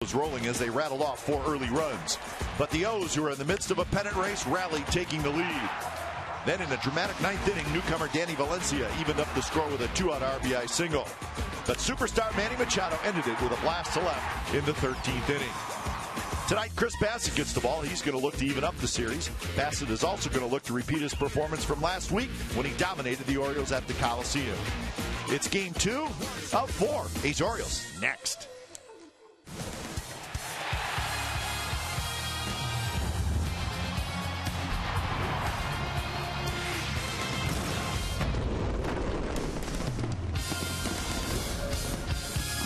was rolling as they rattled off 4 early runs. But the O's, who are in the midst of a pennant race, rallied, taking the lead. Then in a dramatic 9th inning, newcomer Danny Valencia evened up the score with a 2-out RBI single. But superstar Manny Machado ended it with a blast to left in the 13th inning. Tonight, Chris Bassitt gets the ball. He's going to look to even up the series. Bassitt is also going to look to repeat his performance from last week when he dominated the Orioles at the Coliseum. It's game 2 of 4. A's Orioles next.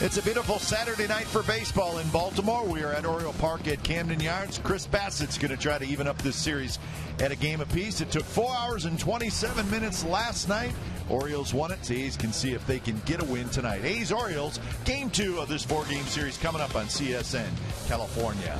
It's a beautiful Saturday night for baseball in Baltimore. We are at Oriole Park at Camden Yards. Chris Bassitt's going to try to even up this series at a game apiece. It took 4 hours and 27 minutes last night. Orioles won it. The A's can see if they can get a win tonight. A's Orioles, game 2 of this 4-game series coming up on CSN California.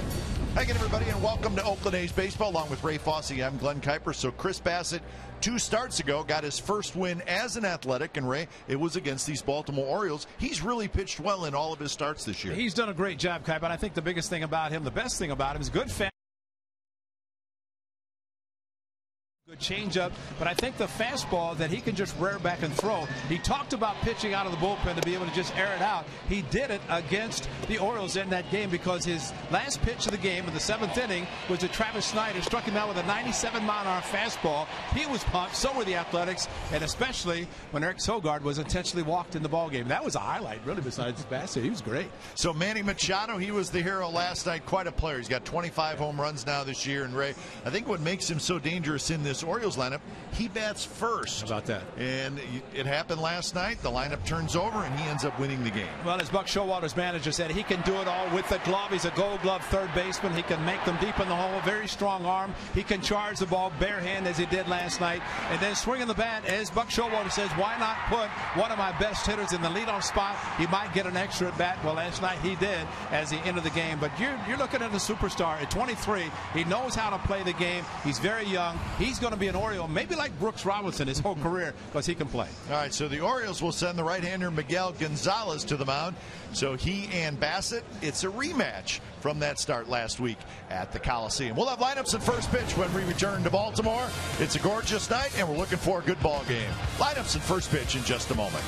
Hi again, everybody, and welcome to Oakland A's baseball. Along with Ray Fosse, I'm Glenn Kuiper. So Chris Bassitt, 2 starts ago, got his first win as an Athletic, and Ray, it was against these Baltimore Orioles. He's really pitched well in all of his starts this year. He's done a great job, Kuiper. I think the biggest thing about him, the best thing about him, is good good changeup, but I think the fastball that he can just rear back and throw. He talked about pitching out of the bullpen to be able to just air it out. He did it against the Orioles in that game because his last pitch of the game in the 7th inning was to Travis Snyder. Struck him out with a 97-mile-an-hour fastball. He was pumped. So were the Athletics, and especially when Eric Sogard was intentionally walked in the ballgame. That was a highlight, really, besides Bassitt. He was great. So Manny Machado, he was the hero last night. Quite a player. He's got 25 home runs now this year. And Ray, I think what makes him so dangerous in this Orioles lineup, he bats first. How about that? And it happened last night. The lineup turns over, and he ends up winning the game. Well, as Buck Showalter's manager said, he can do it all with the glove. He's a Gold Glove third baseman. He can make them deep in the hole. Very strong arm. He can charge the ball bare hand as he did last night. And then swinging the bat, as Buck Showalter says, why not put one of my best hitters in the leadoff spot? He might get an extra at bat. Well, last night he did as he ended the game. But you're looking at a superstar at 23. He knows how to play the game. He's very young. He's going to be an Oriole, maybe like Brooks Robinson his whole career, because he can play. All right, so the Orioles will send the right-hander Miguel Gonzalez to the mound. So he and Bassitt, it's a rematch from that start last week at the Coliseum. We'll have lineups at first pitch when we return to Baltimore. It's a gorgeous night, and we're looking for a good ball game. Lineups at first pitch in just a moment.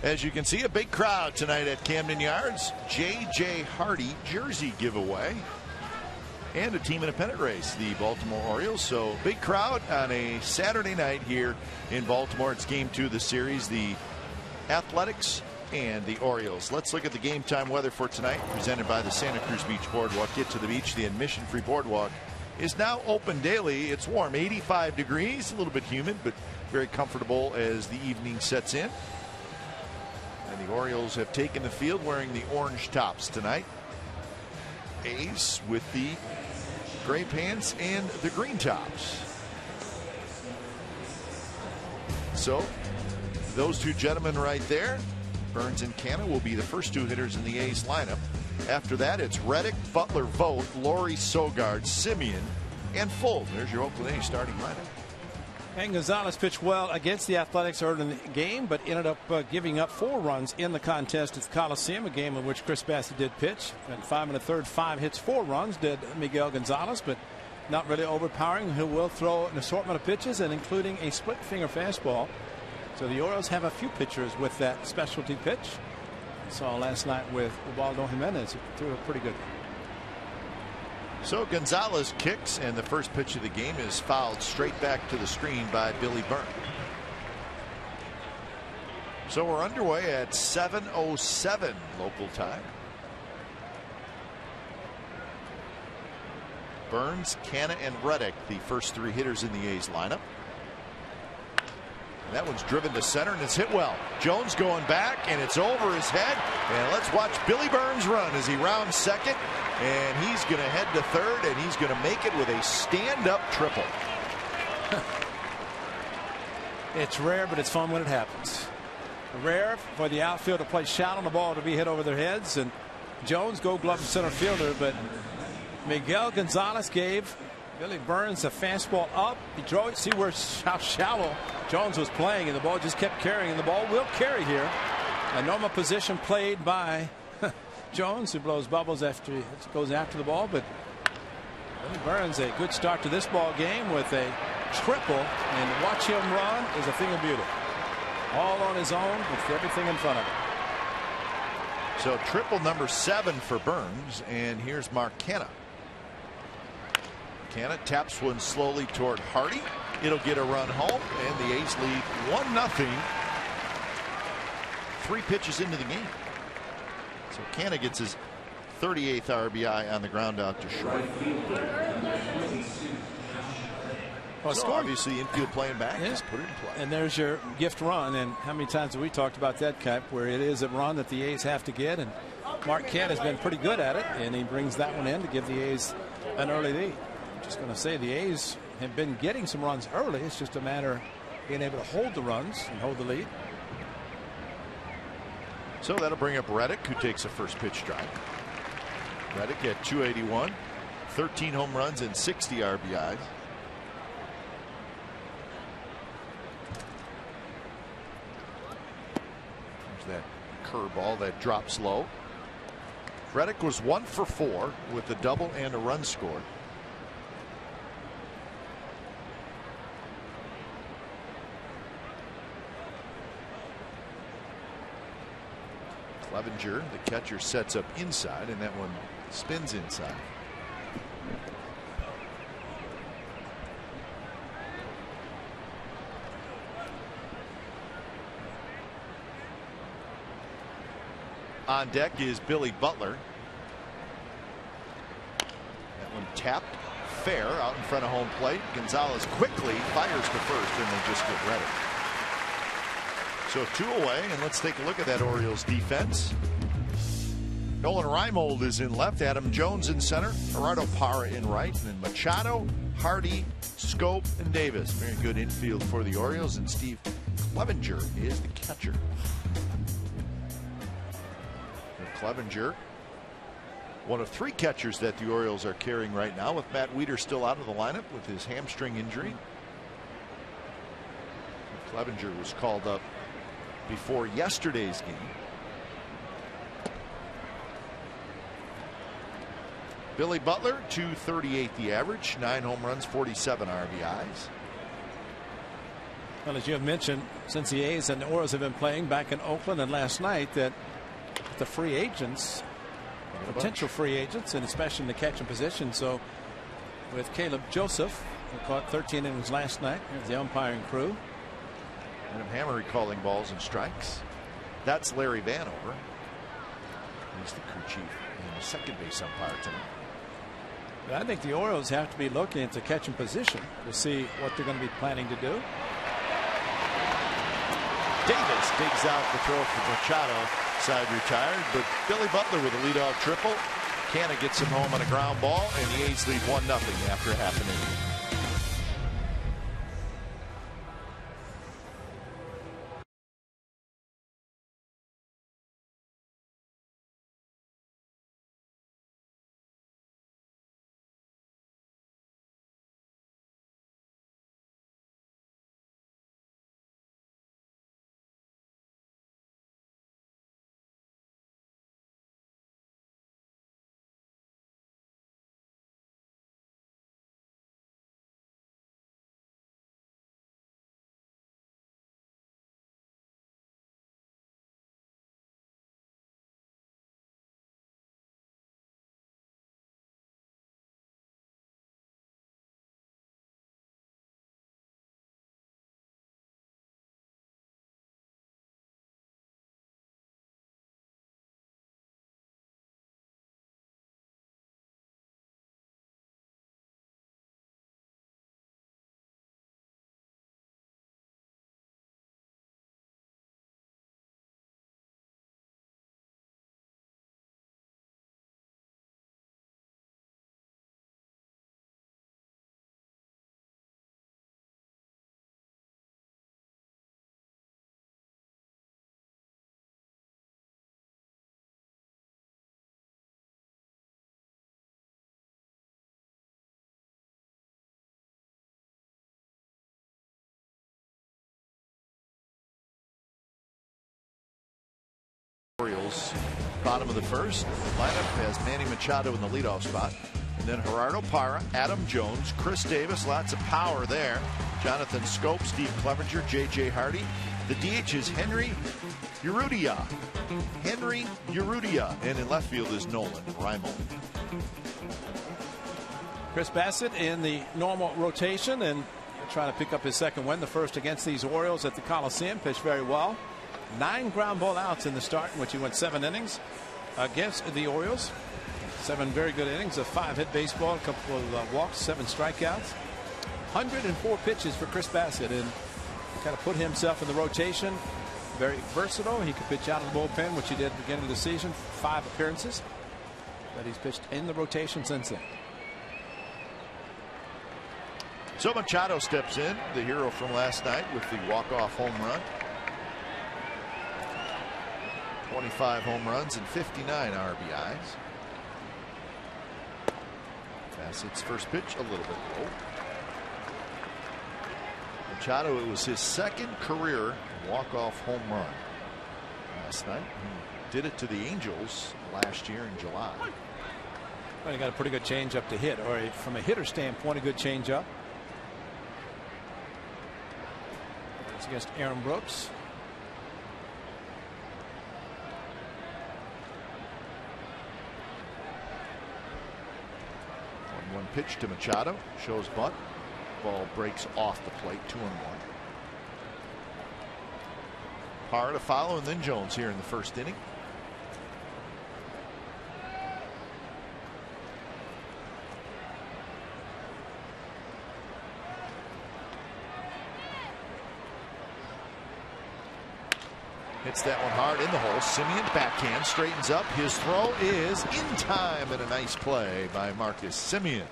As you can see, a big crowd tonight at Camden Yards. J.J. Hardy jersey giveaway. And a team in a pennant race, the Baltimore Orioles. So big crowd on a Saturday night here in Baltimore. It's game 2 of the series. The Athletics and the Orioles. Let's look at the game time weather for tonight, presented by the Santa Cruz Beach Boardwalk. Get to the beach. The admission-free boardwalk is now open daily. It's warm, 85 degrees, a little bit humid, but very comfortable as the evening sets in. And the Orioles have taken the field wearing the orange tops tonight. A's with the gray pants and the green tops. So those two gentlemen right there, Burns and Canna, will be the first 2 hitters in the A's lineup. After that, it's Reddick, Butler, Vogt, Laurie, Sogard, Simeon, and Fulton. There's your Oakland A's starting lineup. And Gonzalez pitched well against the Athletics early in the game, but ended up giving up 4 runs in the contest at the Coliseum, a game in which Chris Bassett did pitch. And 5 1/3, 5 hits, 4 runs did Miguel Gonzalez, but not really overpowering. He will throw an assortment of pitches, and including a split finger fastball. So the Orioles have a few pitchers with that specialty pitch. I saw last night with Ubaldo Jimenez, who threw a pretty good one. So Gonzalez kicks, and the first pitch of the game is fouled straight back to the screen by Billy Burns. So we're underway at 7:07 local time. Burns, Canna, and Reddick, the first 3 hitters in the A's lineup. And that one's driven to center, and it's hit well. Jones going back, and it's over his head. And let's watch Billy Burns run as he rounds second. And he's going to head to third, and he's going to make it with a stand-up triple. It's rare, but it's fun when it happens. Rare for the outfield to play shot on the ball to be hit over their heads, and Jones Gold Glove center fielder, but Miguel Gonzalez gave Billy Burns a fastball up. He drove it. See how shallow Jones was playing, and the ball just kept carrying, and the ball will carry here. A normal position played by Jones, who blows bubbles after he goes after the ball, but Billy Burns, a good start to this ball game with a triple, and to watch him run is a thing of beauty. All on his own with everything in front of him. So triple number 7 for Burns, and here's Mark Canna. Canna taps one slowly toward Hardy. It'll get a run home, and the A's lead 1-0. 3 pitches into the game. So Canna gets his 38th RBI on the ground out to short. Well, so obviously infield playing back, yeah. Just put it in play. And there's your gift run. And how many times have we talked about that, Kip, where it is a run that the A's have to get, and Mark Canna has been pretty good at it, and he brings that one in to give the A's an early lead. I'm just going to say the A's have been getting some runs early. It's just a matter of being able to hold the runs and hold the lead. So that'll bring up Reddick, who takes a first pitch strike. Reddick at 281, 13 home runs and 60 RBIs. There's that curveball that drops low. Reddick was 1 for 4 with a double and a run scored. Clevenger, the catcher, sets up inside, and that one spins inside. On deck is Billy Butler. That one tapped fair out in front of home plate. Gonzalez quickly fires to first, and they just get ready. So 2 away, and let's take a look at that Orioles defense. Nolan Reimold is in left, Adam Jones in center, Gerardo Parra in right, and then Machado, Hardy, Scope, and Davis. Very good infield for the Orioles, and Steve Clevenger is the catcher. And Clevenger, one of 3 catchers that the Orioles are carrying right now, with Matt Wieters still out of the lineup with his hamstring injury. Clevenger was called up before yesterday's game. Billy Butler, 238 the average, 9 home runs, 47 RBIs. Well, as you have mentioned, since the A's and the Orioles have been playing back in Oakland and last night, that the free agents, potential free agents, and especially in the catching position. So with Caleb Joseph, who caught 13 innings last night, here's the umpiring crew. Adam Hammery calling balls and strikes. That's Larry Vanover. He's the crew chief and the second base umpire tonight. But I think the Orioles have to be looking at the catching position to see what they're going to be planning to do. Davis digs out the throw for Machado, side retired, but Billy Butler with a leadoff triple. Canna gets him home on a ground ball, and the A's lead 1-0 after half an inning. Orioles, bottom of the first. Lineup has Manny Machado in the leadoff spot. And then Gerardo Parra, Adam Jones, Chris Davis, lots of power there. Jonathan Scope, Steve Clevenger, J.J. Hardy. The DH is Henry Urrutia. And in left field is Nolan Raimo. Chris Bassitt in the normal rotation and trying to pick up his second win. The first against these Orioles at the Coliseum. Pitched very well. 9 ground ball outs in the start, in which he went 7 innings against the Orioles. 7 very good innings of 5-hit baseball, a couple of walks, 7 strikeouts. 104 pitches for Chris Bassitt, and kind of put himself in the rotation. Very versatile. He could pitch out of the bullpen, which he did at the beginning of the season. 5 appearances, but he's pitched in the rotation since then. So Machado steps in, the hero from last night, with the walk-off home run. 25 home runs and 59 RBIs. Bassett's first pitch a little bit low. Machado, it was his second career walk-off home run last night. He did it to the Angels last year in July. Well, he got a pretty good changeup to hit, or from a hitter standpoint, a good changeup. It's against Aaron Brooks. 1 pitch to Machado, shows bunt. Ball breaks off the plate, 2-1. Parra to follow, and then Jones here in the first inning. Hits that one hard in the hole. Semien backhand, straightens up. His throw is in time, and a nice play by Marcus Semien.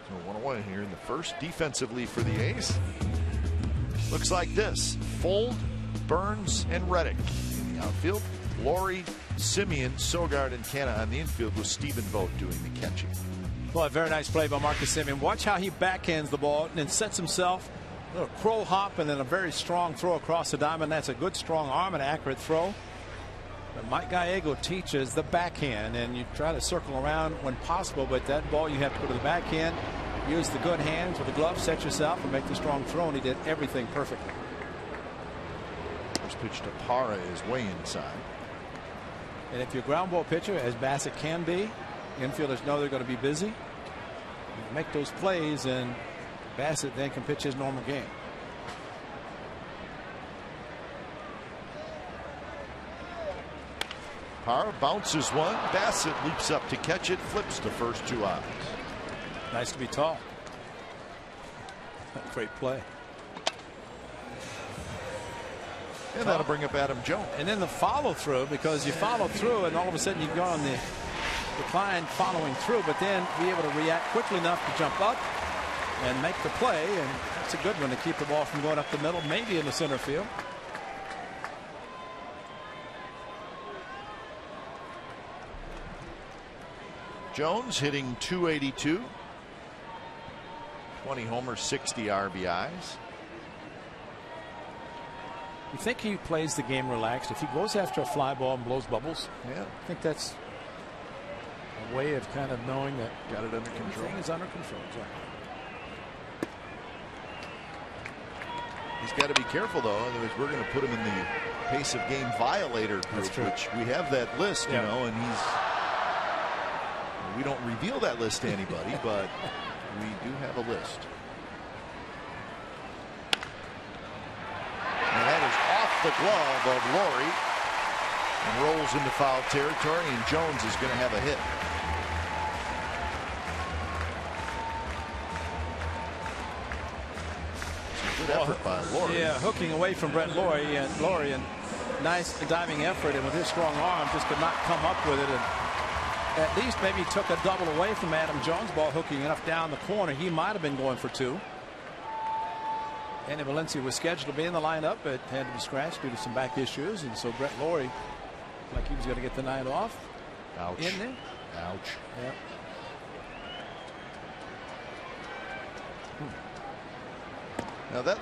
So 1 away here in the first. Defensively for the A's, looks like this: Fold, Burns, and Reddick in the outfield. Laurie, Semien, Sogard, and Canna on the infield, with Stephen Vogt doing the catching. Well, a very nice play by Marcus Semien. Watch how he backhands the ball and then sets himself. A little crow hop and then a very strong throw across the diamond. That's a good strong arm and accurate throw. But Mike Gallego teaches the backhand, and you try to circle around when possible, but that ball you have to go to the backhand. use the good hands with the glove, set yourself, and make the strong throw, and he did everything perfectly. First pitch to Parra is way inside. And if you're a ground ball pitcher, as Bassett can be, infielders know they're going to be busy. You make those plays, and Bassett then can pitch his normal game. Parra bounces one. Bassett leaps up to catch it, flips to first, 2 outs. Nice to be tall. Great play. And that'll bring up Adam Jones. And then the follow through, because you follow through and all of a sudden you go on the decline following through, but then be able to react quickly enough to jump up and make the play. And that's a good one to keep the ball from going up the middle, maybe in the center field. Jones hitting .282. 20 homers, 60 RBIs. You think he plays the game relaxed? If he goes after a fly ball and blows bubbles, yeah, I think that's a way of kind of knowing that got it under control. Everything is under control. Exactly. He's got to be careful, though. Otherwise, we're going to put him in the pace of game violator group, which we have that list, you know, and we don't reveal that list to anybody, but we do have a list. And that is off the glove of Laurie and rolls into foul territory, and Jones is going to have a hit. Good effort by Laurie. Yeah, hooking away from Brett Laurie, and nice diving effort, and with his strong arm just could not come up with it, and at least maybe took a double away from Adam Jones' ball, hooking enough down the corner. He might have been going for 2. Andy Valencia was scheduled to be in the lineup, but had to be scratched due to some back issues, and so Brett Laurie, like he was going to get the night off. Ouch. In there. Ouch. Yeah. Now that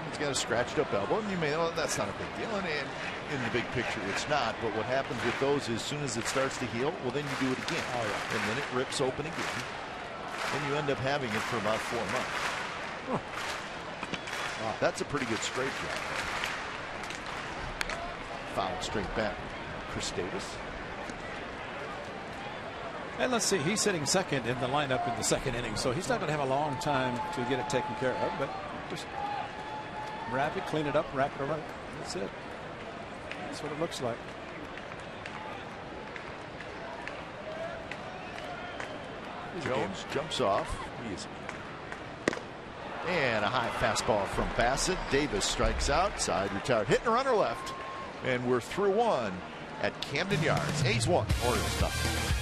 he's got a scratched up elbow, and you may, oh, that's not a big deal, and in the big picture it's not, but what happens with those is as soon as it starts to heal, well, then you do it again. Oh, yeah. And then it rips open again, and you end up having it for about 4 months. Huh. Wow, that's a pretty good straight job. Foul straight back. Chris Davis. And let's see, he's sitting second in the lineup in the second inning, so he's not going to have a long time to get it taken care of, but just wrap it, clean it up, wrap it around. That's it. That's what it looks like. Jones jumps off. Easy. And a high fastball from Bassett. Davis strikes out. Side retired. Hitting a runner left. And we're through 1 at Camden Yards. A's 1. Orioles nothing.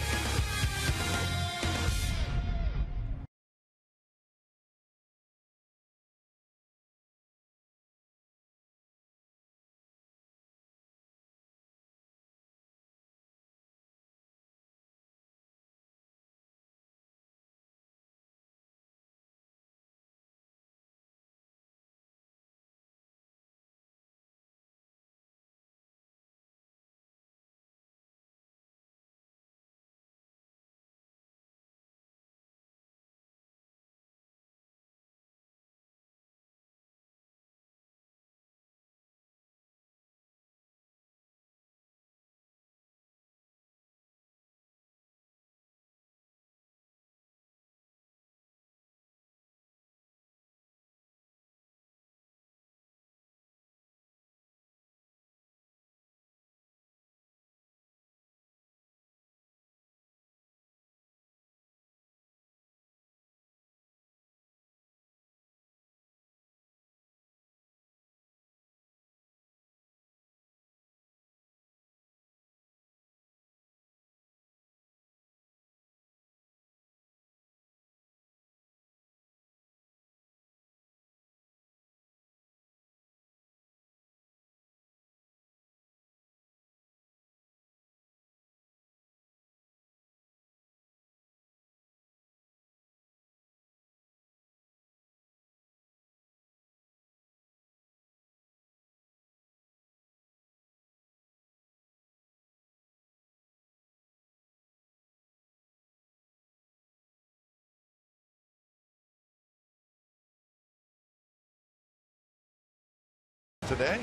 today.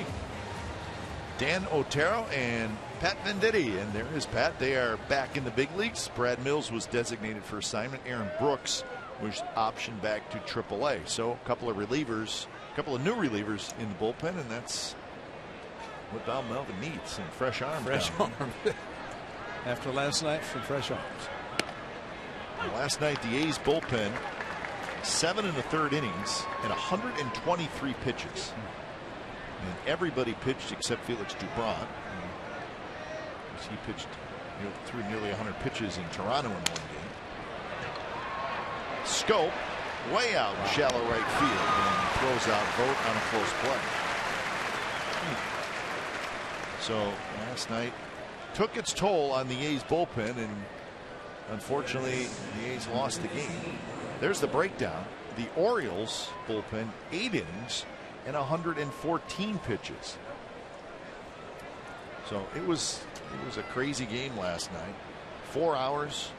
Dan Otero and Pat Venditti, and there is Pat. They are back in the big leagues. Brad Mills was designated for assignment. Aaron Brooks was optioned back to AAA. So a couple of relievers, a couple of new relievers in the bullpen, and that's what Val Melvin needs, some fresh arms. Fresh arms. After last night, some fresh arms. And last night, the A's bullpen, 7 1/3 innings and 123 pitches. And everybody pitched except Felix Dubron. He pitched threw nearly 100 pitches in Toronto in one game. Scope way out in shallow right field and throws out Vogt on a close play. So last night took its toll on the A's bullpen, and unfortunately the A's lost the game. There's the breakdown. The Orioles bullpen, 8 innings and 114 pitches. So it was a crazy game last night. 4 hours,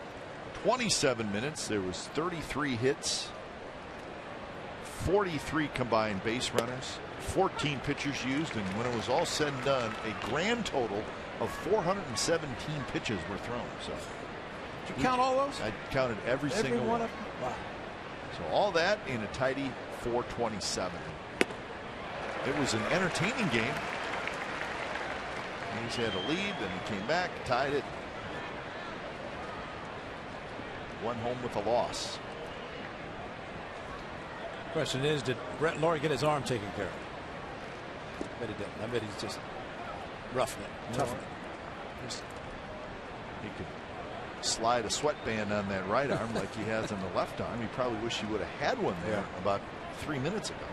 27 minutes. There was 33 hits, 43 combined base runners, 14 pitchers used, and when it was all said and done, a grand total of 417 pitches were thrown. So did you count all those? I counted every single one. Of them? Wow. So all that in a tidy 427. It was an entertaining game. He's had a lead, and he came back, tied it. One home with a loss. Question is, did Brett Laurie get his arm taken care of? I bet he didn't. I bet he's just roughing it, toughing it. He could slide a sweatband on that right arm like he has on the left arm. He probably wish he would have had one there about 3 minutes ago.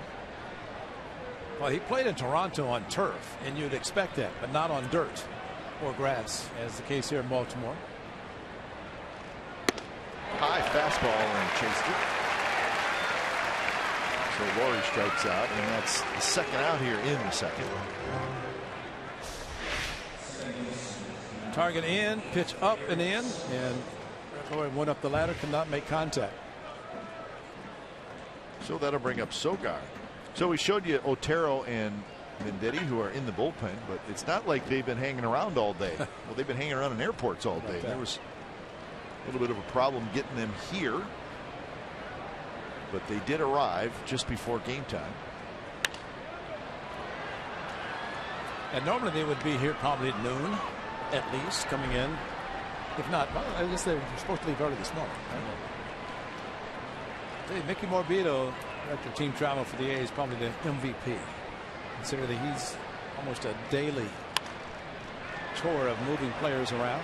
Well, he played in Toronto on turf, and you'd expect that, but not on dirt or grass, as the case here in Baltimore. High fastball and chased it. So Laurie strikes out, and that's the second out here in the second. Target in, pitch up and in, and Laurie went up the ladder, could not make contact. So that'll bring up Sogard. So we showed you Otero and Venditti, who are in the bullpen, but it's not like they've been hanging around all day. Well, they've been hanging around in airports all day. There was a little bit of a problem getting them here, but they did arrive just before game time. And normally they would be here probably at noon, at least, coming in. If not, well, I guess they were supposed to leave early this morning. Hey, Mickey Morbido, director of team travel for the A's, probably the MVP. Consider that he's almost a daily chore of moving players around.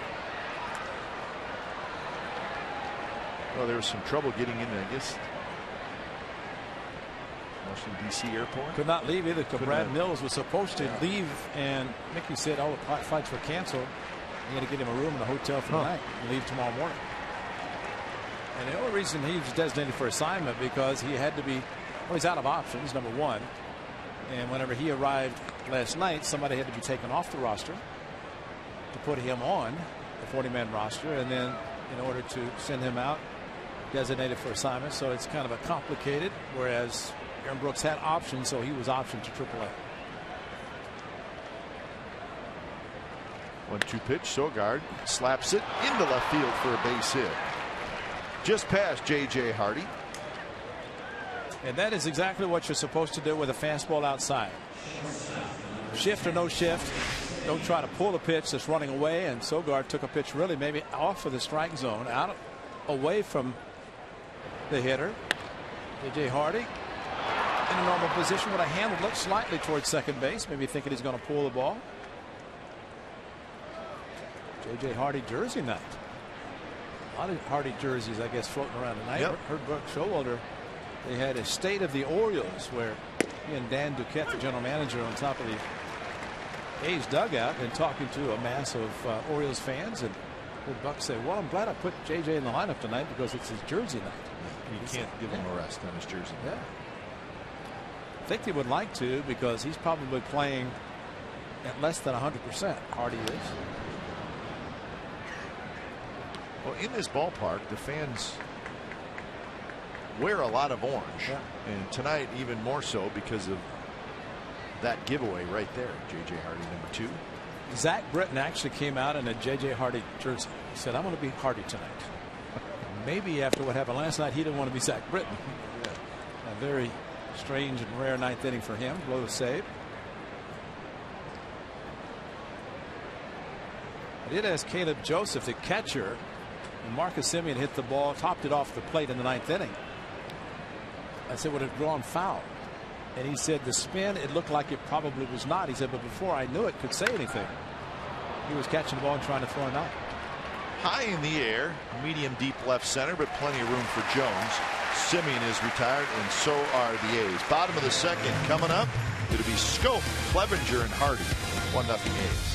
Well, there was some trouble getting in, I guess, Washington, D.C. airport. Could not leave either. Brad Mills was supposed to leave, and Mickey said, oh, flights were canceled. He had to get him a room in a hotel for the night and leave tomorrow morning. And the only reason he was designated for assignment because he had to be, well, he's out of options, number one. And whenever he arrived last night, somebody had to be taken off the roster to put him on the 40-man roster, and then in order to send him out, designated for assignment. So it's kind of a complicated, whereas Aaron Brooks had options, so he was optioned to AAA. 1-2 pitch. Sogard slaps it into left field for a base hit. Just past J.J. Hardy. And that is exactly what you're supposed to do with a fastball outside. Shift or no shift. Don't try to pull a pitch that's running away. And Sogard took a pitch really maybe off of the strike zone, out away from the hitter. J.J. Hardy in a normal position would have handled it slightly towards second base, maybe thinking he's going to pull the ball. J.J. Hardy jersey night. A lot of Hardy jerseys, I guess, floating around tonight. Heard Buck Showalter. They had a state of the Orioles where he and Dan Duquette, the general manager, on top of the A's dugout and talking to a mass of Orioles fans. And heard Buck say, well, I'm glad I put JJ in the lineup tonight because it's his jersey night. You can't give him a rest on his jersey. Yeah. I think they would like to because he's probably playing at less than 100%. Hardy is. Well, in this ballpark, the fans wear a lot of orange, and tonight even more so because of that giveaway right there. J.J. Hardy, number 2. Zach Britton actually came out in a J.J. Hardy jersey. He said, I'm going to be Hardy tonight. Maybe after what happened last night, he didn't want to be Zach Britton. A very strange and rare 9th inning for him. Blow the save. I did ask Caleb Joseph, the catcher, and Marcus Semien hit the ball, topped it off the plate in the 9th inning. I said, would it have gone foul? And he said the spin, it looked like it probably was not. He said, but before I knew it, could say anything. He was catching the ball and trying to throw it out. High in the air, medium deep left center, but plenty of room for Jones. Semien is retired, and so are the A's. Bottom of the 2nd coming up. It'll be Scope, Clevenger, and Hardy. 1-0 A's.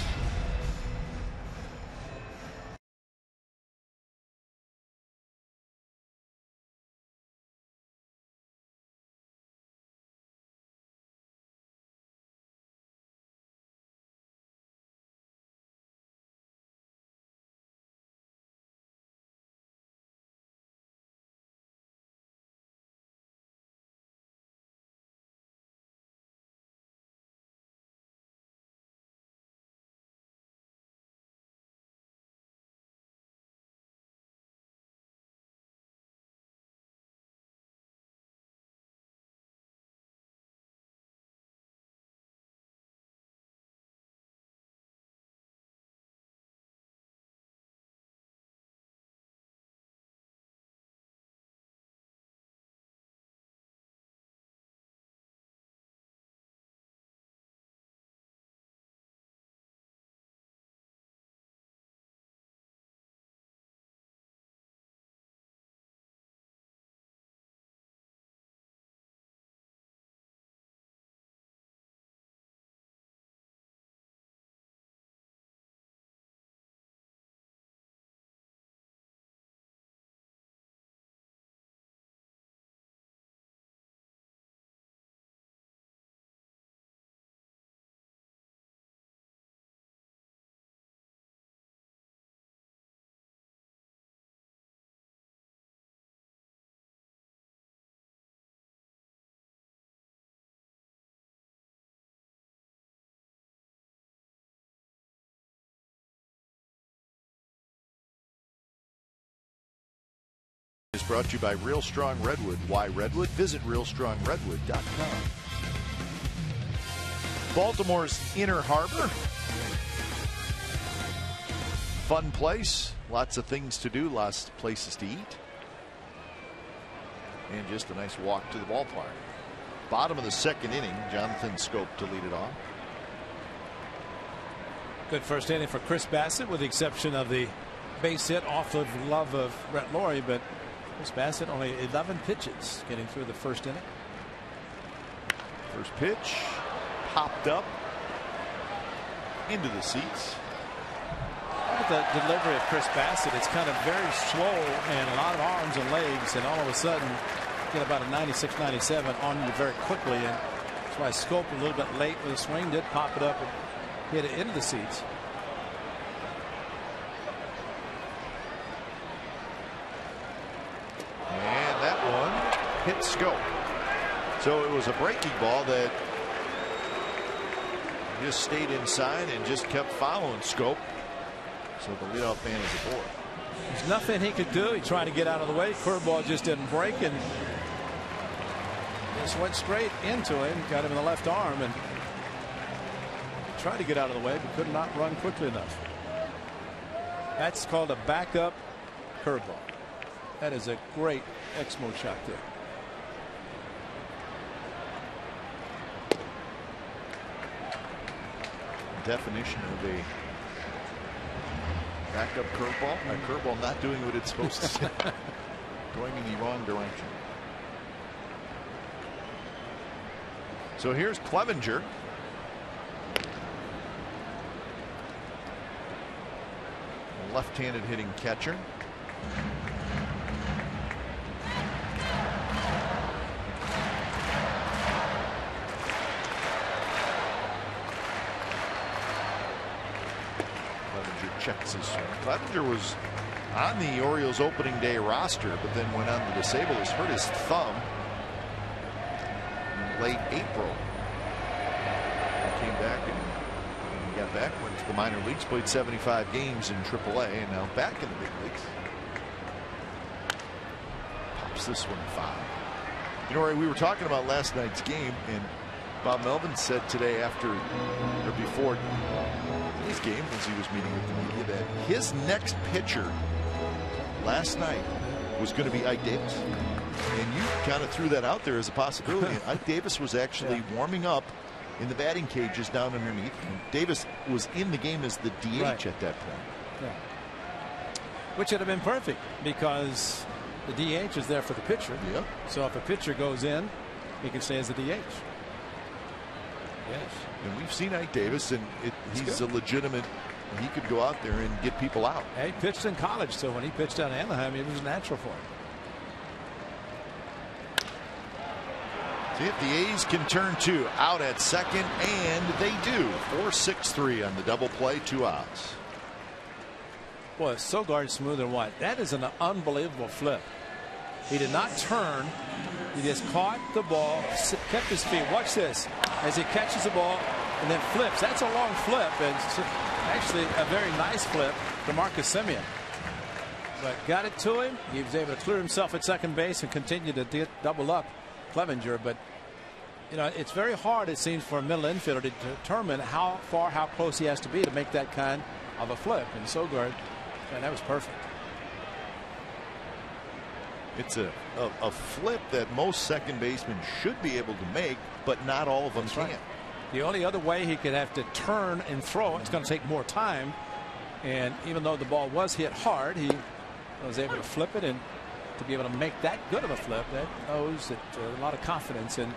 Is brought to you by Real Strong Redwood. Why Redwood? Visit realstrongredwood.com. Baltimore's Inner Harbor. Fun place. Lots of things to do. Lots of places to eat. And just a nice walk to the ballpark. Bottom of the 2nd inning. Jonathan Scope to lead it off. Good first inning for Chris Bassett, with the exception of the base hit off of glove of Brett Lawrie, but Chris Bassett only 11 pitches getting through the first inning. First pitch popped up into the seats. Look at the delivery of Chris Bassett. It's kind of very slow and a lot of arms and legs, and all of a sudden get about a 96, 97 on you very quickly, and that's why Scope a little bit late with the swing, did pop it up and hit it into the seats. And that one hit Scope. So it was a breaking ball that just stayed inside and just kept following Scope. So the leadoff man is aboard. There's nothing he could do. He tried to get out of the way. Curveball just didn't break, and just went straight into him. Got him in the left arm and tried to get out of the way, but could not run quickly enough. That's called a backup curveball. That is a great Exmo shot there. Definition of a backup curveball. A curveball not doing what it's supposed to do. Going in the wrong direction. So here's Clevenger. Left-handed hitting catcher. Clevenger checks his swing. Clevenger was on the Orioles opening day roster, but then went on the disabled list, hurt his thumb in late April. came back and got back, went to the minor leagues, played 75 games in AAA, and now back in the big leagues. Pops this one 5. You know, Ray, we were talking about last night's game, and Bob Melvin said today after or before his game, as he was meeting with the media, that his next pitcher last night was going to be Ike Davis. And you kind of threw that out there as a possibility. And Ike Davis was actually warming up in the batting cages down underneath. And Davis was in the game as the DH at that point. Yeah. Which would have been perfect because the DH is there for the pitcher. Yep. So if a pitcher goes in, he can stay as the DH. Yes. And we've seen Ike Davis, and he's a legitimate. He could go out there and get people out. He pitched in college, so when he pitched down Anaheim, it was natural for him. See if the A's can turn 2 out at second, and they do. 4-6-3 on the double play, 2 outs. Boy, Sogard's smoother than what? That is an unbelievable flip. He did not turn. He just caught the ball, kept his feet. Watch this as he catches the ball and then flips. That's a long flip, and actually a very nice flip to Marcus Semien. But got it to him. He was able to clear himself at second base and continue to double up Clevenger. But you know, it's very hard, it seems, for a middle infielder to determine how far, how close he has to be to make that kind of a flip. And Sogard, man, that was perfect. It's a flip that most second basemen should be able to make, but not all of them can. Right. The only other way he could have to turn and throw, it's going to take more time. And even though the ball was hit hard, he was able to flip it, and to be able to make that good of a flip, that knows that a lot of confidence in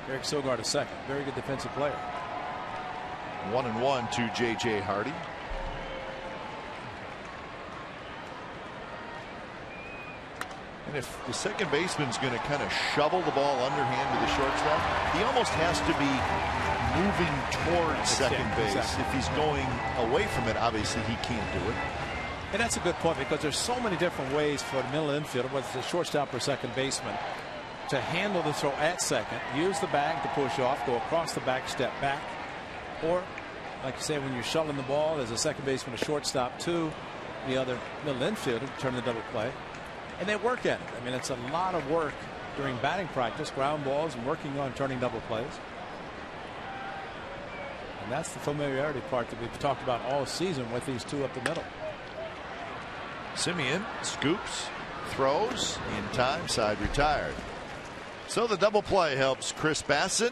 Eric Sogard a second. Very good defensive player. 1-1 to J.J. Hardy. And if the second baseman's going to kind of shovel the ball underhand to the shortstop, he almost has to be moving towards second base. Exactly. If he's going away from it, obviously he can't do it. And that's a good point, because there's so many different ways for the middle infielder, whether it's a shortstop or second baseman, to handle the throw at second, use the bag to push off, go across the back, step back, or like you say, when you're shuttling the ball as a second baseman, a shortstop to the other middle infielder, turn the double play. And they work at it. I mean, it's a lot of work during batting practice, ground balls, and working on turning double plays. And that's the familiarity part that we've talked about all season with these two up the middle. Semien scoops, throws in time, side retired. So the double play helps Chris Bassitt.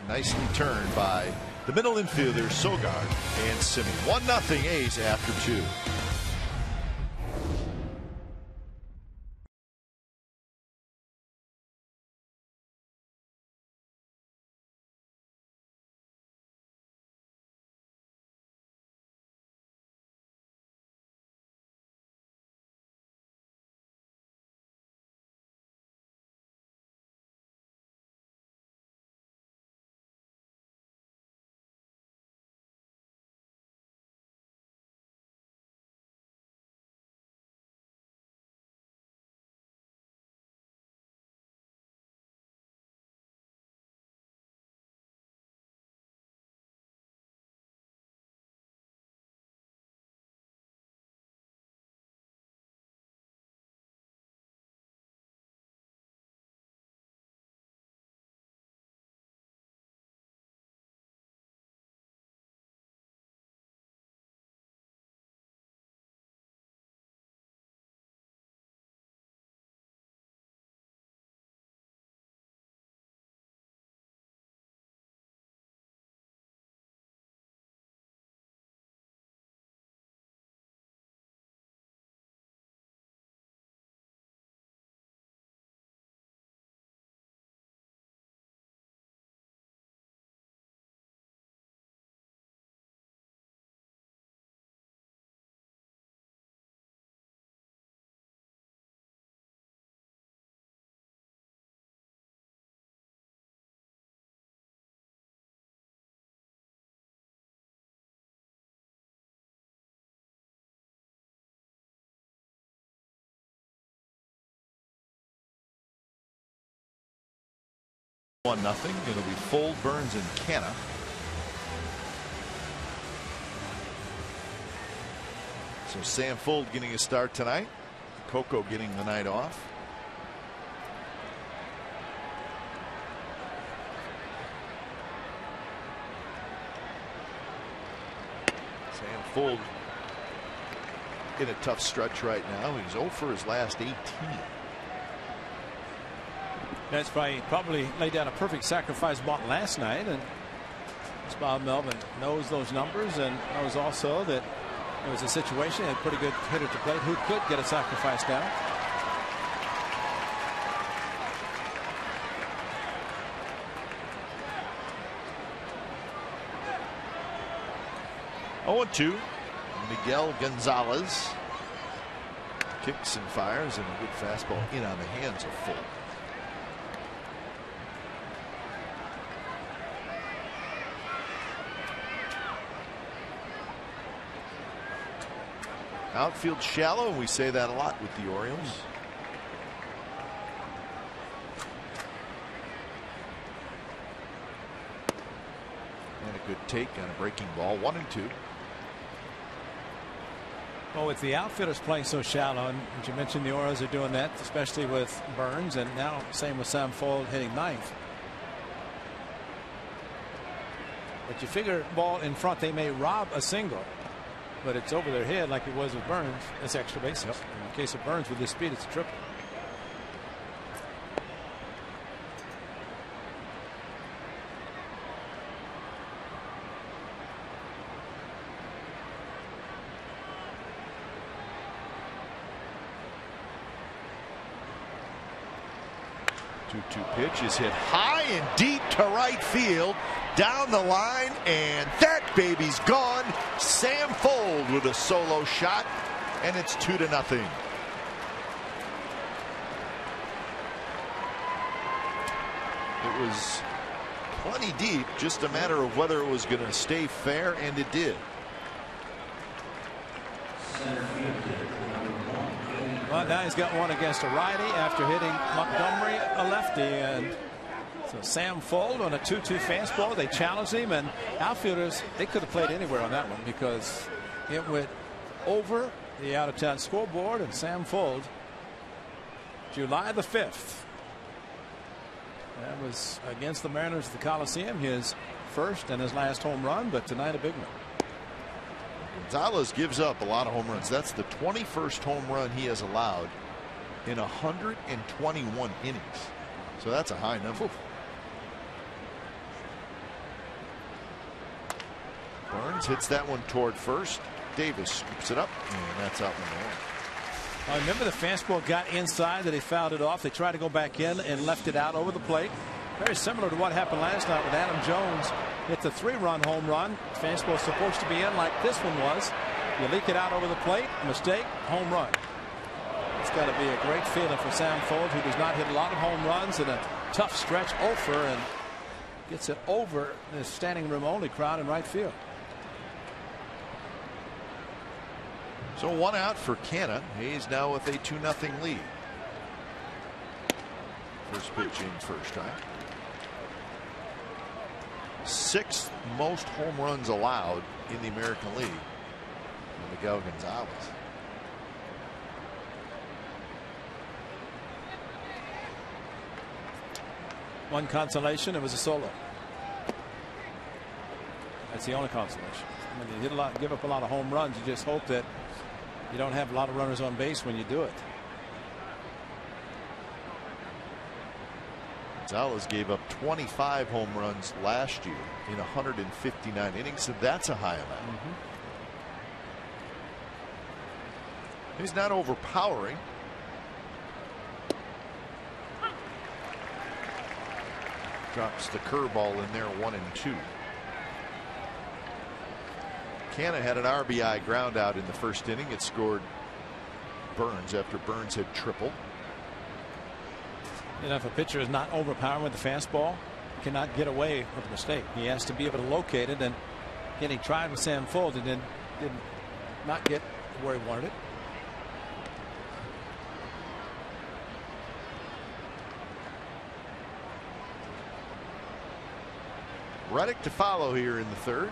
Nicely turned by the middle infielder Sogard and Semien. 1-0 A's after 2. One nothing. It'll be Fold, Burns, and Canna. So Sam Fuld getting a start tonight. Coco getting the night off. Sam Fuld in a tough stretch right now. He's 0 for his last 18. That's probably laid down a perfect sacrifice bunt last night, and Bob Melvin knows those numbers and knows also that it was a situation, a pretty good hitter to plate who could get a sacrifice down. Oh, 2. Miguel Gonzalez kicks and fires, and a good fastball in on the hands of Fuld. Outfield shallow, and we say that a lot with the Orioles. And a good take on a breaking ball. 1-2. Well, with the outfielders playing so shallow, and as you mentioned, the Orioles are doing that, especially with Burns, and now same with Sam Fuld hitting ninth. But you figure ball in front, they may rob a single, but it's over their head like it was with Burns. That's extra bases. Yep. In the case of Burns, with this speed, it's a triple. Two pitch is hit high and deep to right field, down the line, and that baby's gone. Sam Fuld with a solo shot, and it's 2-0. It was plenty deep, just a matter of whether it was going to stay fair, and it did. Well, now he's got one against a righty after hitting Montgomery, a lefty, and so Sam Fuld on a 2-2 fastball. They challenged him, and outfielders, they could have played anywhere on that one because it went over the out-of-town scoreboard. And Sam Fuld, July the 5th, that was against the Mariners at the Coliseum, his first and his last home run, but tonight a big one. Gonzalez gives up a lot of home runs. That's the 21st home run he has allowed in 121 innings. So that's a high number. Oof. Burns hits that one toward first. Davis scoops it up, and that's out 1-1. I remember the fastball got inside, that he fouled it off. They tried to go back in and left it out over the plate. Very similar to what happened last night with Adam Jones. Hit the 3-run home run. Fastball supposed to be in like this one was. You leak it out over the plate, mistake, home run. It's got to be a great feeling for Sam Fuld, who does not hit a lot of home runs in a tough stretch. Over, and gets it over the standing room only crowd in right field. So 1 out for Canna. He's now with a 2-0 lead. First pitch in first time. 6th most home runs allowed in the American League. Miguel Gonzalez. One consolation, it was a solo. That's the only consolation. When you hit a lot, give up a lot of home runs, you just hope that you don't have a lot of runners on base when you do it. Gonzalez gave up 25 home runs last year in 159 innings, so that's a high amount. He's not overpowering. Drops the curveball in there, 1-2. Canna had an RBI ground out in the first inning. It scored Burns after Burns had tripled. And if a pitcher is not overpowering with the fastball, he cannot get away with a mistake. He has to be able to locate it, and again, he tried with Sam Fuld and then did not get where he wanted it. Reddick to follow here in the third.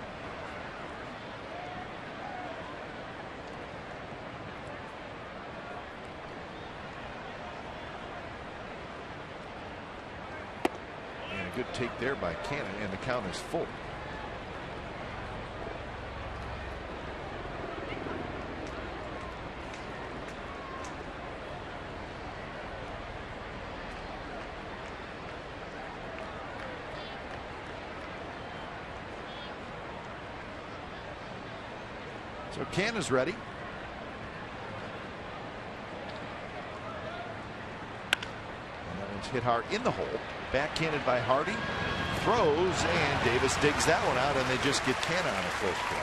good take there by Cannon, and the count is full. So Cannon's ready. And that one's hit hard in the hole. Backhanded by Hardy. Throws, and Davis digs that one out, and they just get Cannon on a close play.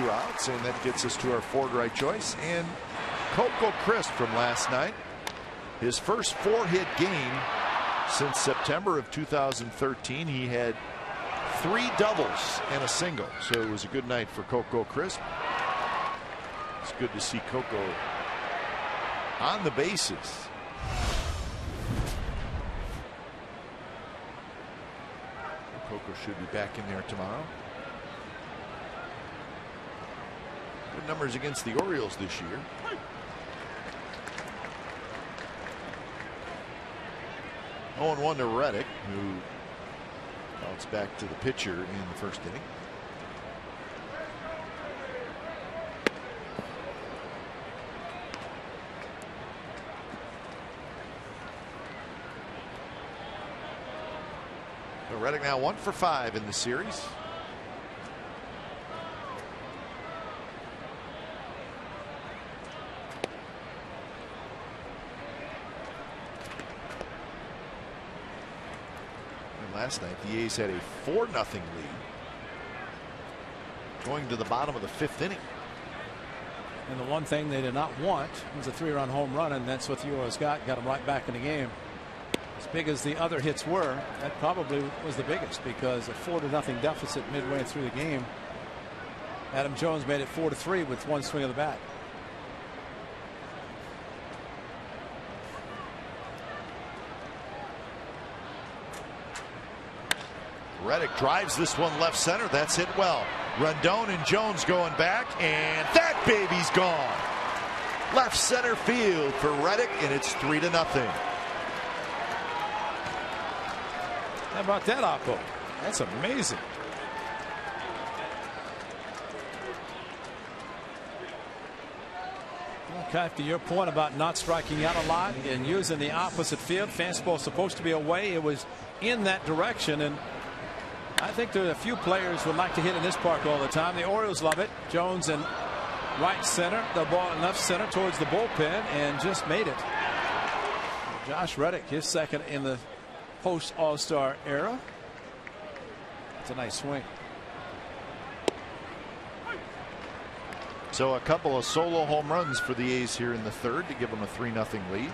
2 outs, and that gets us to our Ford right choice. And Coco Crisp from last night. His first 4-hit game since September of 2013. He had 3 doubles and a single, so it was a good night for Coco Crisp. It's good to see Coco on the bases. Coco should be back in there tomorrow. Good numbers against the Orioles this year. Oh, and 1 to Reddick, who bounced back to the pitcher in the first inning. So Reddick now 1 for 5 in the series. Last night the A's had a 4-0 lead going to the bottom of the 5th inning. And the one thing they did not want was a 3-run home run, and that's what the Orioles got them right back in the game. As big as the other hits were, that probably was the biggest, because a 4-0 deficit midway through the game. Adam Jones made it 4-3 with 1 swing of the bat. Reddick drives this one left center. That's hit well. Rondon and Jones going back, and that baby's gone. Left center field for Reddick, and it's 3-0. How about that, Oppo? That's amazing. Okay, to your point about not striking out a lot and using the opposite field, fastball supposed to be away. It was in that direction, and I think there are a few players would like to hit in this park all the time. The Orioles love it. Jones in right center, the ball in left center towards the bullpen, and just made it. Josh Reddick, his second in the post All-Star era. It's a nice swing. So a couple of solo home runs for the A's here in the 3rd to give them a 3-0 lead.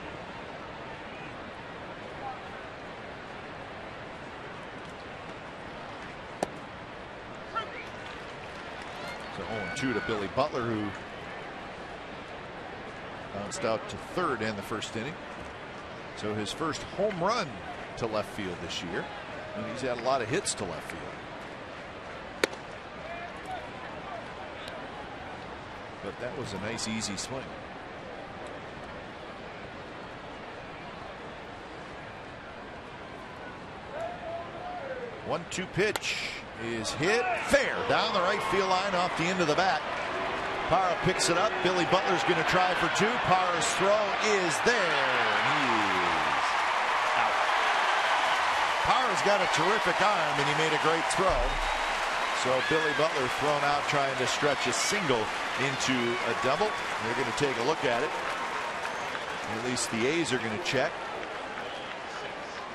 So 0-2 to Billy Butler, who bounced out to 3rd in the first inning. So his first home run to left field this year, and he's had a lot of hits to left field. But that was a nice easy swing. 1-2 pitch is hit fair down the right field line off the end of the bat. Parra picks it up. Billy Butler's going to try for 2. Parra's throw is there. He's out. Parra's got a terrific arm, and he made a great throw. So Billy Butler thrown out trying to stretch a single into a double. They're going to take a look at it. At least the A's are going to check.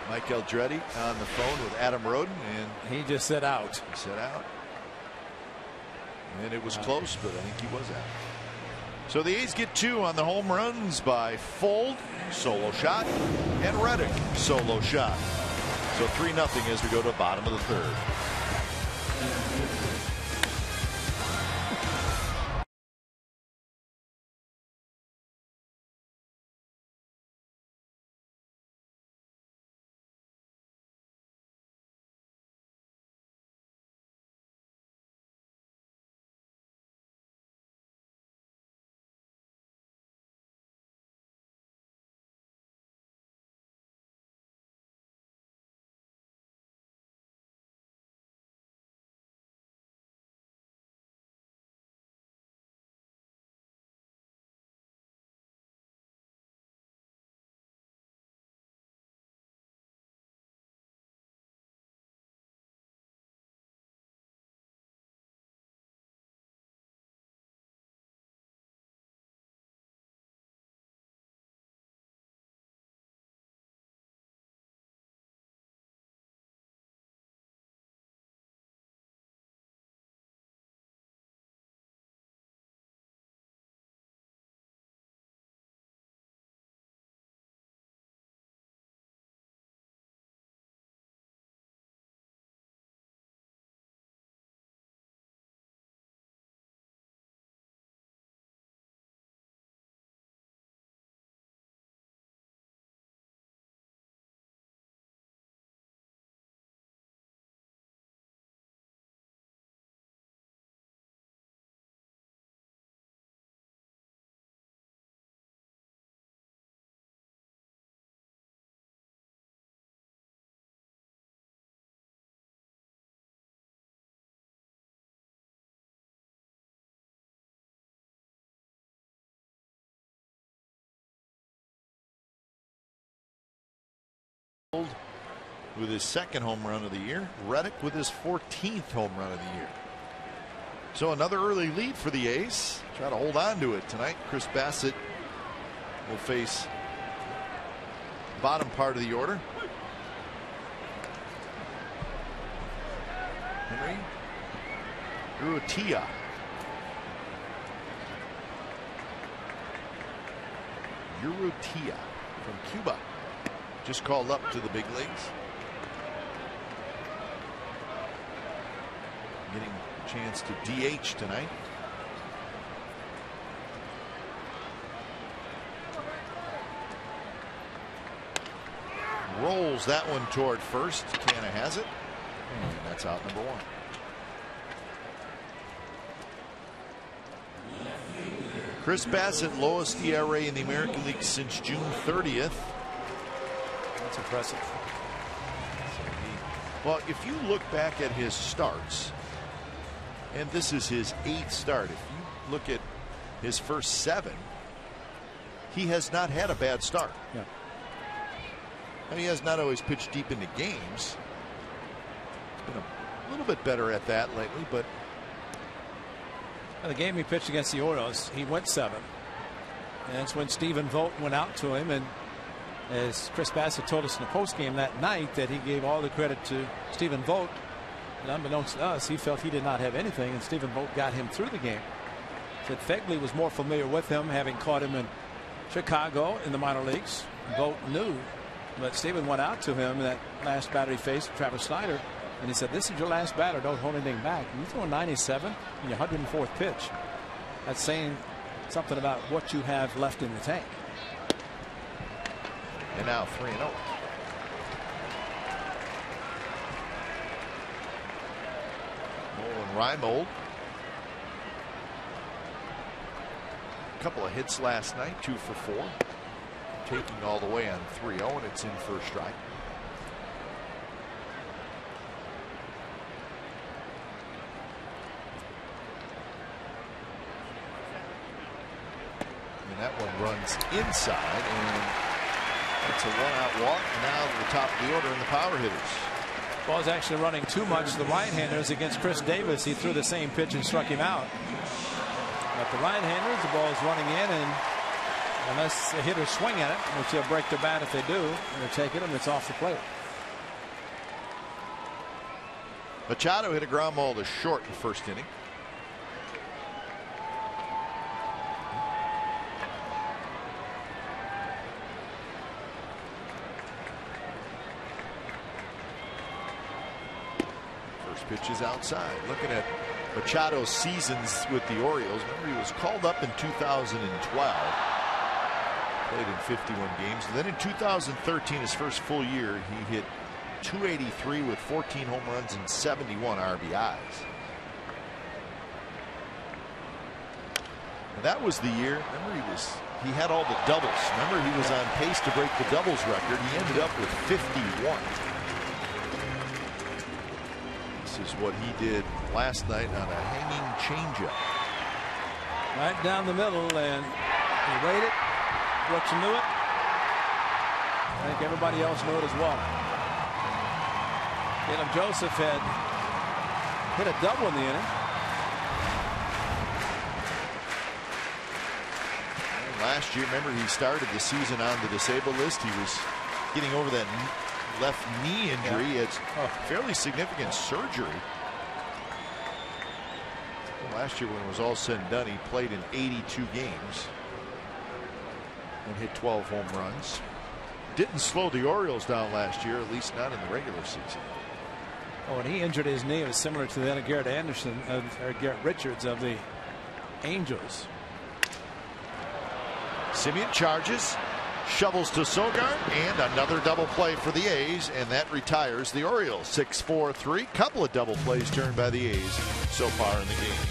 Mike Eldreddy on the phone with Adam Roden, and he just said out. He said out. And it was close, but I think he was out. So the A's get 2 on the home runs by Fold, solo shot, and Reddick, solo shot. So 3-0 as we go to the bottom of the 3rd. with his second home run of the year. Reddick with his 14th home run of the year. So another early lead for the A's. Try to hold on to it tonight. Chris Bassitt will face bottom part of the order. Henry Urrutia. Urrutia from Cuba, just called up to the big leagues. Getting a chance to DH tonight. Rolls that one toward first. Canna has it. And that's out number one. Chris Bassitt, lowest ERA in the American League since June 30th. That's impressive. Well, if you look back at his starts, and this is his 8th start, if you look at his first 7, he has not had a bad start. Yeah. And he has not always pitched deep into games. He's been a little bit better at that lately, but the game he pitched against the Orioles, he went 7. And that's when Stephen Vogt went out to him, and as Chris Bassitt told us in the postgame that night, that he gave all the credit to Stephen Vogt. And unbeknownst to us, he felt he did not have anything, and Stephen Vogt got him through the game. Said Fegley was more familiar with him, having caught him in Chicago in the minor leagues. Vogt knew, but Stephen went out to him in that last batter he faced, Travis Snyder, and he said, "This is your last batter. Don't hold anything back." And you throw a 97 in your 104th pitch. That's saying something about what you have left in the tank. And now 3-0. Nolan Reimold. A couple of hits last night, 2 for 4. Taking all the way on 3-0, and it's in first strike. And that one runs inside, and it's a 1-out walk. Now to the top of the order in the power hitters. Ball's actually running too much. The right-handers against Chris Davis, he threw the same pitch and struck him out. But the right-handers, the ball's running in, and unless the hitters swing at it, which they'll break the bat if they do, they'll take it and it's off the plate. Machado hit a ground ball to short in the first inning. Pitch is outside. Looking at Machado's seasons with the Orioles, remember he was called up in 2012, played in 51 games, and then in 2013, his first full year, he hit .283 with 14 home runs and 71 RBIs. And that was the year, remember he had all the doubles. Remember he was on pace to break the doubles record. He ended up with 51. This is what he did last night on a hanging changeup. Right down the middle, and he waited. Brooks knew it. I think everybody else knew it as well. Caleb Joseph had hit a double in the inning. And last year, remember, he started the season on the disabled list. He was getting over that left knee injury. It's fairly significant surgery. Last year, when it was all said and done, he played in 82 games and hit 12 home runs. Didn't slow the Orioles down last year, at least not in the regular season. Oh, when he injured his knee, it was similar to that of Garrett Anderson, or Garrett Richards of the Angels. Simeon charges, shovels to Sogard, and another double play for the A's, and that retires the Orioles. 6-4-3. Couple of double plays turned by the A's so far in the game.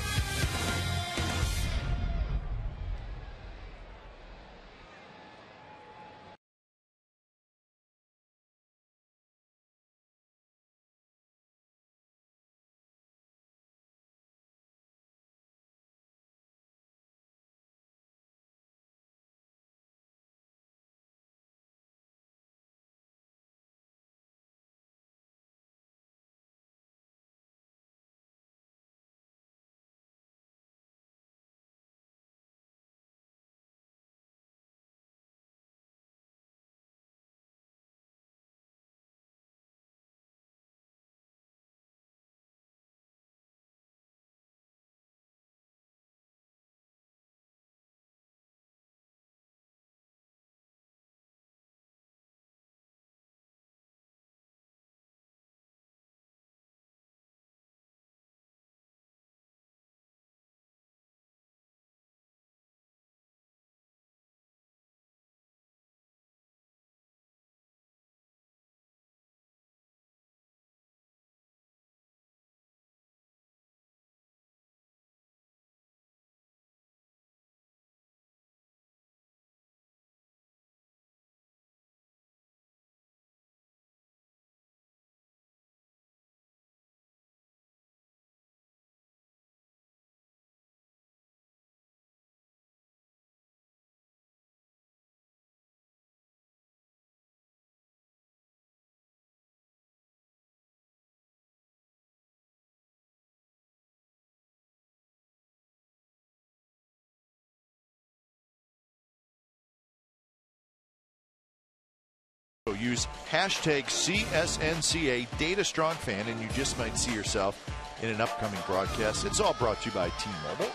Use hashtag CSNCA DataStrongFan, and you just might see yourself in an upcoming broadcast. It's all brought to you by T-Mobile.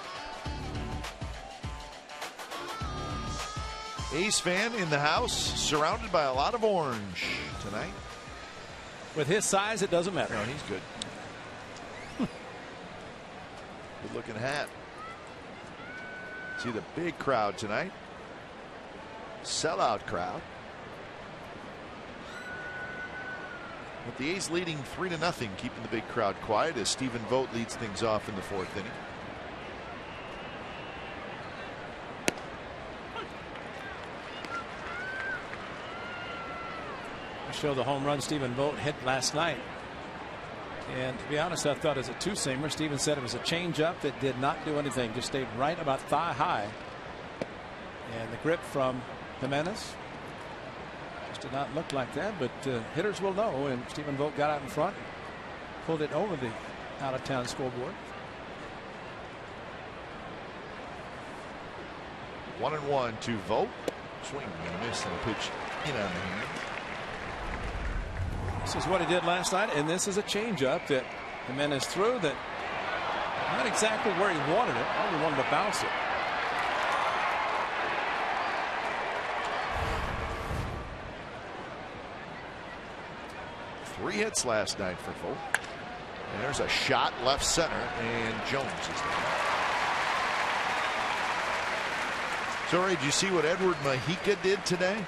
A's fan in the house, surrounded by a lot of orange tonight. With his size, it doesn't matter. No, he's good. Good looking hat. See the big crowd tonight. Sellout crowd. With the A's leading 3-0, keeping the big crowd quiet as Stephen Vogt leads things off in the 4th inning. I show the home run Stephen Vogt hit last night. And to be honest, I thought it was a two-seamer. Stephen said it was a changeup that did not do anything, just stayed right about thigh high. And the grip from Jimenez just did not look like that, but hitters will know. And Stephen Vogt got out in front, pulled it over the out-of-town scoreboard. 1-1 to Vogt. Swing and a miss and a pitch in on the hand. This is what he did last night, and this is a changeup that Jimenez threw that not exactly where he wanted it. Only wanted to bounce it. Three hits last night for Vogt. And there's a shot left center, and Jones is there. So, Ray, did you see what Edward Mujica did today?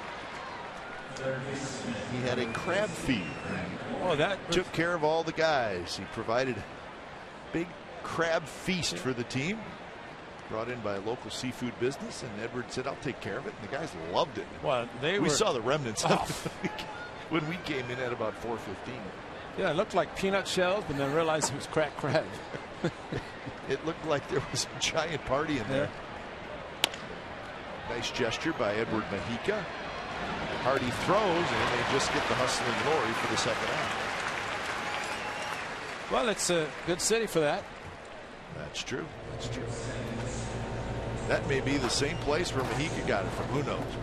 He had a crab feed. Oh, that took care of all the guys. He provided a big crab feast for the team. Brought in by a local seafood business, and Edward said, "I'll take care of it." And the guys loved it. Well, we saw the remnants of it when we came in at about 4:15. Yeah, it looked like peanut shells, but then realized it was cracked crab. It looked like there was a giant party in there. Nice gesture by Edward Mujica. Hardy throws, and they just get the hustling glory for the second half. Well, it's a good city for that. That's true. That's true. That may be the same place where Mujica got it from. Who knows?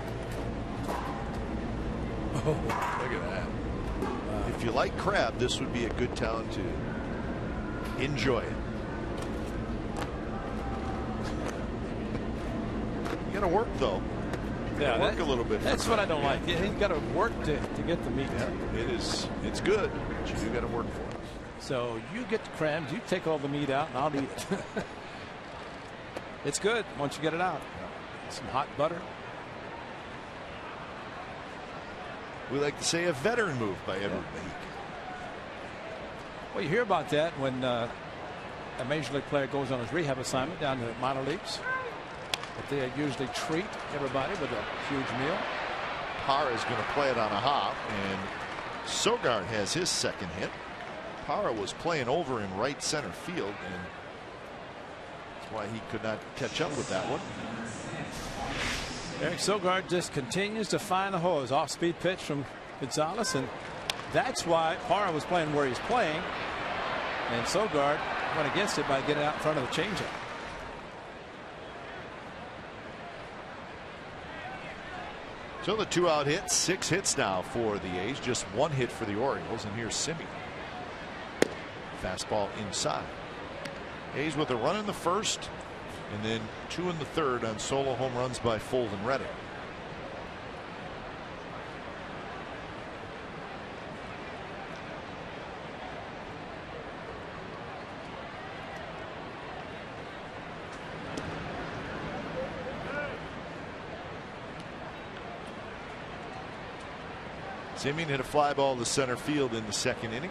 Oh, look at that. If you like crab, this would be a good town to enjoy it. You got to work, though. Yeah, work a little bit. That's what I don't like. He's got to work to get the meat. Yeah, it is. It's good, but you do got to work for it. So you get the crabs, you take all the meat out, and I'll eat it. It's good once you get it out. Some hot butter. We like to say a veteran move by Edward Mujica. Well, you hear about that when a major league player goes on his rehab assignment down to the minor leagues. But they usually treat everybody with a huge meal. Parra is going to play it on a hop, and Sogard has his second hit. Parra was playing over in right center field, and that's why he could not catch up with that one. Eric Sogard just continues to find the hole. Off-speed pitch from Gonzalez, and that's why Parra was playing where he's playing, and Sogard went against it by getting out in front of the changeup. So the 2-out hit, 6 hits now for the A's, just 1 hit for the Orioles, and here's Simeon. Fastball inside. A's with a run in the first, and then 2 in the third on solo home runs by Fold and Reddick. Simeon hit a fly ball to center field in the second inning.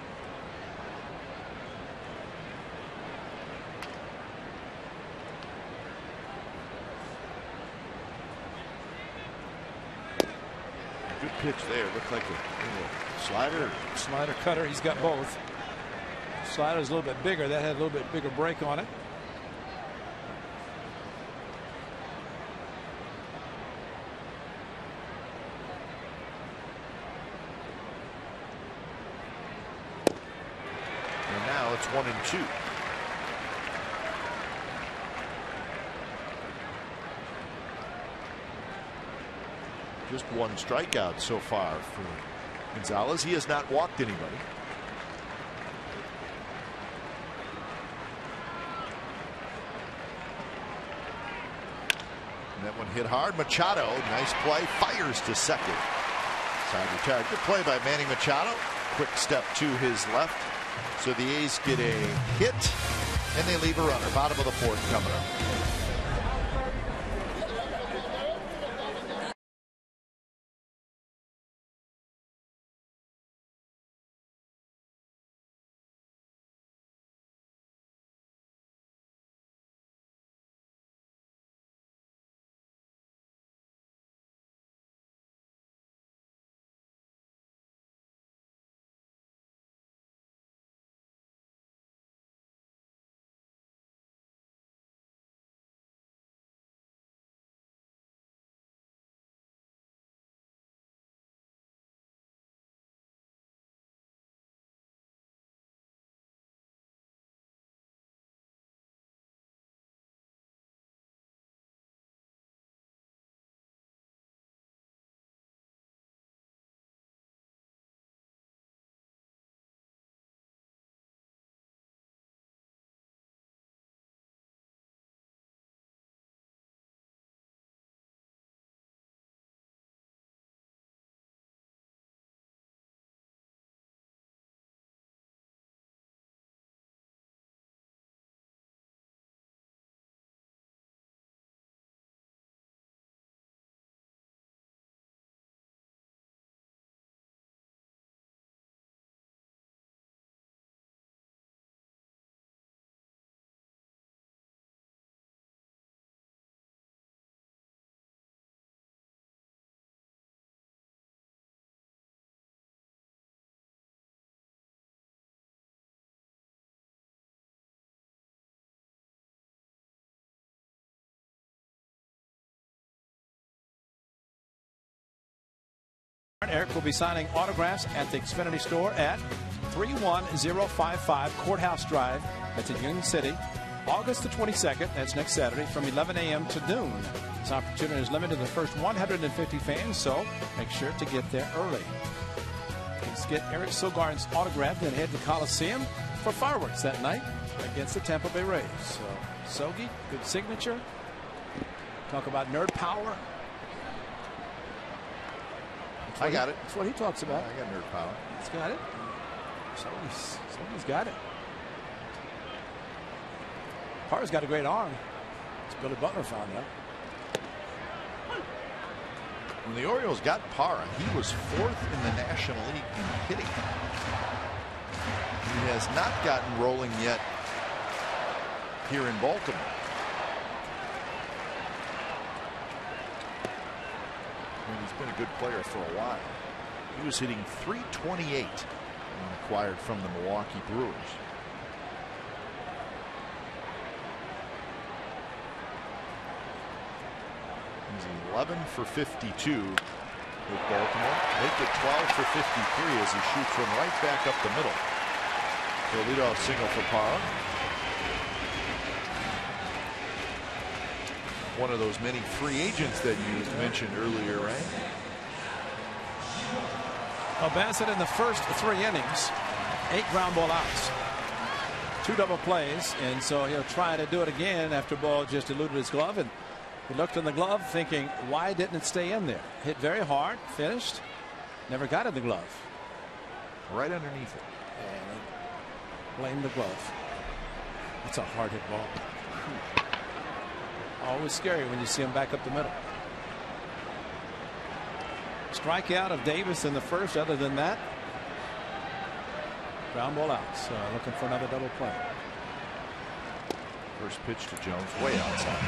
Good pitch there. Looked like a slider. Slider cutter. He's got both. Slider's a little bit bigger. That had a little bit bigger break on it. It's 1-2. Just 1 strikeout so far for Gonzalez, he has not walked anybody. And that one hit hard. Machado, nice play, fires to second. Side retired. Good play by Manny Machado. Quick step to his left. So the A's get a hit, and they leave a runner. Bottom of the fourth coming up. Eric will be signing autographs at the Xfinity store at 31055 Courthouse Drive. That's in Union City, August the 22nd. That's next Saturday from 11 a.m. to noon. This opportunity is limited to the first 150 fans, so make sure to get there early. Let's get Eric Sogard's autograph, then head to the Coliseum for fireworks that night against the Tampa Bay Rays. So, Sogi, good signature. Talk about nerd power. I got it. That's what he talks about. I got nerd power. He's got it. Sogi's got it. Parr's got a great arm. As Billy Butler found out. When the Orioles got Parra, he was 4th in the National League in hitting. He has not gotten rolling yet here in Baltimore. And he's been a good player for a while. He was hitting .328 when acquired from the Milwaukee Brewers. He's 11 for 52 with Baltimore. Make it 12 for 53 as he shoots from right back up the middle. So a leadoff single for Parra. One of those many free agents that you mentioned earlier, right? Well, Bassett in the first 3 innings, 8 ground ball outs, 2 double plays, and so he'll try to do it again after ball just eluded his glove, and he looked in the glove thinking, why didn't it stay in there? Hit very hard, finished, never got in the glove. Right underneath it. And blame the glove. It's a hard hit ball. Always scary when you see him back up the middle. Strikeout of Davis in the first. Other than that, ground ball out. So looking for another double play. First pitch to Jones, way outside.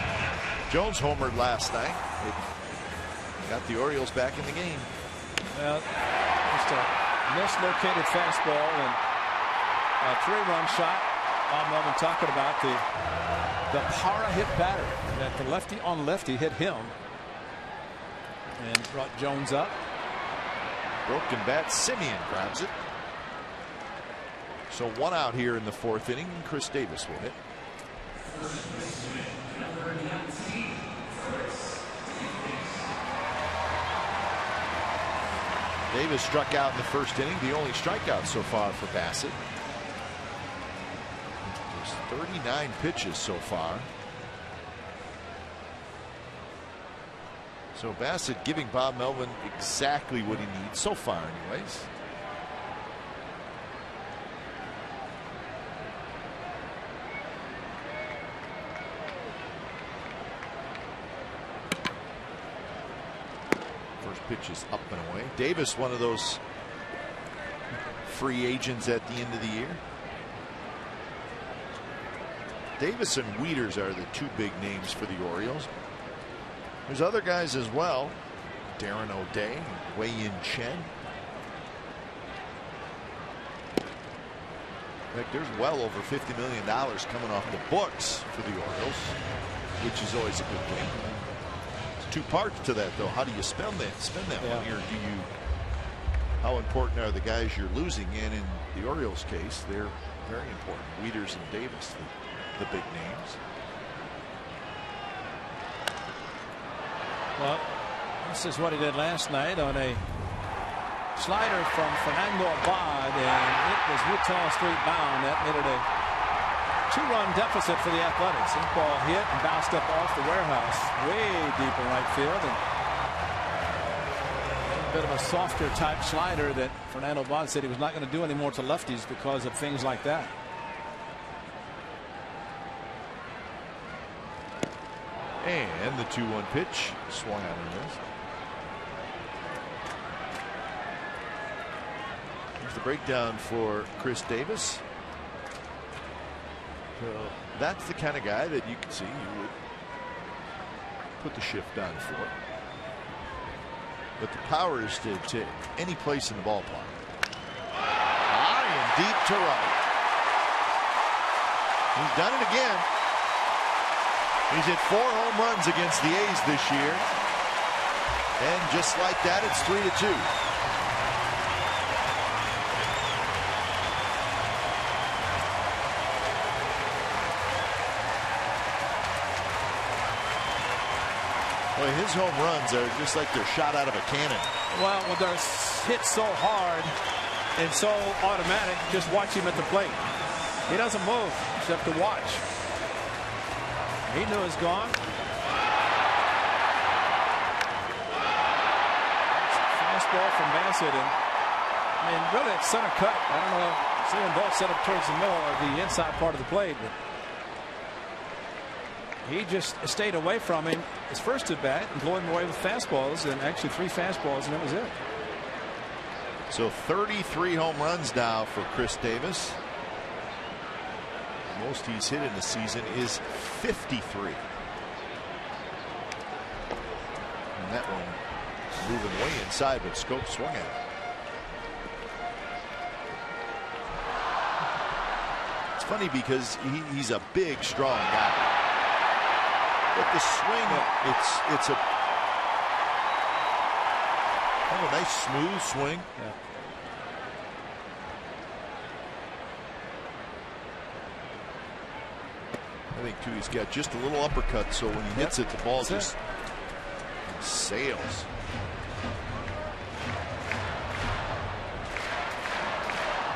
Jones homered last night. It got the Orioles back in the game. Well, just a mislocated fastball and a 3-run shot. I'm Melvin talking about the Parra hit batter that the lefty on lefty hit him and brought Jones up. Broken bat, Simeon grabs it. So 1 out here in the 4th inning. Chris Davis will hit. Davis struck out in the first inning, the only strikeout so far for Bassett. There's 39 pitches so far. So Bassett giving Bob Melvin exactly what he needs so far anyways. First pitch is up and away. Davis, one of those free agents at the end of the year. Davis and Wieters are the two big names for the Orioles. There's other guys as well. Darren O'Day, Wei-Yin Chen. In fact, there's well over $50 million coming off the books for the Orioles, which is always a good thing. There's two parts to that, though. How do you spend that money, or do you? How important are the guys you're losing? And in the Orioles' case, they're very important. Wieters and Davis, the big names. Well, this is what he did last night on a slider from Fernando Abad, and it was Utah Street bound. That made it a 2-run deficit for the Athletics. This ball hit and bounced up off the warehouse, way deep in right field, and a bit of a softer type slider that Fernando Abad said he was not going to do anymore to lefties because of things like that. And the 2-1 pitch swung out and missed. Here's the breakdown for Chris Davis. So that's the kind of guy that you can see you would put the shift on for. But the power is to any place in the ballpark. High and deep to right. He's done it again. He's hit 4 home runs against the A's this year. And just like that, it's 3-2. Well, his home runs are just like they're shot out of a cannon. Well, when they're hit so hard and so automatic, just watch him at the plate. He doesn't move except to watch. He knew it was gone. Fastball from Bassett, and I mean, really, it's center cut. I don't know. See them both set up towards the middle or the inside part of the plate, but he just stayed away from him his first at bat and blew him away with fastballs, and actually 3 fastballs, and that was it. So 33 home runs now for Chris Davis. Most he's hit in the season is 53. And that one moving way inside, but Scope swung at it. It's funny because he's a big, strong guy. But the swing, it's a nice smooth swing. Yeah. I think too he's got just a little uppercut, so when he hits it, the ball just sails.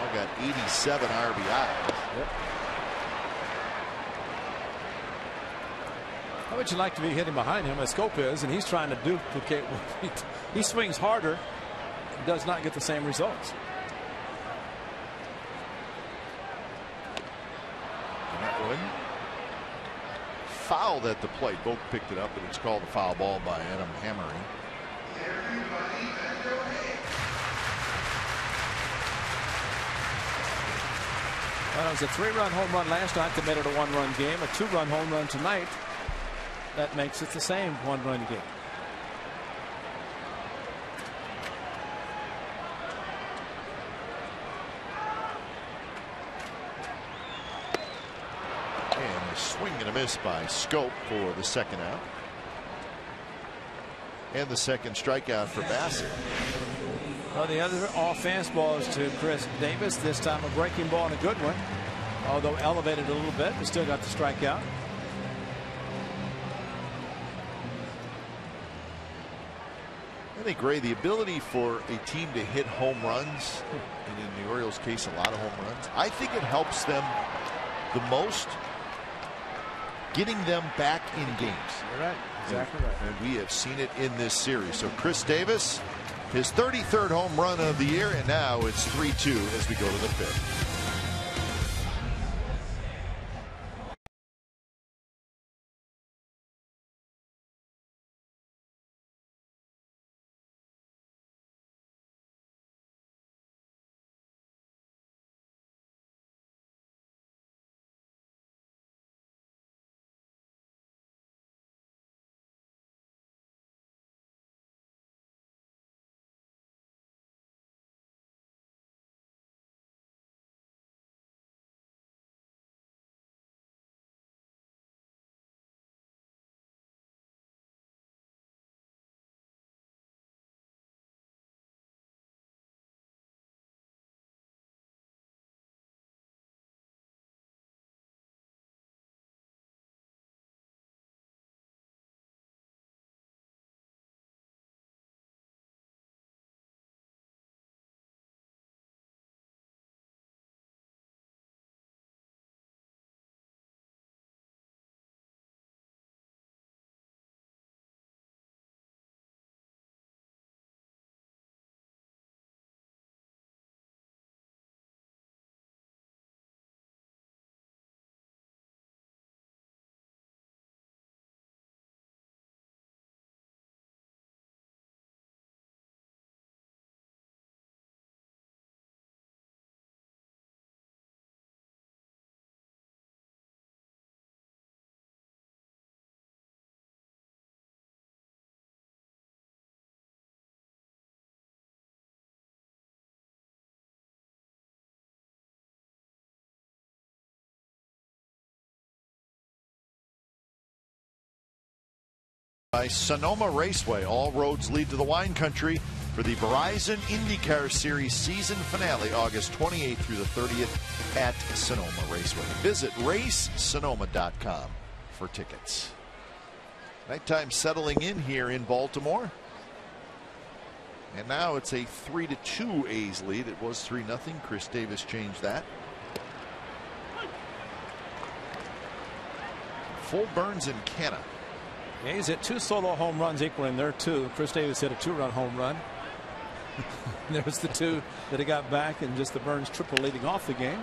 I got 87 RBIs. How would you like to be hitting behind him as Scope is, and he's trying to duplicate what he swings harder, does not get the same results. And that one fouled at the plate. Both picked it up, and it's called a foul ball by Adam Hammery. Well, it was a 3-run home run last night that made it a 1-run game. A 2-run home run tonight. That makes it the same 1-run game. And a swing and a miss by Scope for the second out. And the second strikeout for Bassett. Well, the other all fastballs to Chris Davis. This time a breaking ball and a good one. Although elevated a little bit, but still got the strikeout. I think, Ray, the ability for a team to hit home runs, and in the Orioles' case, a lot of home runs, I think it helps them the most getting them back in games. You're right. Exactly right. And we have seen it in this series. So Chris Davis, his 33rd home run of the year, and now it's 3-2 as we go to the fifth. By Sonoma Raceway, all roads lead to the wine country for the Verizon IndyCar Series season finale, August 28th through the 30th at Sonoma Raceway. Visit racesonoma.com for tickets. Nighttime settling in here in Baltimore. And now it's a 3-2 A's lead. It was 3-0. Chris Davis changed that. Full Burns and Canna. Yeah, he's hit 2 solo home runs equaling their 2. Chris Davis hit a 2-run home run. There's the 2 that he got back, and just the Burns triple leading off the game.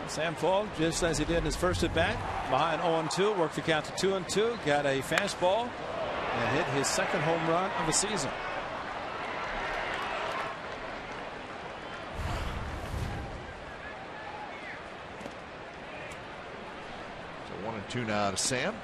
Sam Fogg, just as he did in his first at bat, behind 0-2, worked the count to 2-2, got a fastball, and hit his second home run of the season. So 1-2 now to Sam.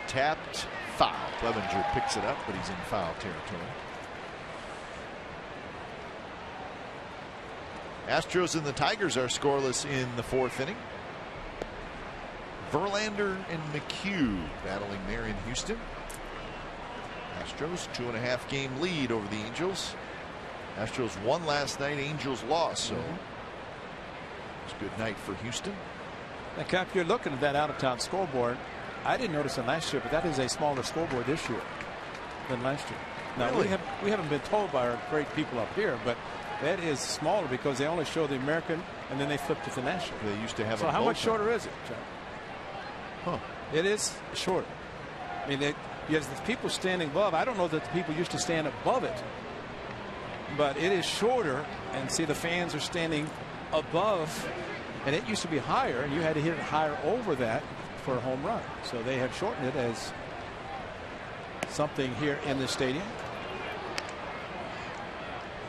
Tapped, foul. Clevenger picks it up, but he's in foul territory. Astros and the Tigers are scoreless in the 4th inning. Verlander and McHugh battling there in Houston. Astros 2.5 game lead over the Angels. Astros won last night, Angels lost, so it's a good night for Houston. Now, Cap, you're looking at that out-of-town scoreboard. I didn't notice it last year, but that is a smaller scoreboard this year than last year. Now, really? we haven't been told by our great people up here, but that is smaller because they only show the American and then they flip to the national. They used to have. So how much shorter is it, John? Huh. It is shorter. I mean, yes, the people standing above. I don't know that the people used to stand above it, but it is shorter. And see, the fans are standing above, and it used to be higher, and you had to hit it higher over that for a home run. So they have shortened it as something here in the stadium.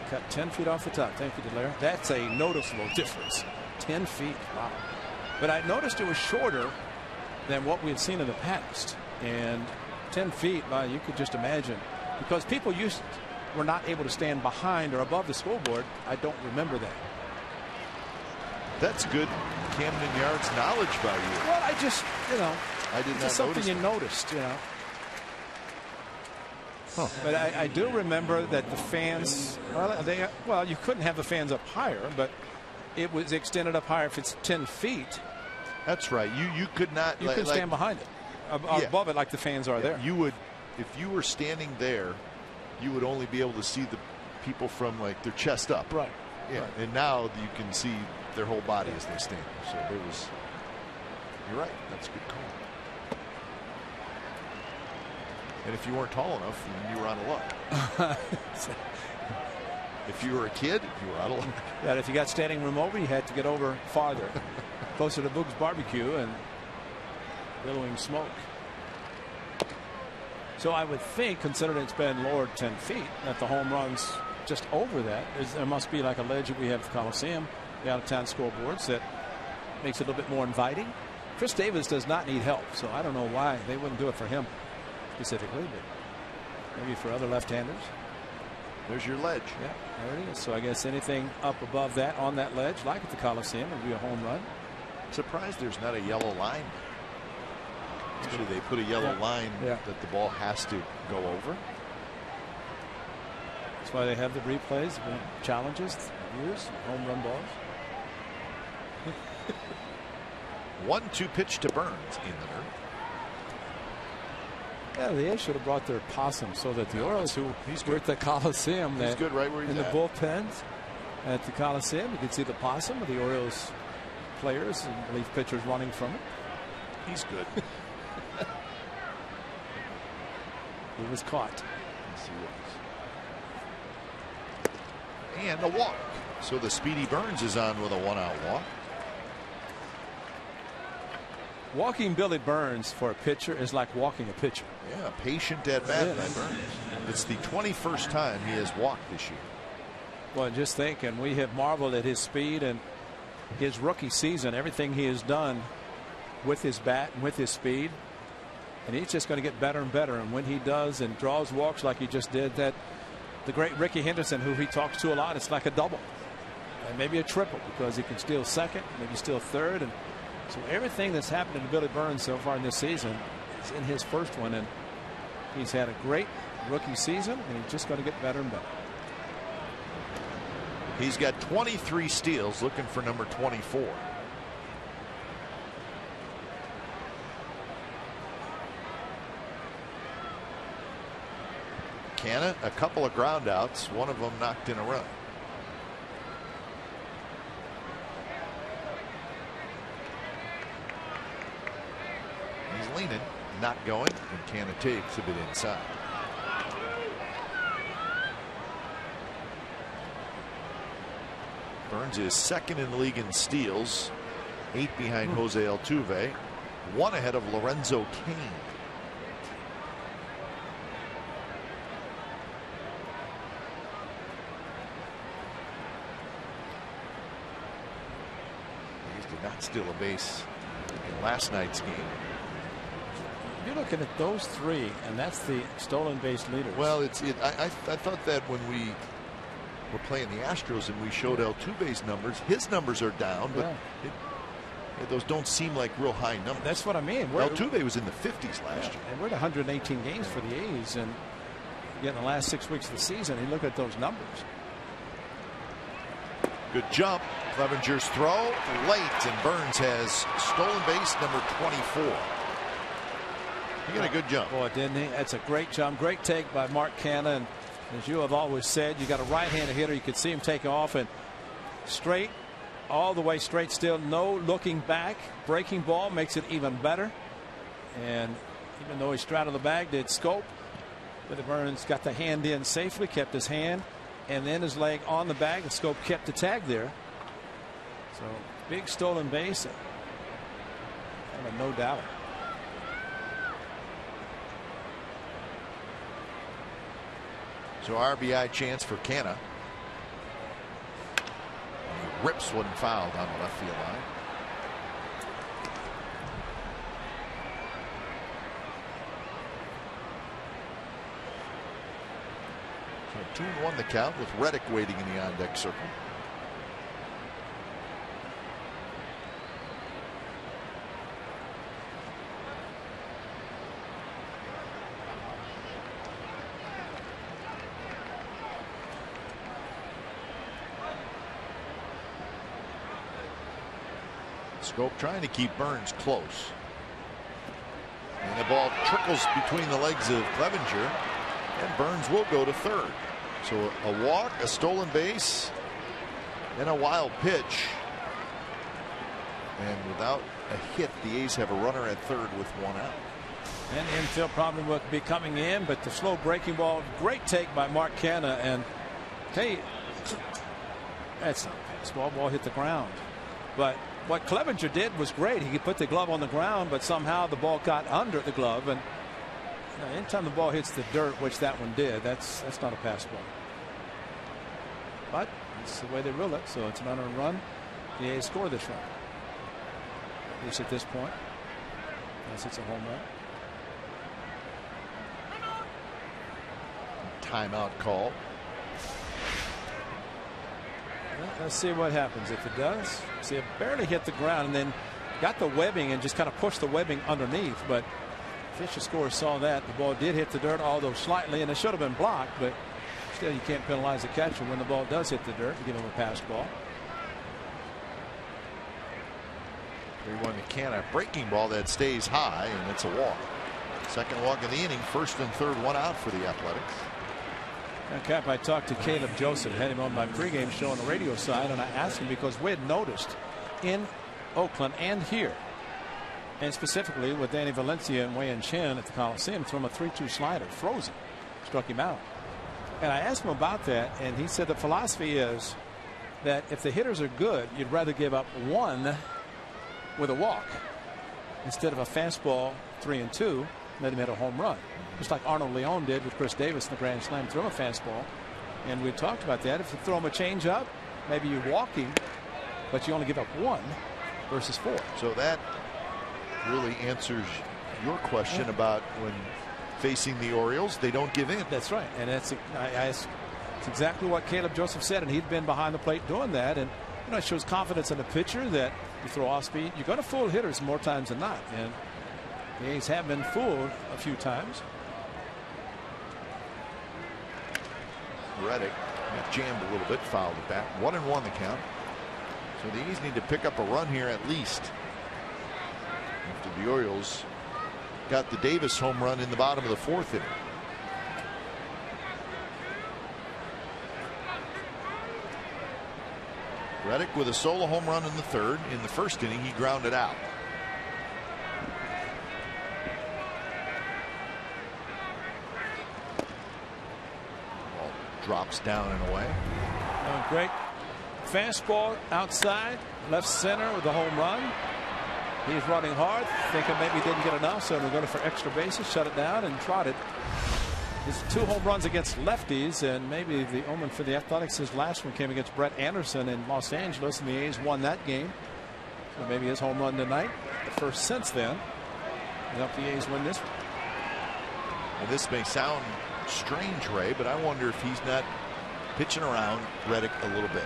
Cut 10 feet off the top. Thank you, Delaire. That's a noticeable difference. 10 feet. Wow. But I noticed it was shorter than what we had seen in the past. And 10 feet, well, you could just imagine. Because people were not able to stand behind or above the scoreboard. I don't remember that. That's good Camden Yards knowledge by you. Well, I just, I did not just something notice you that. noticed, Huh. But I do remember that the fans, well, you couldn't have the fans up higher, but it was extended up higher if it's 10 feet. That's right. You could not. You could stand behind it, above it, like the fans are there. You would, if you were standing there, you would only be able to see the people from like their chest up. Right. Yeah. Right. And now you can see their whole body as they stand. So there was. You're right. That's a good call. And if you weren't tall enough, then you were out of luck. If you were a kid, you were out of luck. Yeah, if you got standing room over, you had to get over farther, closer to Boog's Barbecue and billowing smoke. So I would think, considering it's been lowered 10 feet, that the home runs just over that, there must be like a ledge that we have at the Coliseum, the out-of-town scoreboards, that makes it a little bit more inviting. Chris Davis does not need help, so I don't know why they wouldn't do it for him specifically, but maybe for other left-handers. There's your ledge. Yeah, there it is. So I guess anything up above that on that ledge, like at the Coliseum, would be a home run. Surprised there's not a yellow line. Usually they put a yellow line that the ball has to go over. That's why they have the replays, challenges, years, home run balls. 1-2 pitch to Burns in the dirt. Yeah, the A's should have brought their possum so that the Orioles, who were at the Coliseum, he's good right where he's in the bullpens at the Coliseum, you can see the possum of the Orioles players and relief pitchers running from it. He's good. He was caught. Yes, he was. And a walk. So the speedy Burns is on with a 1-out walk. Walking Billy Burns for a pitcher is like walking a pitcher. Yeah, patient at bat by Burns. It's the 21st time he has walked this year. Well, just think, and we have marveled at his speed and his rookie season, everything he has done with his bat and with his speed. And he's just going to get better and better. And when he does and draws walks like he just did, that the great Ricky Henderson, who he talks to a lot, it's like a double and maybe a triple, because he can steal second, maybe steal third. And so everything that's happened to Billy Burns so far in this season is in his first one, and he's had a great rookie season, and he's just going to get better and better. He's got 23 steals, looking for number 24. Canna, a couple of ground outs, one of them knocked in a run. He's leaning, not going, and Canna takes a bit inside. Burns is second in the league in steals, 8 behind Jose Altuve, 1 ahead of Lorenzo Cain. He did not steal a base in last night's game. You're looking at those three, and that's the stolen base leaders. Well, I thought that when we were playing the Astros and we showed Altuve's numbers, his numbers are down, but those don't seem like real high numbers. That's what I mean. Altuve was in the 50s last year. And we're at 118 games for the A's, and yet in the last 6 weeks of the season, you look at those numbers. Good jump. Clevenger's throw late, and Burns has stolen base number 24. He got a good jump. Boy, didn't he? That's a great jump. Great take by Mark Canna. And as you have always said, you got a right-handed hitter. You could see him take off and straight, all the way straight still. No looking back. Breaking ball makes it even better. And even though he straddled the bag, did scope. Billy Burns got the hand in safely, kept his hand, and then his leg on the bag. The scope kept the tag there. So big stolen base. No doubt. So RBI chance for Canna. He rips one fouled on the left field line. So 2-1 the count with Reddick waiting in the on-deck circle. Scope trying to keep Burns close. And the ball trickles between the legs of Clevenger, and Burns will go to third. So a walk, a stolen base, and a wild pitch. And without a hit, the A's have a runner at third with one out. And infield probably will be coming in, but the slow breaking ball, great take by Mark Canha. And hey, that's not a baseball. Ball hit the ground. But what Clevenger did was great. He put the glove on the ground, but somehow the ball got under the glove. And anytime the ball hits the dirt, which that one did, that's not a pass ball. But it's the way they rule it. So it's an unearned run. The A's score this run. At least at this point. Unless it's a home run. Timeout call. Well, let's see what happens if it does. See, it barely hit the ground and then got the webbing and just kind of pushed the webbing underneath. But Fisher scorer saw that. The ball did hit the dirt, although slightly, and it should have been blocked. But still, you can't penalize the catcher when the ball does hit the dirt and give him a pass ball. 3-1 to Canha. Breaking ball that stays high, and it's a walk. Second walk of the inning. First and third, one out for the Athletics. Now, Cap, I talked to Caleb Joseph, had him on my pregame show on the radio side, and I asked him because we had noticed in Oakland and here, and specifically with Danny Valencia and Wei Chen at the Coliseum, threw him a 3-2 slider, frozen, struck him out. And I asked him about that, and he said the philosophy is that if the hitters are good, you'd rather give up one with a walk instead of a fastball 3-2, let him hit a home run. Just like Arnold Leon did with Chris Davis in the Grand Slam, throw him a fastball. And we talked about that. If you throw him a changeup, maybe you're walking, but you only give up one versus four. So that really answers your question about when facing the Orioles, they don't give in. That's right. And that's exactly what Caleb Joseph said. And he'd been behind the plate doing that. And it shows confidence in the pitcher that you throw off speed. You're going to fool hitters more times than not. And the A's have been fooled a few times. Reddick got jammed a little bit, fouled it back. 1-1 the count. So the A's need to pick up a run here at least. After the Orioles got the Davis home run in the bottom of the fourth inning. Reddick with a solo home run in the third. In the first inning, he grounded out. Drops down and away. Great fastball outside left center with the home run. He's running hard, thinking maybe he didn't get enough, so we're going for extra bases, shut it down and trot it. His 2 home runs against lefties, and maybe the omen for the Athletics, his last one came against Brett Anderson in Los Angeles, and the A's won that game. So maybe his home run tonight, the first since then, and help the A's win this one. Well, this may sound strange, Ray, but I wonder if he's not pitching around Reddick a little bit.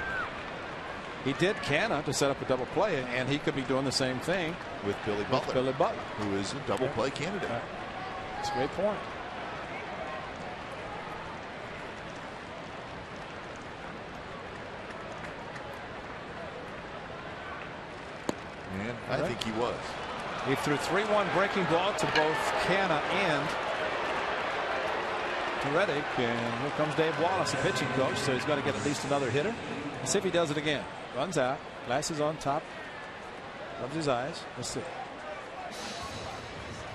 He did Canha to set up a double play, and he could be doing the same thing with Billy Butler, who is a double play candidate. That's a great point. And I think he was. He threw 3-1 breaking ball to both Canha and to Reddick, and here comes Dave Wallace, the pitching coach, so he's got to get at least another hitter. Let's see if he does it again. Runs out, glasses on top, rubs his eyes. Let's see.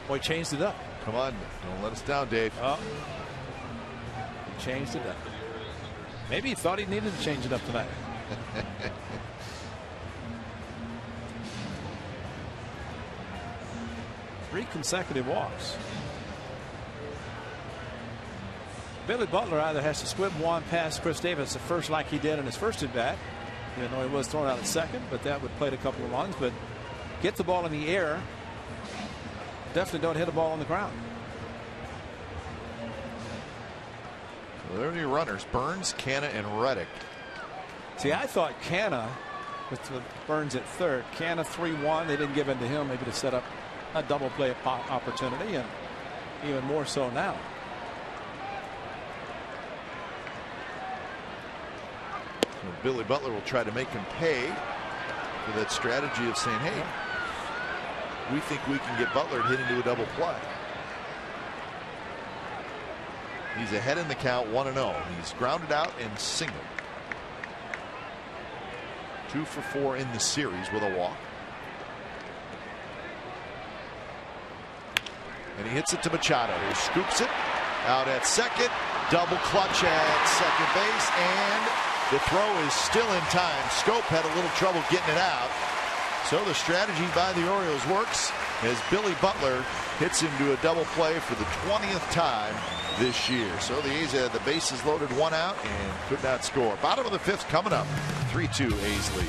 Boy, changed it up. Come on, don't let us down, Dave. Oh, he changed it up. Maybe he thought he needed to change it up tonight. 3 consecutive walks. Billy Butler either has to squib one past Chris Davis at first like he did in his first at bat, even though he was thrown out at second, but that would play a couple of runs. But get the ball in the air. Definitely don't hit a ball on the ground. So there are your runners, Burns, Canha, and Reddick. See, I thought Canha with Burns at third. Canha 3-1. They didn't give in to him, maybe to set up a double play opportunity, and even more so now. Billy Butler will try to make him pay. for that strategy of saying, hey, we think we can get Butler hit into a double play. He's ahead in the count, 1-0. He's grounded out and singled. 2 for 4 in the series with a walk. And he hits it to Machado, who scoops it out at second. Double clutch at second base, and the throw is still in time. Scope had a little trouble getting it out. So the strategy by the Orioles works as Billy Butler hits him to a double play for the 20th time this year. So the A's had the bases loaded, 1 out, and could not score. Bottom of the 5th coming up. 3-2 A's lead.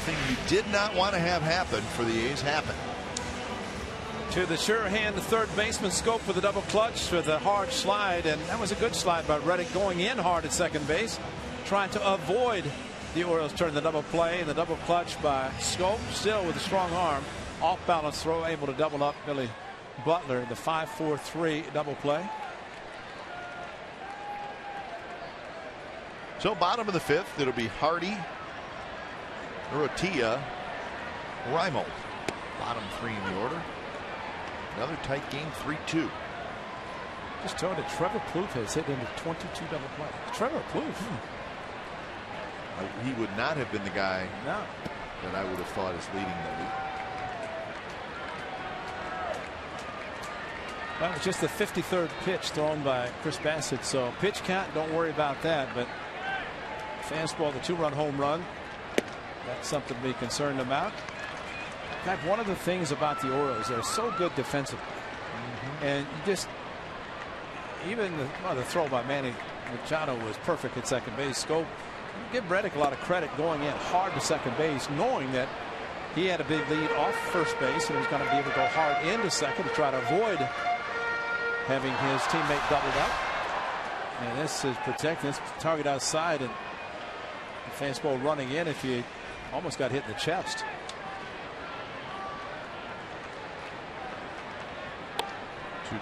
You did not want to have happen for the A's happen. To the sure hand, the third baseman, Scope with a double clutch with a hard slide, and that was a good slide by Reddick, going in hard at second base, trying to avoid the Orioles turning the double play, and the double clutch by Scope, still with a strong arm, off balance throw, able to double up Billy Butler, the 5-4-3 double play. So bottom of the 5th, it'll be Hardy, Urrutia, Reimold. Bottom 3 in the order. Another tight game, 3-2. Just told that Trevor Plouffe has hit into 22 double plays. Trevor Plouffe. He would not have been the guy no. that I would have thought is leading the league. That was just the 53rd pitch thrown by Chris Bassett. So pitch count, don't worry about that. But fastball, the 2-run home run. That's something to be concerned about. In fact, one of the things about the Orioles, they're so good defensively. And you just, even the throw by Manny Machado was perfect at second base. Scope, give Reddick a lot of credit going in hard to second base, knowing that he had a big lead off first base and was going to be able to go hard into second to try to avoid having his teammate doubled up. And this is protecting this target outside, and the fastball running in if you almost got hit in the chest.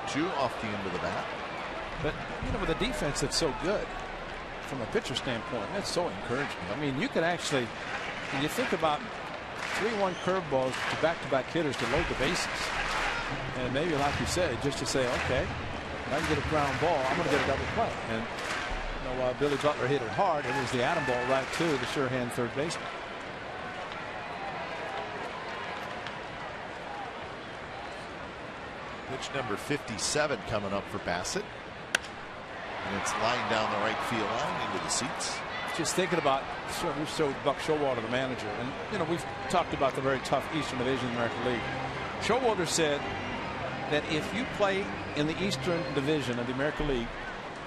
Two off the end of the bat. But you know, with a defense that's so good from a pitcher standpoint, that's so encouraging. I mean, you could actually, when you think about 3-1 curveballs to back-to-back hitters to load the bases, and maybe like you said, just to say, okay, if I can get a ground ball, I'm going to get a double play. And you know, while Billy Butler hit it hard, it was the atom ball right to the sure hand third baseman. Pitch number 57 coming up for Bassett. And it's lying down the right field line into the seats. Just thinking about, we showed Buck Showalter, the manager, and you know, we've talked about the very tough Eastern Division of the American League. Showalter said that if you play in the Eastern Division of the American League,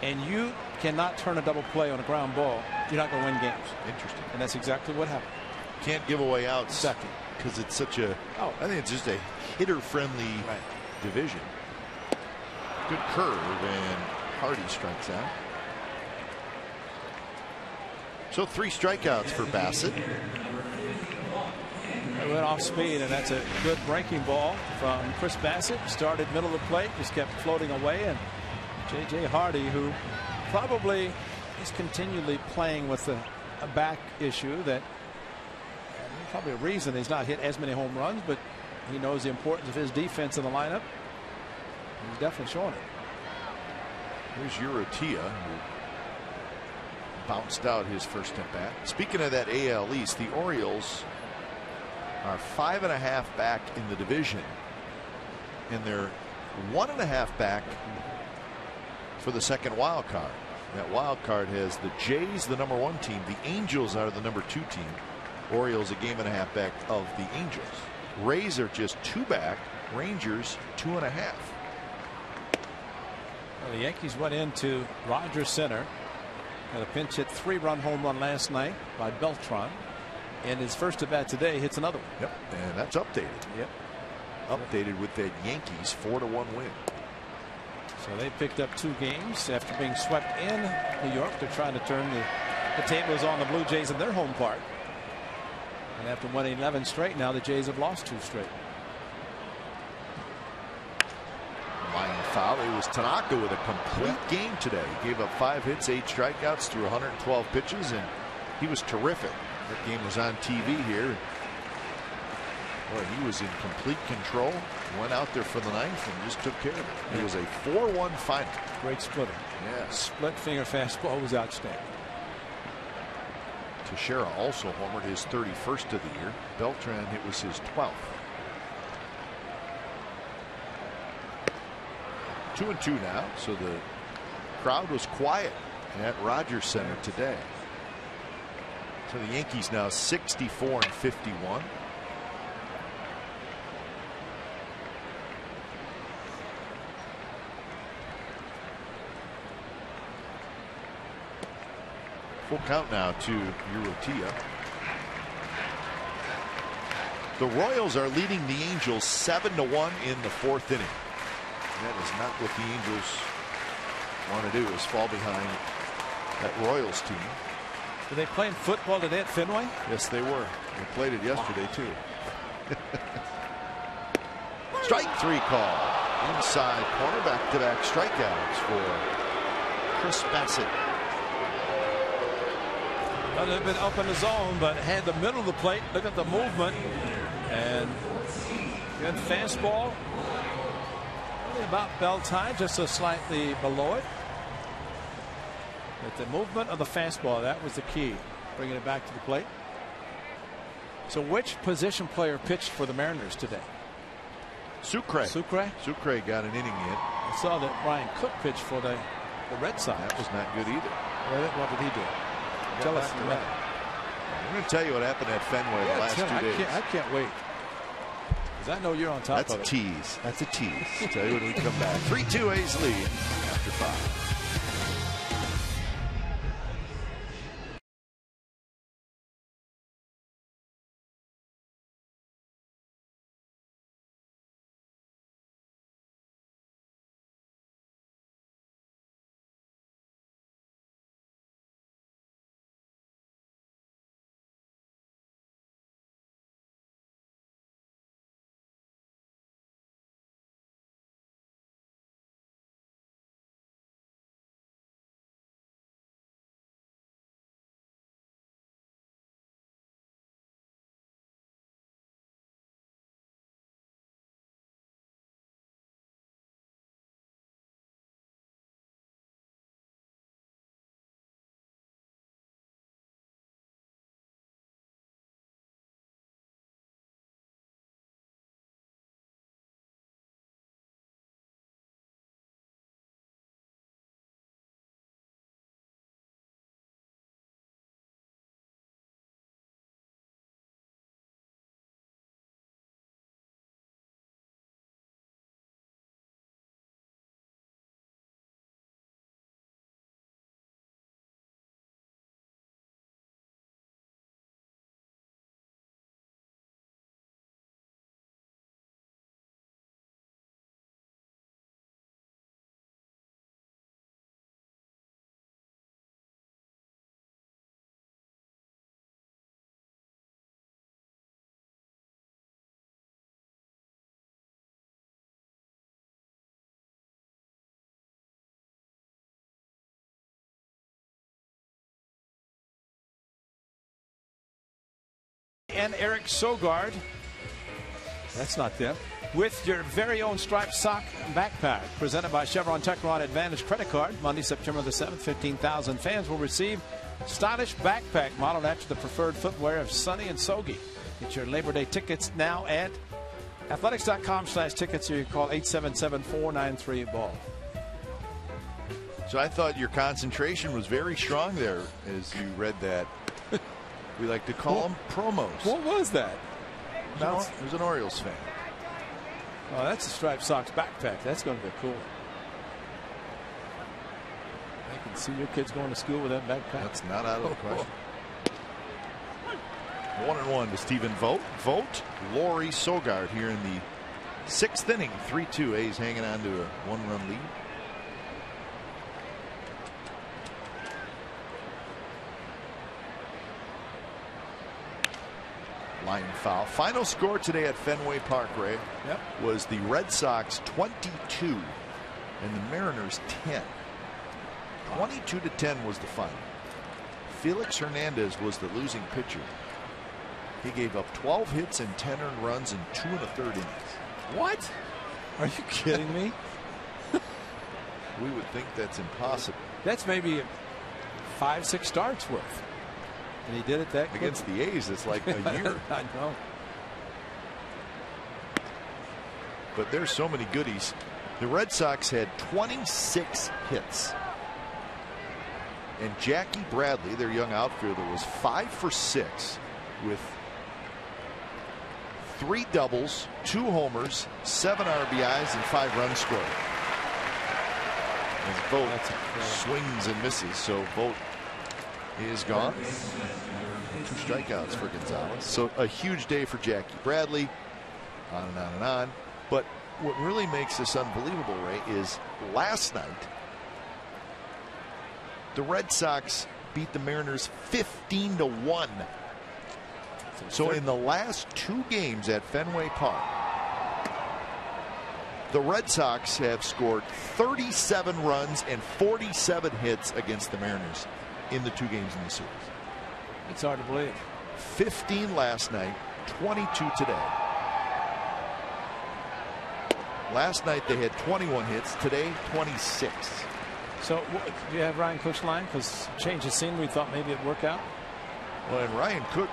and you cannot turn a double play on a ground ball, you're not going to win games. Interesting. And that's exactly what happened. Can't give away outs. Exactly. Because it's such a, I think it's just a hitter-friendly division. Good curve, and Hardy strikes out. So 3 strikeouts for Bassett. It went off speed, and that's a good breaking ball from Chris Bassett. Started middle of the plate, just kept floating away, and J.J. Hardy, who probably is continually playing with a back issue that probably a reason he's not hit as many home runs, but he knows the importance of his defense in the lineup. He's definitely showing it. Here's Urrutia, who bounced out his first at bat. Speaking of that AL East, the Orioles are 5.5 back in the division, and they're 1.5 back for the second wild card. That wild card has the Jays, the #1 team. The Angels are the #2 team. Orioles a 1.5 back of the Angels. Rays are just 2 back. Rangers 2.5. Well, the Yankees went into Rogers Center. Had a pinch hit 3-run home run last night by Beltran. And his first at bat today hits another one. Yep, and that's updated. Yep. Updated with that Yankees 4-1 win. So they picked up 2 games after being swept in New York. They're trying to turn the tables on the Blue Jays in their home park. And after winning 11 straight, now the Jays have lost 2 straight. Line foul. It was Tanaka with a complete game today. He gave up 5 hits, 8 strikeouts through 112 pitches, and he was terrific. That game was on TV here. Boy, he was in complete control. Went out there for the 9th and just took care of it. It was a 4-1 final. Great splitter. Yeah. Split finger fastball was outstanding. Teixeira also homered, his 31st of the year. Beltran, it was his 12th. 2-2 now, so the crowd was quiet at Rogers Center today. So the Yankees now 64-51. Full count now to Urrutia. The Royals are leading the Angels 7-1 in the 4th inning. That is not what the Angels want to do, is fall behind that Royals team. Were they playing football today at Fenway? Yes, they were. They played it yesterday, too. Strike 3 call. Inside corner, back-to-back strikeouts for Chris Bassett. Well, they've been up in the zone, but had the middle of the plate. Look at the movement. And good fastball. Only about belt high, just a slightly below it. But the movement of the fastball, that was the key, bringing it back to the plate. So which position player pitched for the Mariners today? Sucre. Sucre? Sucre got an inning in. I saw that Brian Cook pitched for the Red Sox. That was not good either. What did he do? Tell us. I'm going to tell you what happened at Fenway the last 2 days. I can't wait. Because I know you're on top of it. That's a tease. That's a tease. I'll tell you when we come back. 3-2 A's lead after 5. and Eric Sogard. That's not them. With your very own striped sock backpack, presented by Chevron Techron Advantage Credit Card. Monday, September the 7th, 15,000 fans will receive stylish backpack modeled after the preferred footwear of Sonny and Sogi. Get your Labor Day tickets now at athletics.com/tickets, or you call 877-493-BALL. So I thought your concentration was very strong there as you read that. We like to call them promos. What was that? It was an Orioles fan. Oh, that's a Striped Sox backpack. That's going to be cool. I can see your kids going to school with that backpack. That's not out of the question. 1-1 to Stephen Vogt. Vogt, Laurie Sogard here in the 6th inning. 3-2. A's hanging on to a 1-run lead. Line foul. Final score today at Fenway Park, Ray, was the Red Sox 22 and the Mariners 10. 22-10 was the final. Felix Hernandez was the losing pitcher. He gave up 12 hits and 10 earned runs in 2 1/3 innings. What? Are you kidding me? We would think that's impossible. That's maybe 5-6 starts worth. And he did it that quick. Against the A's, it's like a year. I know. But there's so many goodies. The Red Sox had 26 hits. And Jackie Bradley, their young outfielder, was 5 for 6 with 3 doubles, 2 homers, 7 RBIs, and 5 runs scored. As Vogt swings and misses, so Vogt is gone. 2 strikeouts for Gonzalez. So a huge day for Jackie Bradley. On and on and on. But what really makes this unbelievable, Ray, is last night the Red Sox beat the Mariners 15-1. So in the last 2 games at Fenway Park, the Red Sox have scored 37 runs and 47 hits against the Mariners in the 2 games in the series. It's hard to believe. 15 last night, 22 today. Last night they had 21 hits. Today, 26. So do you have Ryan Cook's line? Because change of scenery, we thought maybe it'd work out. Well, and Ryan Cook,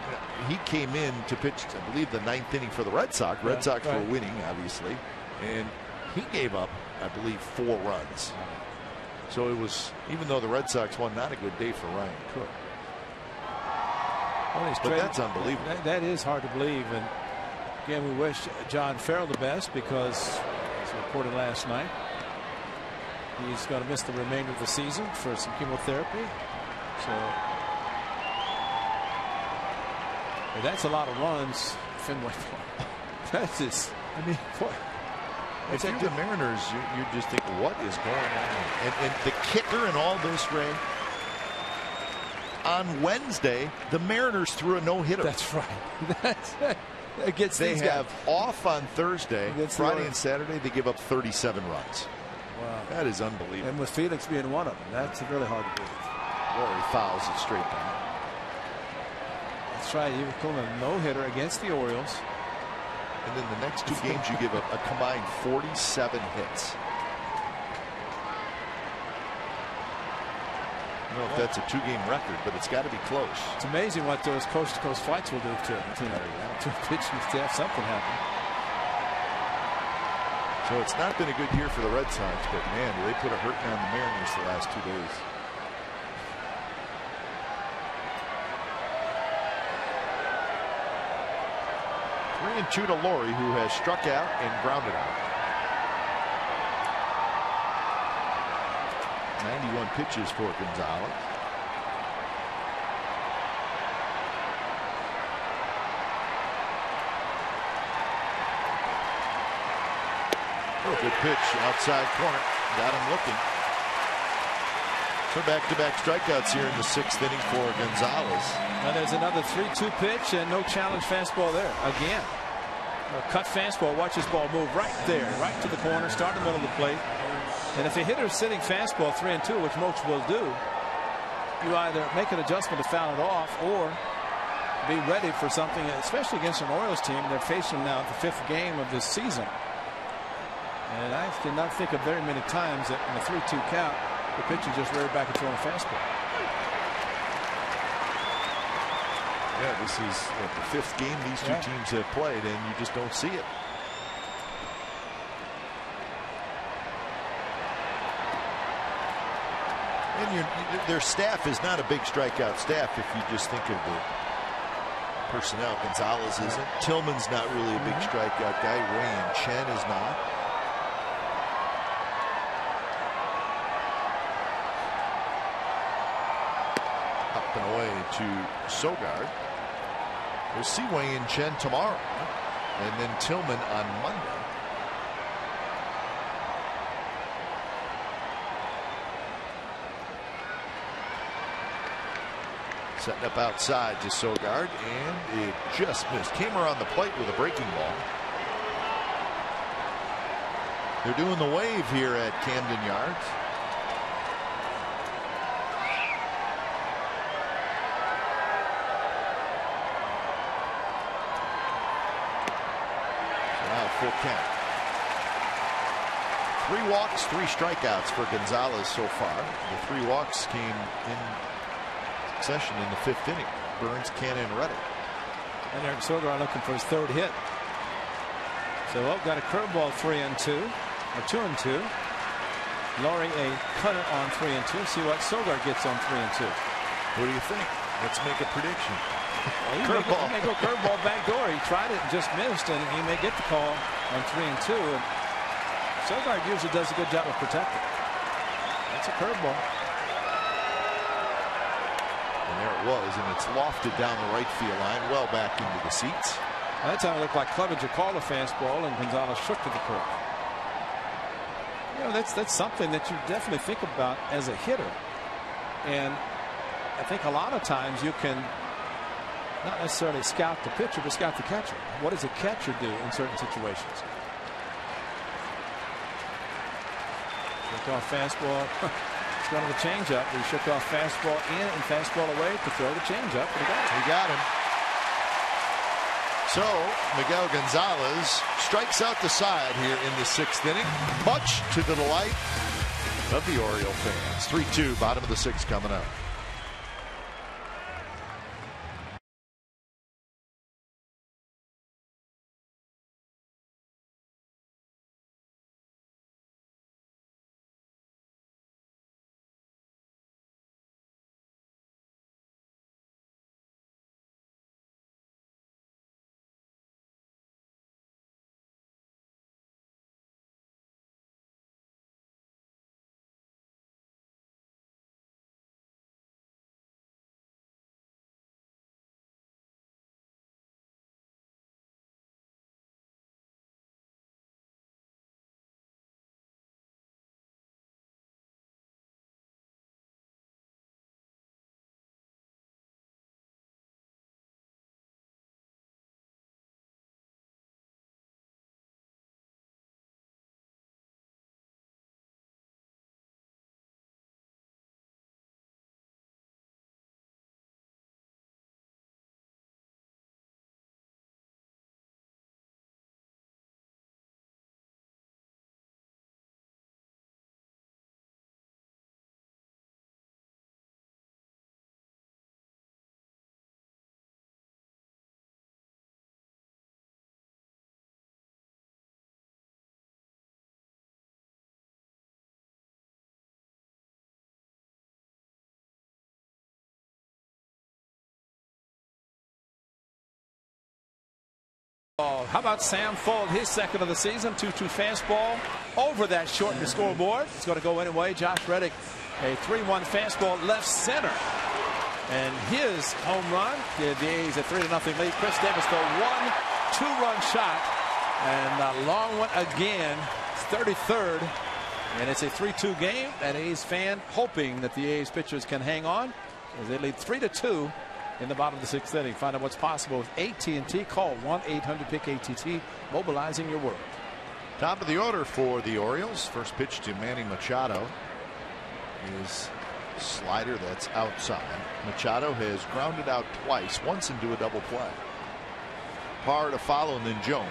he came in to pitch, I believe, the 9th inning for the Red Sox. Red Sox were winning, obviously. And he gave up, I believe, 4 runs. So it was, even though the Red Sox won, not a good day for Ryan Cook. Well, but that's unbelievable. That is hard to believe. And again, we wish John Farrell the best, because as reported last night, he's going to miss the remainder of the season for some chemotherapy. So that's a lot of runs. Fenway Park. That's just, I mean, what? If you're the Mariners, you just think, what is going on? And the kicker in all this, Ray, on Wednesday, the Mariners threw a no-hitter. That's right. They have off on Thursday. Friday and Saturday, they give up 37 runs. Wow. That is unbelievable. And with Felix being one of them, that's really hard to believe. Rory fouls it straight down. That's right. You were calling a no-hitter against the Orioles. And then the next 2 games, you give up a combined 47 hits. I don't know if that's a 2-game record, but it's got to be close. It's amazing what those coast-to-coast flights will do to pitching staff. Something happened. So it's not been a good year for the Red Sox, but man, do they put a hurting on the Mariners the last 2 days. And 2 to Laurie, who has struck out and grounded out. 91 pitches for Gonzalez. Oh, good pitch outside corner. Got him looking. So back-to-back strikeouts here in the 6th inning for Gonzalez. Now there's another 3-2 pitch and no challenge fastball there again. A cut fastball. Watch this ball move right there, right to the corner, start in the middle of the plate. And if a hitter's sitting fastball 3-2, which most will do, you either make an adjustment to foul it off, or be ready for something, especially against an Orioles team. They're facing now the 5th game of this season. And I cannot think of very many times that in a 3-2 count, the pitcher just reared back and throwing a fastball. Yeah, this is the 5th game these two teams have played, and you just don't see it. And their staff is not a big strikeout staff if you just think of the personnel. Gonzalez isn't. Tillman's not really a big strikeout guy. Wei Chen is not. Up and away to Sogard. We'll see Wei Chen tomorrow, and then Tillman on Monday. Setting up outside to Sogard, and it just missed. Came around the plate with a breaking ball. They're doing the wave here at Camden Yards. So now full count. 3 walks, 3 strikeouts for Gonzalez so far. The 3 walks came in session in the 5th inning. Burns, Cannon, and Reddick. And Eric Sogard looking for his 3rd hit. So got a curveball 3-2 or 2-2. Lowering a cutter on 3-2. See what Sogard gets on 3-2. What do you think? Let's make a prediction. Curveball. He may go curveball back door. He tried it and just missed, and he may get the call on 3-2. And Sogard usually does a good job of protecting. That's a curveball. And there it was, and it's lofted down the right field line, well back into the seats. That time it looked like Clevenger called a fastball, and Gonzalez shook to the curve. You know, that's something that you definitely think about as a hitter. And I think a lot of times you can not necessarily scout the pitcher, but scout the catcher. What does a catcher do in certain situations? Shook off fastball. It's going to the changeup. He shook off fastball in and fastball away to throw the changeup. He got him. So Miguel Gonzalez strikes out the side here in the 6th inning, much to the delight of the Oriole fans. 3-2, bottom of the 6th coming up. Oh, how about Sam Fuld, his 2nd of the season, 2-2 fastball over that shortened scoreboard. It's going to go anyway. Josh Reddick, a 3-1 fastball left center. And his home run gave the A's a 3-0 lead. Chris Davis, the 1-2-run shot. And a long one again, 33rd. And it's a 3-2 game. An A's fan hoping that the A's pitchers can hang on as they lead 3-2 in the bottom of the 6th inning. Find out what's possible with AT&T. Call 1-800-PICK-ATT, mobilizing your world. Top of the order for the Orioles. First pitch to Manny Machado is Slider that's outside. Machado has grounded out twice, once into a double play. Parr to follow, and then Jones.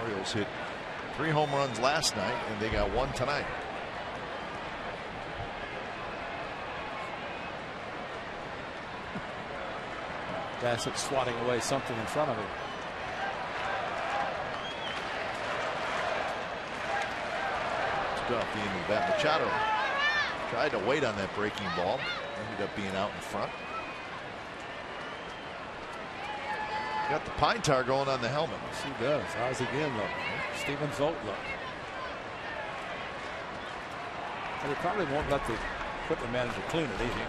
Orioles hit 3 home runs last night, and they got 1 tonight. Bassett swatting away something in front of him. Off the end of the bat. Machado tried to wait on that breaking ball, ended up being out in front. Got the pine tar going on the helmet. Yes, he does. How's he again look? Stephen Vogt look. And he probably won't let the equipment manager clean it either.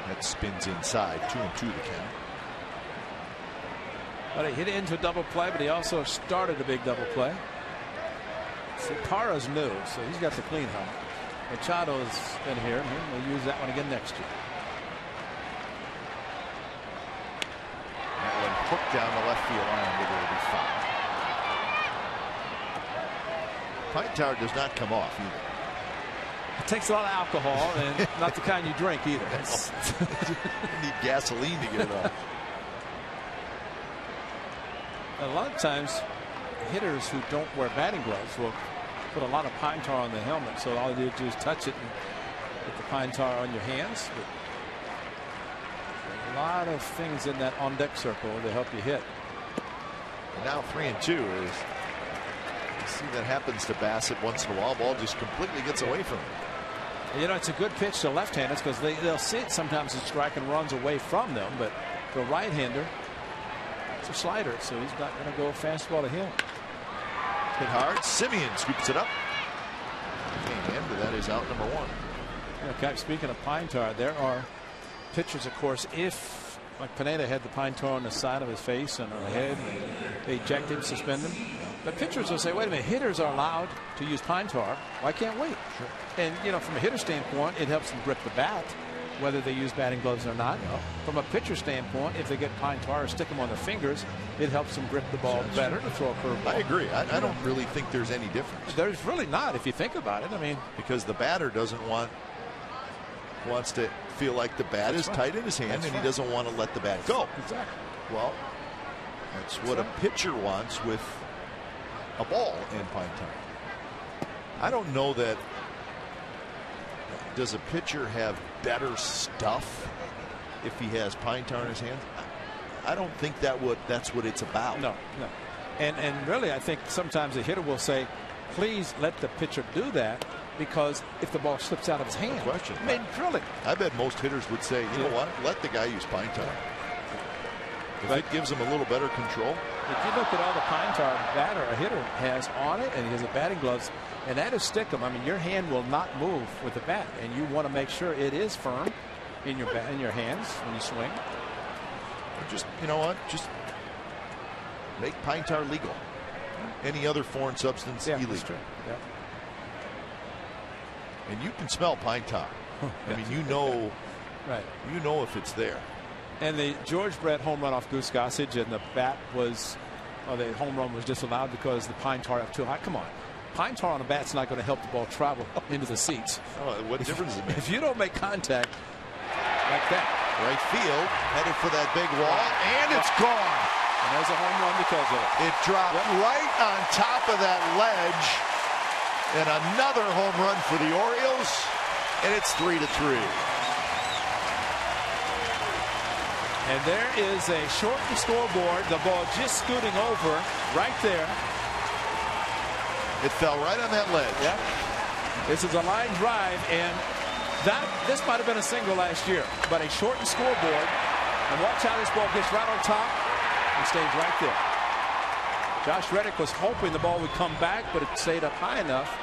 That spins inside. 2-2 the count. But he hit it into a double play, but he also started a big double play. See, Parra's new, so he's got the clean helmet. Machado's been here, and he'll use that one again next year. That one hooked down the left field line, but it'll be foul. Pine tar does not come off either. It takes a lot of alcohol, and not the kind you drink either. You need gasoline to get it off. A lot of times, hitters who don't wear batting gloves will put a lot of pine tar on the helmet, so all you do is touch it and get the pine tar on your hands. But a lot of things in that on-deck circle to help you hit. And now 3-2 is. You see that happens to Bassett once in a while. Ball just completely gets away from him. You know, it's a good pitch to left-handers because they'll see it sometimes as striking runs away from them, but the right-hander, it's a slider, so he's not going to go fastball to him. Hit hard. Simeon scoops it up. And that is out number 1. Yeah, speaking of pine tar, there are pitchers, of course, if like Pineda had the pine tar on the side of his face and on the head, they eject him, suspend him. But pitchers will say, wait a minute, hitters are allowed to use pine tar. Why can't we? Sure. And, you know, from a hitter standpoint, it helps them grip the bat, whether they use batting gloves or not. Yeah. From a pitcher standpoint, if they get pine tar or stick them on their fingers, it helps them grip the ball better to throw a curveball. I agree. I don't really think there's any difference. There's really not, if you think about it. I mean, because the batter wants to feel like the bat is tight in his hand, and he doesn't want to let the bat go. Exactly. Well, that's what a pitcher wants with a ball in pine tar. I don't know that. Does a pitcher have better stuff if he has pine tar in his hands? I don't think that's what it's about. No. And really, I think sometimes the hitter will say, please let the pitcher do that, because if the ball slips out of his hand. No question. I mean, really. I bet most hitters would say, you know what, let the guy use pine tar. If it gives him a little better control. If you look at all the pine tar batter a hitter has on it, and he has a batting gloves, and that is stickum. I mean, your hand will not move with the bat, and you want to make sure it is firm in your hands when you swing. Just, you know what, just make pine tar legal. Any other foreign substance illegal. That's true. Yeah. And you can smell pine tar. I mean, you know, right? You know if it's there. And the George Brett home run off Goose Gossage, and the bat was, the home run was disallowed because the pine tar up too high. Come on. Pine tar on a bat's not going to help the ball travel into the seats. Oh, what difference does it make? If you don't make contact like that. Right field, headed for that big wall, and it's gone. And there's a home run because of it. It dropped right on top of that ledge. And another home run for the Orioles. And it's 3-3. And there is a shortened scoreboard. The ball just scooting over right there. It fell right on that ledge. Yep. This is a line drive, and this might have been a single last year, but a shortened scoreboard. And watch how this ball gets right on top and stays right there. Josh Reddick was hoping the ball would come back, but it stayed up high enough.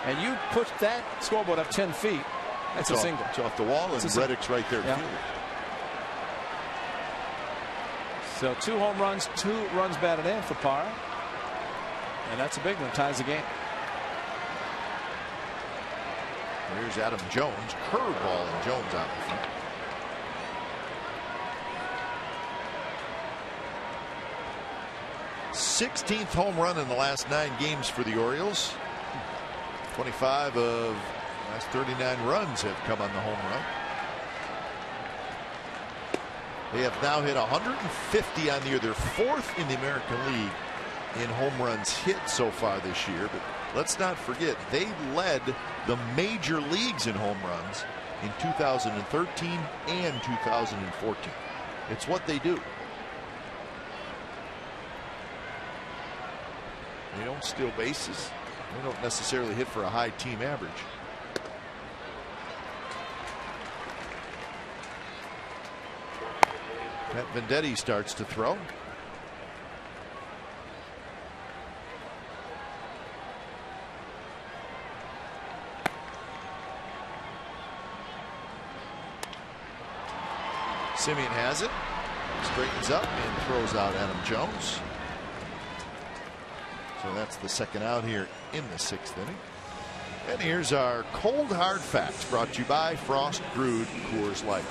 And you push that scoreboard up 10 feet, that's a single. It's off the wall, and Reddick's right there. Yeah. So 2 home runs, 2 runs batted in for Parra. And that's a big one. Ties the game. Here's Adam Jones. Curveball, and Jones out in front. 16th home run in the last 9 games for the Orioles. 25 of the last 39 runs have come on the home run. They have now hit 150 on the year. They're 4th in the American League in home runs hit so far this year. But let's not forget, they led the major leagues in home runs in 2013 and 2014. It's what they do. They don't steal bases. They don't necessarily hit for a high team average. Matt Venditti starts to throw. Simeon has it, straightens up and throws out Adam Jones. So that's the second out here in the 6th inning. And here's our cold hard facts, brought to you by Frost Brewed Coors Light.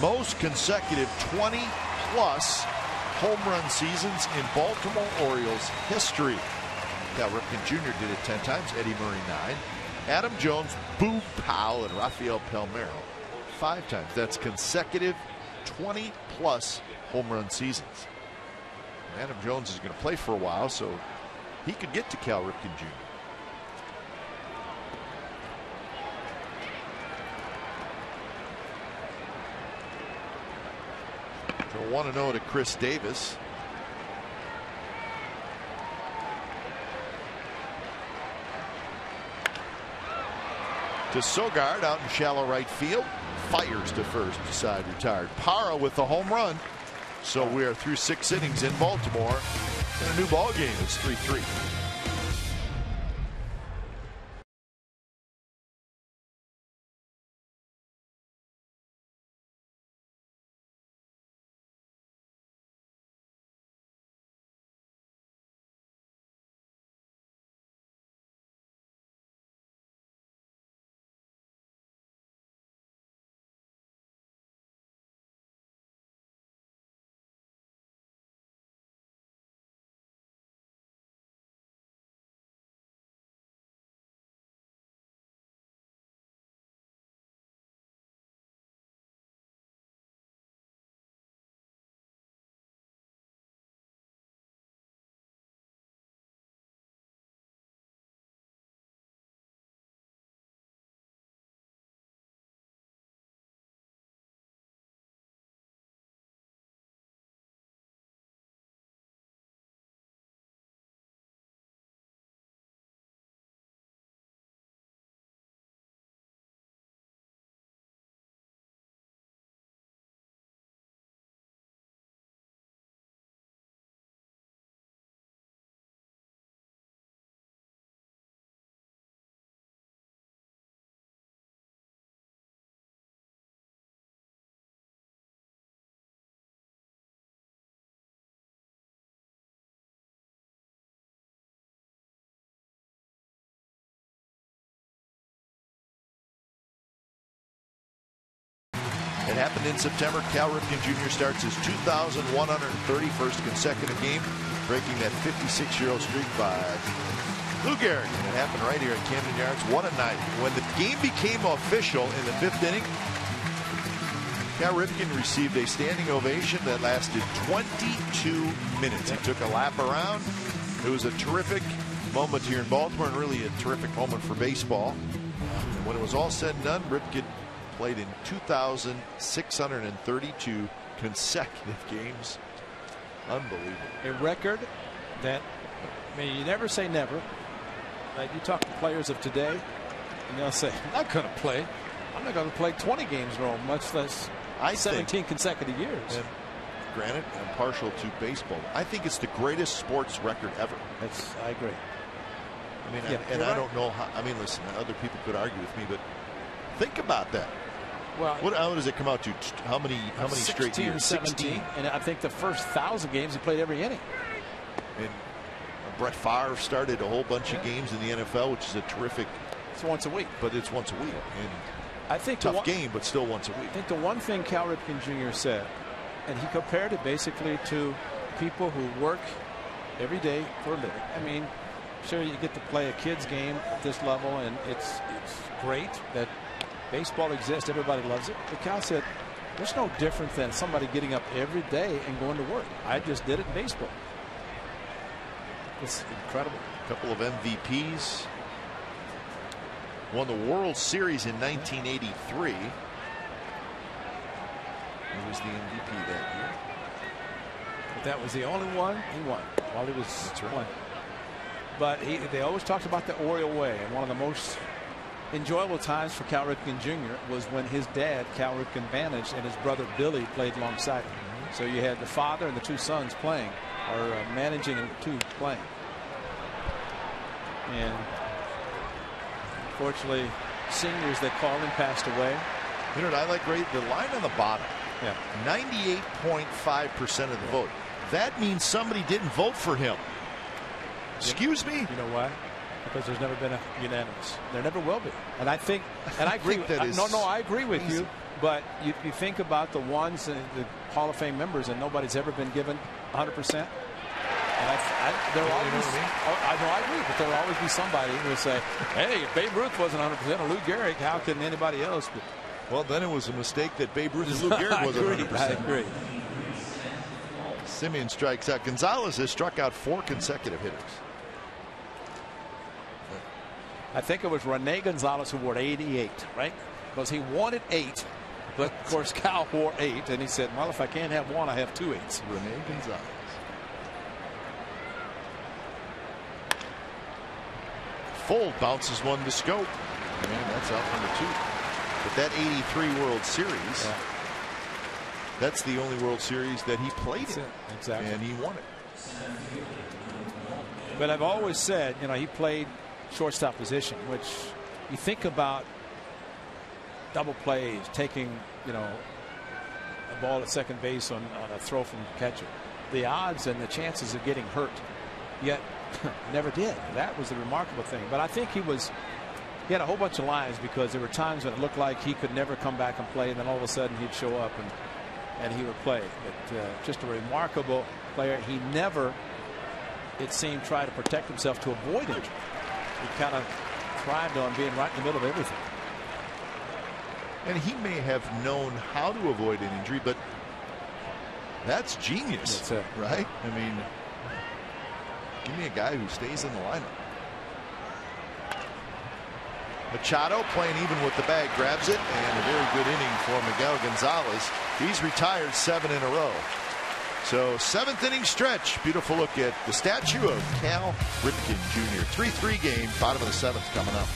Most consecutive 20-plus home run seasons in Baltimore Orioles history. Cal Ripken Jr. did it 10 times, Eddie Murray 9, Adam Jones, Boo Powell, and Rafael Palmeiro 5 times. That's consecutive 20-plus home run seasons. Adam Jones is going to play for a while, so he could get to Cal Ripken Jr. So 1-0 to Chris Davis. To Sogard out in shallow right field. Fires to first, side retired. Parra with the home run. So we are through 6 innings in Baltimore. In a new ball game, it's 3-3. It happened in September. Cal Ripken Jr. starts his 2,131st consecutive game, breaking that 56-year-old streak by Lou Gehrig. And it happened right here at Camden Yards. What a night. When the game became official in the 5th inning, Cal Ripken received a standing ovation that lasted 22 minutes. He took a lap around. It was a terrific moment here in Baltimore, and really a terrific moment for baseball. And when it was all said and done, Ripken played in 2,632 consecutive games. Unbelievable. A record that, I mean, you never say never. You talk to players of today, and they'll say, I'm not going to play. I'm not going to play 20 games in a row, much less 17 consecutive years. And granted, I'm partial to baseball. I think it's the greatest sports record ever. I agree. I mean, and I don't know how. I mean, listen, other people could argue with me, but think about that. Well, how does it come out to? How many straight years? 17. And I think the first 1,000 games he played every inning. And Brett Favre started a whole bunch of games in the NFL, which is a terrific. It's once a week. But it's once a week. And I think tough game, but still once a week. I think the one thing Cal Ripken Jr. said, and he compared it basically to people who work every day for a living. I mean, sure, you get to play a kid's game at this level, and it's great that baseball exists. Everybody loves it. But Cal said, there's no different than somebody getting up every day and going to work. I just did it in baseball. It's incredible. A couple of MVPs. Won the World Series in 1983. He was the MVP that year. But that was the only one he won while he was playing. But they always talked about the Oriole way, and one of the most enjoyable times for Cal Ripken Jr. was when his dad, Cal Ripken, managed, and his brother Billy played alongside him. So you had the father and the two sons playing, or managing, and two playing. And unfortunately, seniors that called him passed away. You know what I like, Ray? The line on the bottom. Yeah. 98.5% of the vote. That means somebody didn't vote for him. Excuse me? You know why? Because there's never been a unanimous. There never will be. And I think, and I agree. I agree with easy. you. But you think about the ones, the Hall of Fame members, and nobody's ever been given 100%. And there always, I agree, but there will always be somebody who will say, "Hey, if Babe Ruth wasn't 100%, or Lou Gehrig, how can anybody else?" But, well, then it was a mistake that Babe Ruth and Lou Gehrig wasn't 100%. I agree. Simeon strikes out. Gonzalez has struck out 4 consecutive hitters. I think it was Rene Gonzalez who wore 88, right? Because he wanted 8, but of course Cal wore 8, and he said, "Well, if I can't have 1, I have 2 8s." Rene Gonzalez. Full bounces one to Scope. I mean, that's out number 2. But that 83 World Series, that's the only World Series that he played in. Exactly. And he won it. But I've always said, you know, he played shortstop position, which you think about double plays, taking, you know, a ball at second base on a throw from the catcher. The odds and the chances of getting hurt, yet never did. That was the remarkable thing. But I think he had a whole bunch of lines, because there were times when it looked like he could never come back and play, and then all of a sudden he'd show up and he would play. But just a remarkable player. He never, it seemed, tried to protect himself to avoid injury. He kind of thrived on being right in the middle of everything. And he may have known how to avoid an injury, but that's genius. That's it. Right? I mean, give me a guy who stays in the lineup. Machado playing even with the bag, grabs it, and a very good inning for Miguel Gonzalez. He's retired 7 in a row. So 7th inning stretch. Beautiful look at the statue of Cal Ripken Jr. 3-3 game, bottom of the 7th coming up.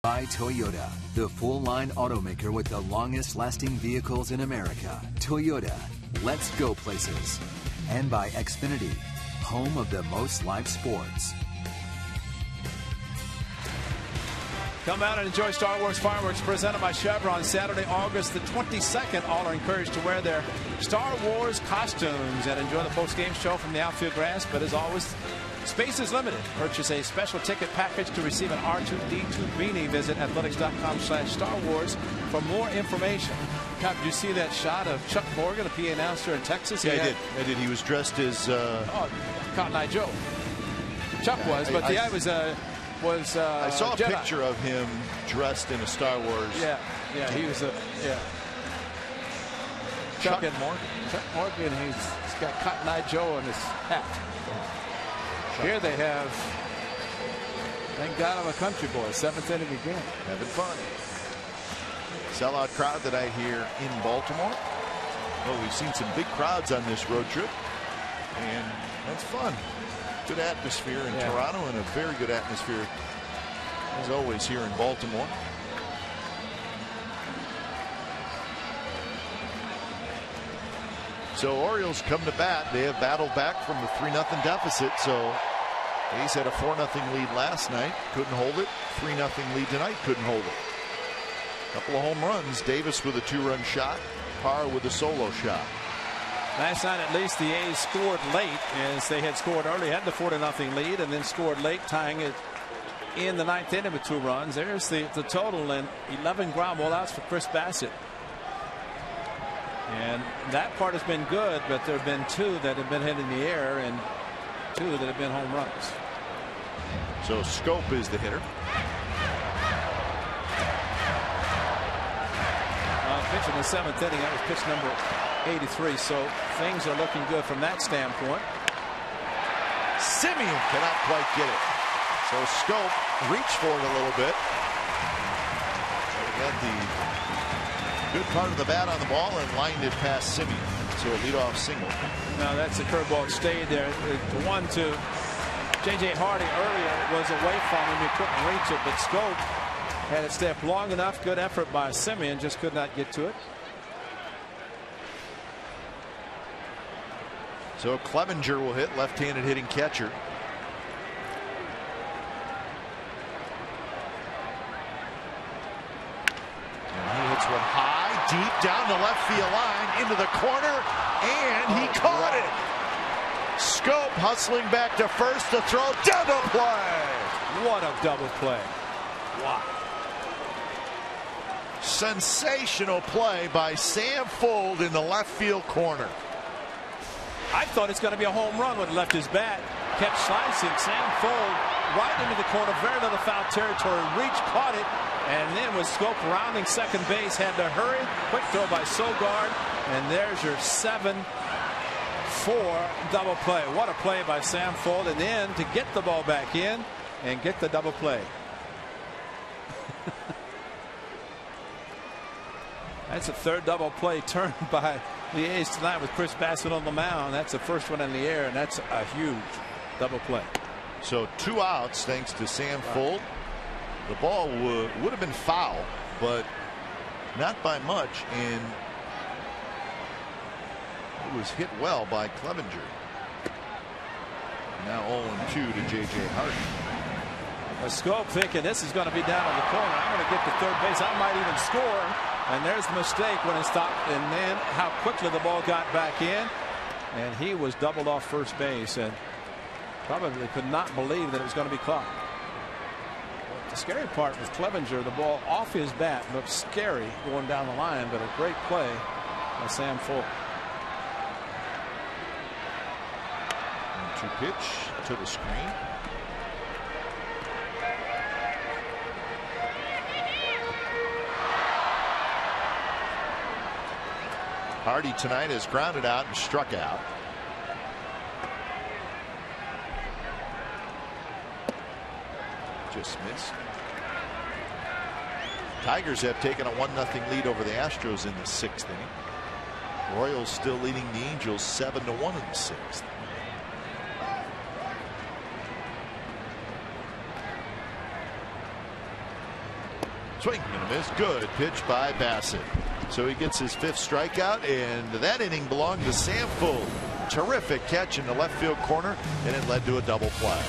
By Toyota, the full-line automaker with the longest-lasting vehicles in America. Toyota, let's go places. And by Xfinity, home of the most live sports. Come out and enjoy Star Wars fireworks presented by Chevron Saturday, August the 22nd. All are encouraged to wear their Star Wars costumes and enjoy the post-game show from the outfield grass. But as always, space is limited. Purchase a special ticket package to receive an R2-D2 beanie. Visit athletics.com/Star Wars for more information. Did you see that shot of Chuck Morgan, a PA announcer in Texas? Yeah, I did. He was dressed as Cotton Eye Joe. Chuck was, but the guy was I saw a Jedi. picture of him dressed in a Star Wars. Yeah, he was Chuck Morgan. Chuck Morgan. He's got Cotton Eye Joe in his hat. Here they have. Thank God I'm a country boy. 7th inning again. Having fun. Sellout crowd that I hear in Baltimore. Well, we've seen some big crowds on this road trip, and that's fun. Good atmosphere in Toronto, and a very good atmosphere as always here in Baltimore. So Orioles come to bat. They have battled back from the 3-0 deficit. So A's had a 4-0 lead last night, couldn't hold it. 3-0 lead tonight, couldn't hold it. Couple of home runs. Davis with a 2-run shot, Parr with a solo shot. Last night, at least, the A's scored late, as they had scored early, had the 4-0 lead, and then scored late, tying it in the 9th inning with 2 runs. There's the total, and 11 ground ball outs for Chris Bassett. And that part has been good, but there have been 2 that have been hit in the air and 2 that have been home runs. So Scope is the hitter. Pitch in the 7th inning. That was pitch number 83. So things are looking good from that standpoint. Simeon cannot quite get it. So Scope reached for it a little bit. He got the good part of the bat on the ball and lined it past Simeon. So a leadoff single. Now that's the curveball. It stayed there. The one to J.J. Hardy earlier was away from him. He couldn't reach it, but Scope had it stay up long enough. Good effort by Simeon, just could not get to it. So Clevenger will hit, left-handed hitting catcher. And he hits one high, deep down the left field line, into the corner, and he caught it. Scope hustling back to first to throw. Double play. What a double play. Wow. Sensational play by Sam Fuld in the left field corner. I thought it's going to be a home run when he left his bat. Kept slicing. Sam Fuld right into the corner. Very little foul territory. Reached, caught it, and then with Scope rounding second base, had to hurry. Quick throw by Sogard, and there's your 7-4 double play. What a play by Sam Fuld, and then to get the ball back in and get the double play. That's a 3rd double play turned by the A's tonight with Chris Bassett on the mound. That's the first one in the air, and that's a huge double play. So 2 outs thanks to Sam Fuld. The ball would have been foul, but not by much, and it was hit well by Clevenger. Now 0-2 to J.J. Hardy. A Scope thinking this is going to be down on the corner. I'm going to get to third base. I might even score. And there's the mistake when it stopped. And then how quickly the ball got back in. And he was doubled off first base and probably could not believe that it was going to be caught. The scary part with Clevenger, the ball off his bat looked scary going down the line, but a great play by Sam Fuld. 1-2 pitch to the screen. Hardy tonight has grounded out and struck out. Just missed. Tigers have taken a 1-0 lead over the Astros in the 6th inning. Royals still leading the Angels 7-1 in the 6th. Swing and a miss. Good pitch by Bassett. So he gets his 5th strikeout, and that inning belonged to Sam Fuld. Terrific catch in the left field corner, and it led to a double play.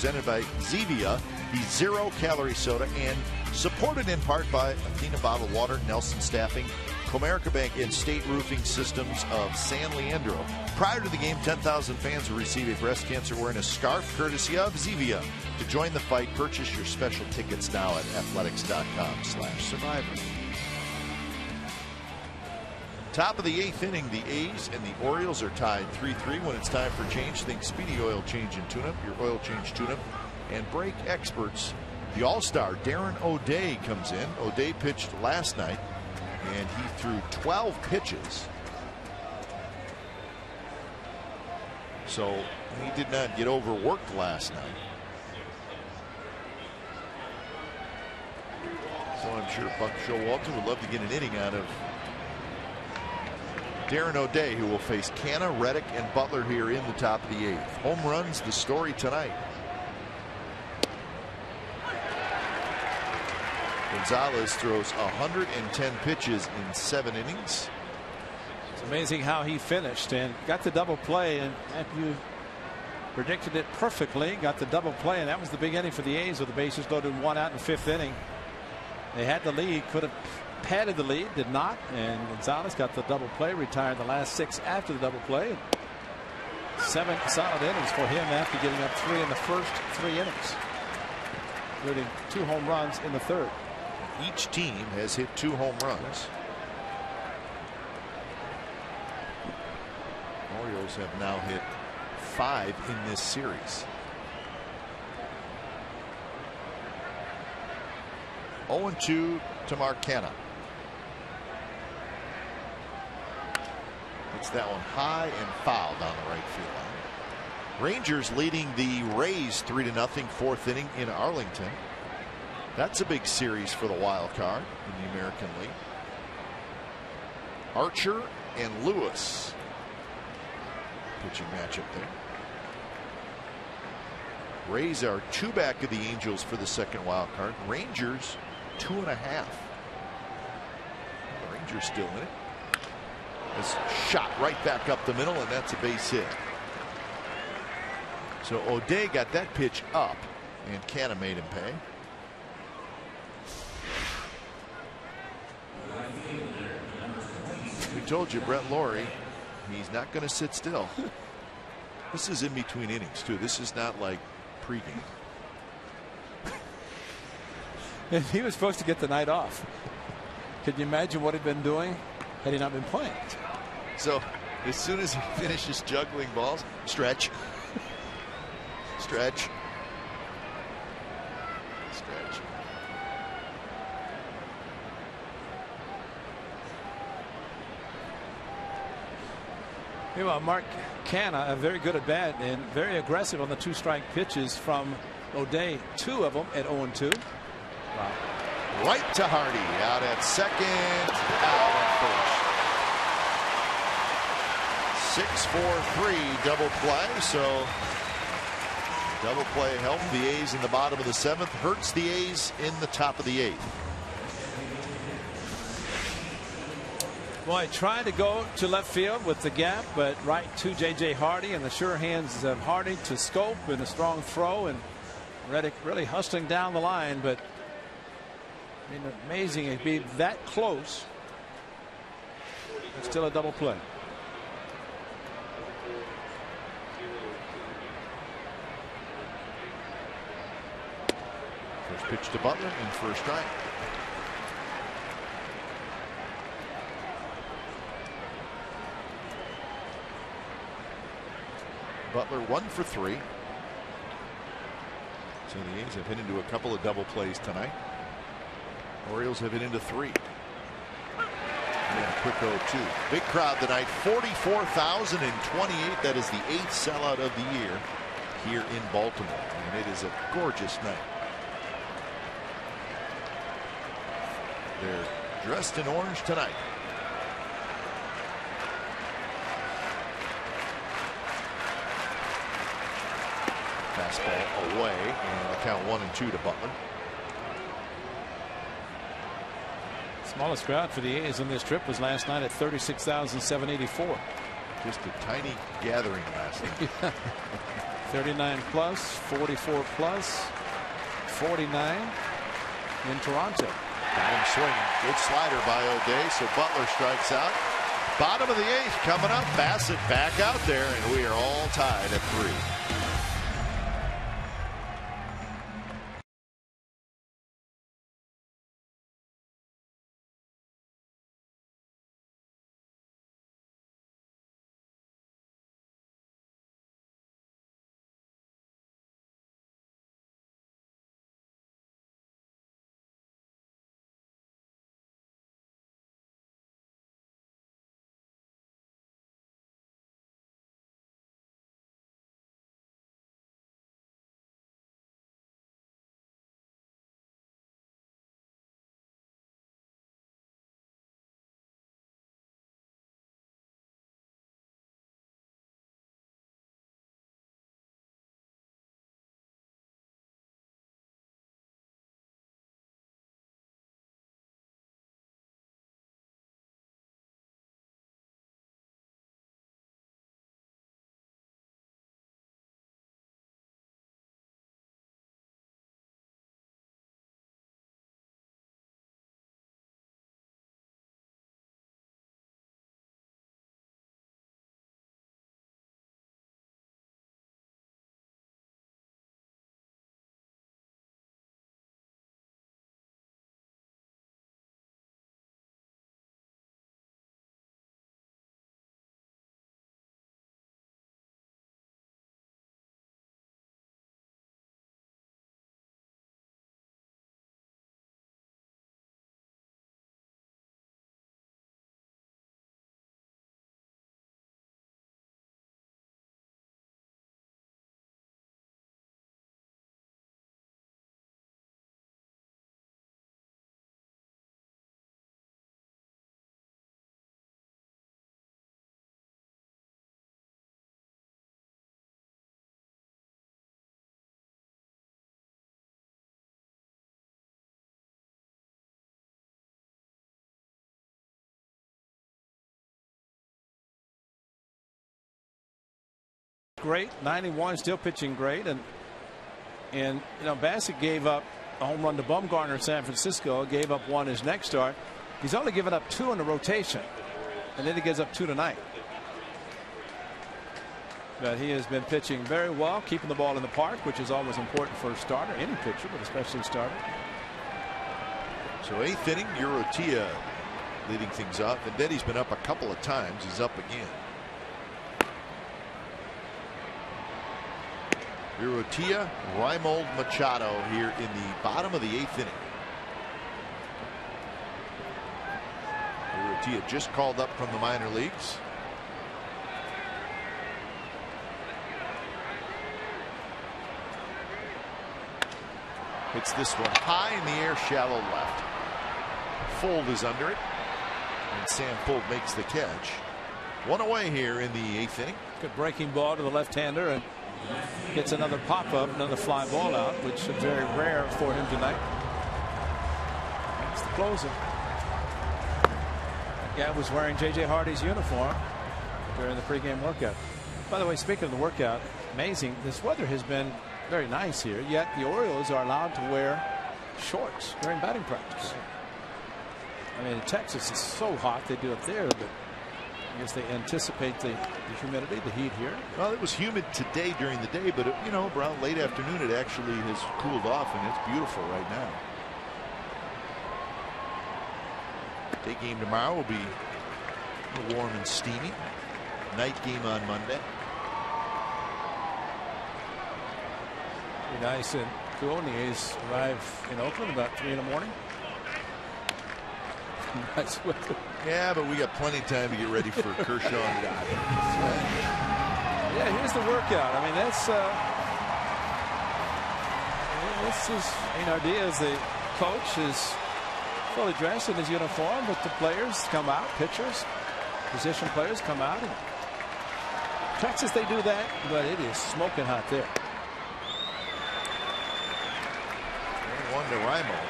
presented by Zevia, the zero-calorie soda, and supported in part by Athena Bottled Water, Nelson Staffing, Comerica Bank, and State Roofing Systems of San Leandro. Prior to the game, 10,000 fans will receive a breast cancer awareness scarf courtesy of Zevia. To join the fight, purchase your special tickets now at athletics.com/survivor. Top of the 8th inning, the A's and the Orioles are tied 3-3. When it's time for change, think Speedy Oil Change and Tune-Up, your oil change tune-up and brake experts. The All-Star Darren O'Day comes in. O'Day pitched last night, and he threw 12 pitches. So he did not get overworked last night. So I'm sure Buck Showalter would love to get an inning out of Darren O'Day, who will face Canna, Reddick, and Butler here in the top of the 8th. Home runs, the story tonight. Gonzalez throws 110 pitches in 7 innings. It's amazing how he finished and got the double play, and you predicted it perfectly. Got the double play, and that was the big inning for the A's with the bases loaded, 1 out in the 5th inning. They had the lead, could have padded the lead, did not, and Gonzalez got the double play, retired the last 6 after the double play. 7 solid innings for him after getting up 3 in the first 3 innings, including 2 home runs in the 3rd. Each team has hit 2 home runs. Orioles have now hit 5 in this series. 0-2 to Mark Canna. Hits that one high and foul down the right field line. Rangers leading the Rays 3-0, 4th inning in Arlington. That's a big series for the wild card in the American League. Archer and Lewis. Pitching matchup there. Rays are 2 back of the Angels for the 2nd wild card. Rangers 2.5. The Rangers still in it. It's shot right back up the middle, and that's a base hit. So O'Day got that pitch up, and Canna made him pay. We told you, Brett Lawrie, he's not going to sit still. This is in between innings, too. This is not like pregame. And he was supposed to get the night off. Could you imagine what he'd been doing had he not been playing? So as soon as he finishes juggling balls, stretch, stretch, stretch. Meanwhile, Mark Canna, a very good at bat and very aggressive on the 2-strike pitches from O'Day. 2 of them at 0-2. Wow. Right to Hardy, out at second, out at first. 6-4-3 double play. So double play helped the A's in the bottom of the 7th, hurts the A's in the top of the 8th. Boy, trying to go to left field with the gap, but right to J.J. Hardy, and the sure hands of Hardy to Scope, and a strong throw, and Reddick really hustling down the line. But I mean, amazing it'd be that close. It's still a double play. First pitch to Butler in first strike. Butler 1 for 3. So the A's have hit into a couple of double plays tonight. Orioles have hit into 3. And a quick 0-2. Big crowd tonight, 44,028. That is the 8th sellout of the year here in Baltimore. And it is a gorgeous night. They're dressed in orange tonight. Fastball away, and the count 1-2 to Butler. Smallest crowd for the A's on this trip was last night at 36,784. Just a tiny gathering last night. 39 plus, 44 plus, 49 in Toronto. Got him swinging. Good slider by O'Day, so Butler strikes out. Bottom of the 8th coming up. Bassett back out there, and we are all tied at 3. Great, 91, still pitching great, and you know, Bassett gave up a home run to Bumgarner in San Francisco, gave up 1 his next start. He's only given up 2 in the rotation, and then he gives up 2 tonight. But he has been pitching very well, keeping the ball in the park, which is always important for a starter, any pitcher, but especially a starter. So 8th inning, Urrutia leading things up, and then he's been up a couple of times. He's up again. Urrutia, Reimold, Machado here in the bottom of the 8th inning. Urrutia just called up from the minor leagues. Hits this one high in the air, shallow left. Fold is under it, and Sam Fold makes the catch. 1 away here in the 8th inning. Good breaking ball to the left-hander, and gets another pop-up, another fly ball out, which is very rare for him tonight. That's the closer. That guy was wearing J.J. Hardy's uniform during the pregame workout. By the way, speaking of the workout, amazing. This weather has been very nice here, yet the Orioles are allowed to wear shorts during batting practice. I mean, in Texas, it's so hot they do it there, but I guess they anticipate the humidity, the heat here. Well, it was humid today during the day, but you know, around late afternoon it actually has cooled off, and it's beautiful right now. Day game tomorrow will be warm and steamy. Night game on Monday. Be nice and cool. The A's arrive in Oakland about 3 in the morning. Nice weather. Yeah, but we got plenty of time to get ready for Kershaw. Yeah, here's the workout. I mean, that's this is, you know, Diaz, the coach, is fully dressed in his uniform, but the players come out, pitchers, position players come out. And Texas, they do that, but it is smoking hot there. 1 to Reimold.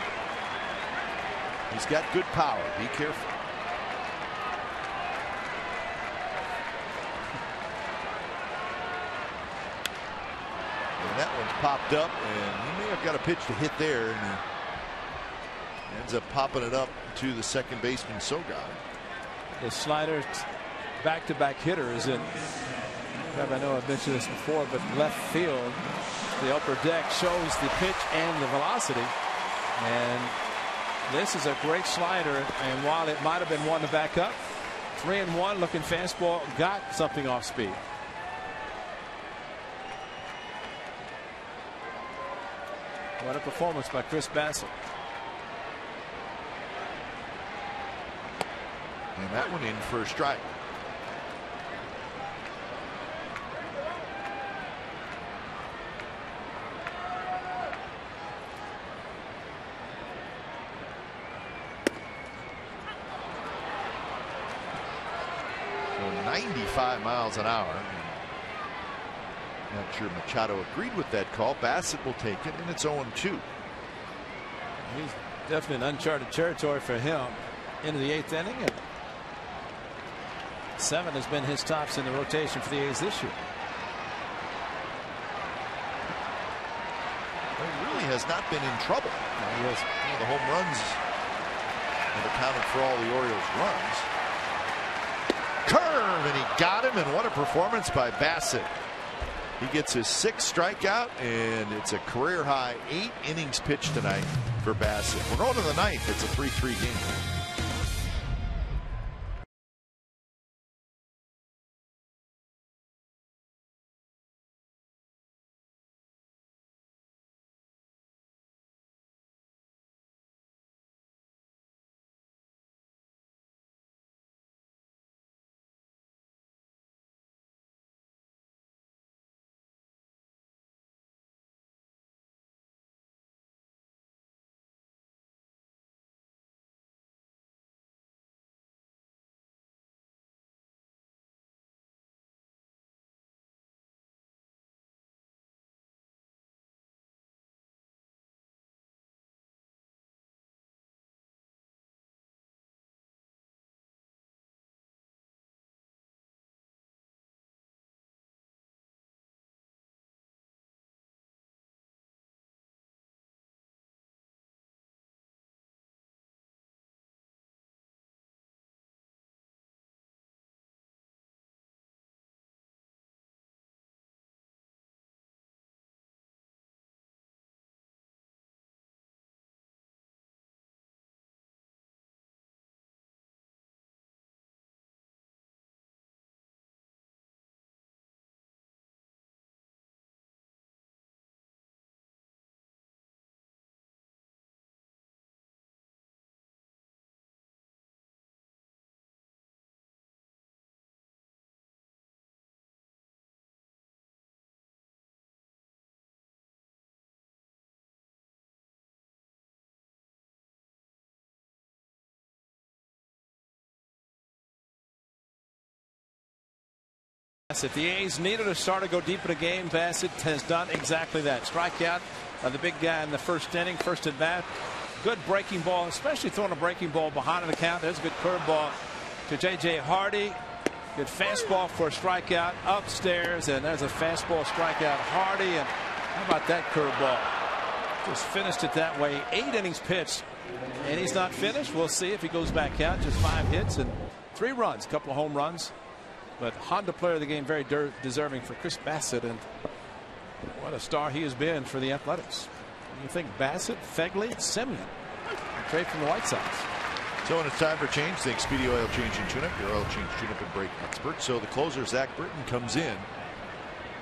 He's got good power. Be careful. that one's popped up, and he may have got a pitch to hit there, and he ends up popping it up to the second baseman Sogard. The slider, back-to-back hitters, and I know I've mentioned this before, but left field, the upper deck shows the pitch and the velocity, and this is a great slider. And while it might have been one to back up, 3-1 looking fastball got something off speed. What a performance by Chris Bassett. And that one in for a strike. So 95 miles an hour. Not sure Machado agreed with that call. Bassett will take it, and it's 0-2. He's definitely in uncharted territory for him into the 8th inning. And 7 has been his tops in the rotation for the A's this year. He really has not been in trouble. No, the home runs have accounted for all the Orioles' runs. Curve, and he got him, and what a performance by Bassett. He gets his 6th strikeout, and it's a career high 8 innings pitched tonight for Bassett. We're going to the 9th. It's a 3-3 game. If the A's needed a starter to go deep in the game, Bassett has done exactly that. Strikeout the big guy in the first inning, first at bat. Good breaking ball, especially throwing a breaking ball behind the count. There's a good curveball to J.J. Hardy. Good fastball for a strikeout upstairs, and there's a fastball strikeout. Hardy, and how about that curveball? Just finished it that way. 8 innings pitched, and he's not finished. We'll see if he goes back out. Just 5 hits and 3 runs, a couple of home runs. But Honda Player of the Game, very deserving for Chris Bassett, and what a star he has been for the Athletics. You think Bassett, Fegley, Semien, trade from the White Sox. So when it's time for change, think Speedy Oil Change and Tune-Up, your oil change, tune-up, and brake expert. So the closer, Zach Britton, comes in.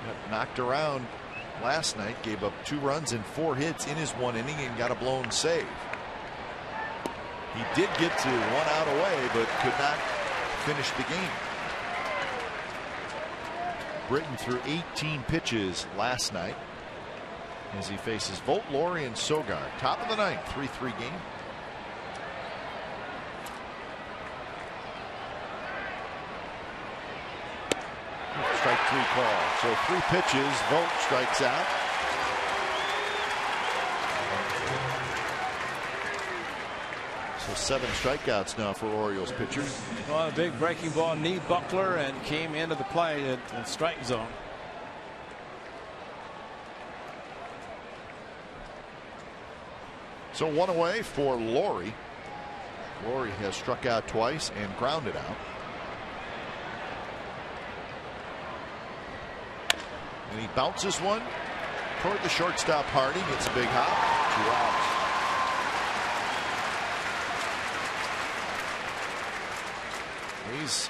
Got knocked around last night, gave up 2 runs and 4 hits in his 1 inning and got a blown save. He did get to 1 out away, but could not finish the game. Britton threw 18 pitches last night as he faces Vogt, Laurie, and Sogard. Top of the 9th, 3-3 game. Strike 3 call. So 3 pitches. Vogt strikes out. So 7 strikeouts now for Orioles pitchers. Well, a big breaking ball, knee buckler, and came into the play at strike zone. So one away for Laurie. Laurie has struck out twice and grounded out. And he bounces one toward the shortstop. Hardy gets a big hop. 2 outs. He's,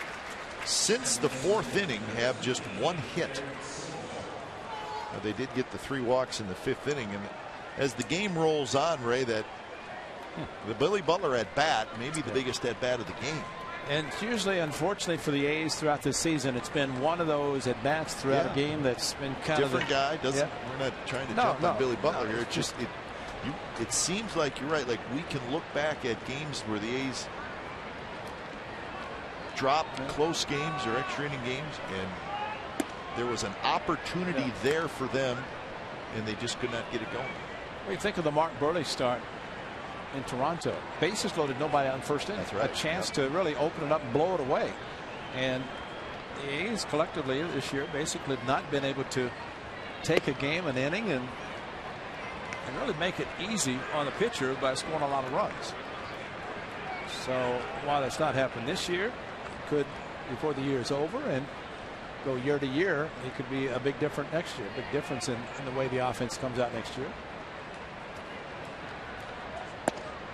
since the 4th inning, have just 1 hit. Now, they did get the 3 walks in the 5th inning, and as the game rolls on, Ray, that the Billy Butler at bat may be the biggest at bat of the game. And usually, unfortunately for the A's throughout this season, it's been one of those at bats throughout a game that's been kind different of guy. Doesn't we're not trying to jump on Billy Butler here. It's just it seems like you're right. Like we can look back at games where the A's dropped close games or extra inning games, and there was an opportunity there for them, and they just could not get it going. What do you think of the Mark Burley start in Toronto? Bases loaded, nobody on first inning. That's right. A chance to really open it up and blow it away. And the A's collectively this year basically have not been able to take a game, an inning, and really make it easy on the pitcher by scoring a lot of runs. So while it's not happened this year, it could before the year is over and go year to year. It could be a big difference next year. Big difference in the way the offense comes out next year.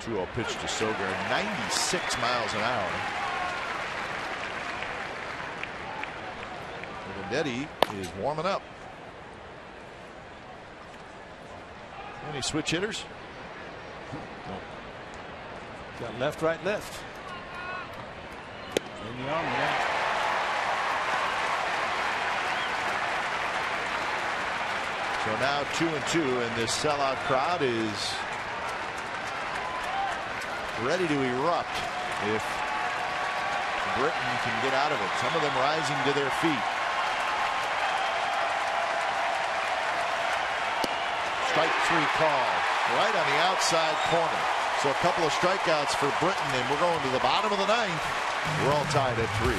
2-0 pitch to Sogar, 96 miles an hour. Venditti is warming up. Any switch hitters? No. Got left, right, left. In the arm, So now 2-2, and this sellout crowd is ready to erupt if Britain can get out of it. Some of them rising to their feet. Strike 3 call right on the outside corner. So a couple of strikeouts for Britain, and we're going to the bottom of the 9th. We're all tied at 3.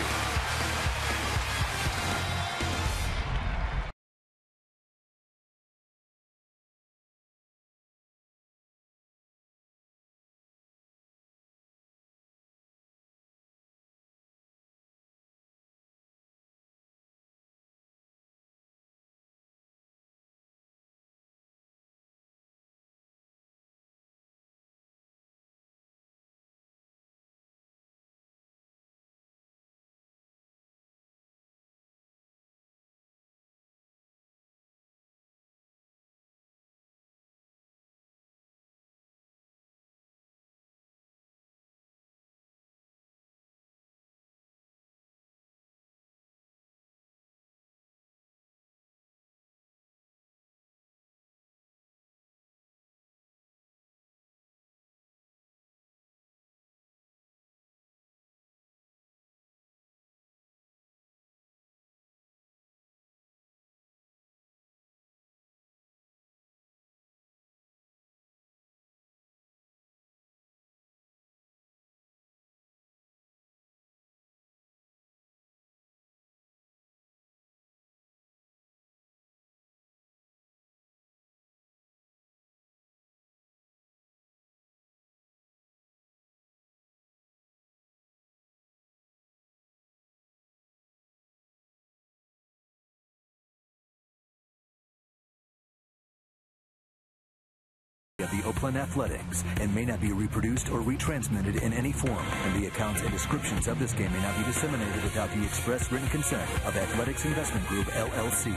Of the Oakland Athletics and may not be reproduced or retransmitted in any form, and the accounts and descriptions of this game may not be disseminated without the express written consent of Athletics Investment Group, LLC.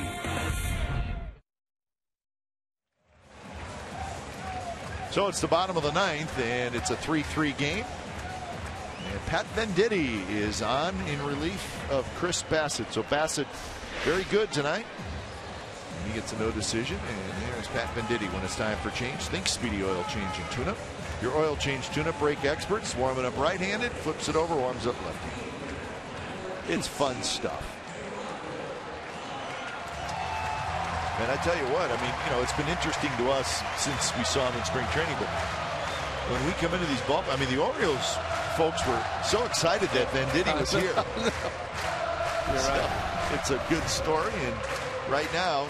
So it's the bottom of the 9th, and it's a 3-3 game. And Pat Venditti is on in relief of Chris Bassett. So Bassett very good tonight. He gets a no decision, and there's Pat Venditti when it's time for change. Think Speedy Oil Change and Tune-Up. Your oil change tune-up brake experts. Warming up right-handed, flips it over, warms up left-handed. It's fun stuff. And I tell you what, I mean, you know, it's been interesting to us since we saw him in spring training, but when we come into these ballparks, I mean, the Orioles folks were so excited that Venditti was here. You're right. It's a good story, and right now,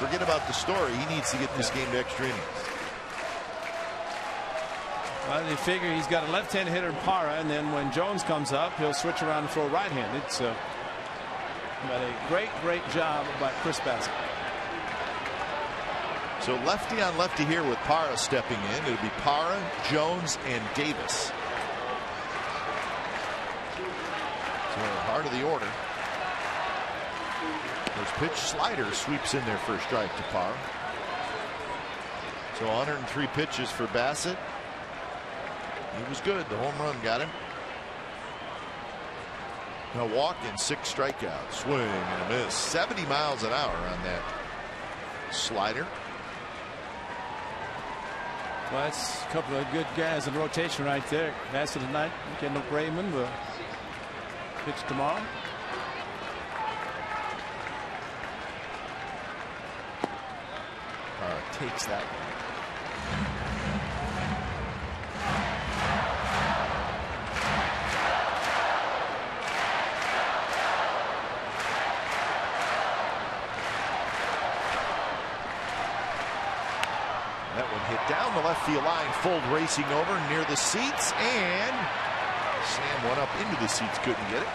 forget about the story. He needs to get this game to extra innings. Well, they figure he's got a left-handed hitter in Parra, and then when Jones comes up, he'll switch around and throw right-handed. But a great job by Chris Bassitt. So lefty on lefty here with Parra stepping in. It'll be Parra, Jones, and Davis. So heart of the order. First pitch slider sweeps in there for a strike to Parra. So 103 pitches for Bassitt. He was good. The home run got him. Now walk in 6 strikeouts. Swing and a miss. 70 miles an hour on that slider. Well, that's a couple of good guys in rotation right there. Bassitt tonight. Kendall Raymond will pitch tomorrow. Takes that one. That one hit down the left field line. Fold racing over near the seats, and Sam went up into the seats, couldn't get it.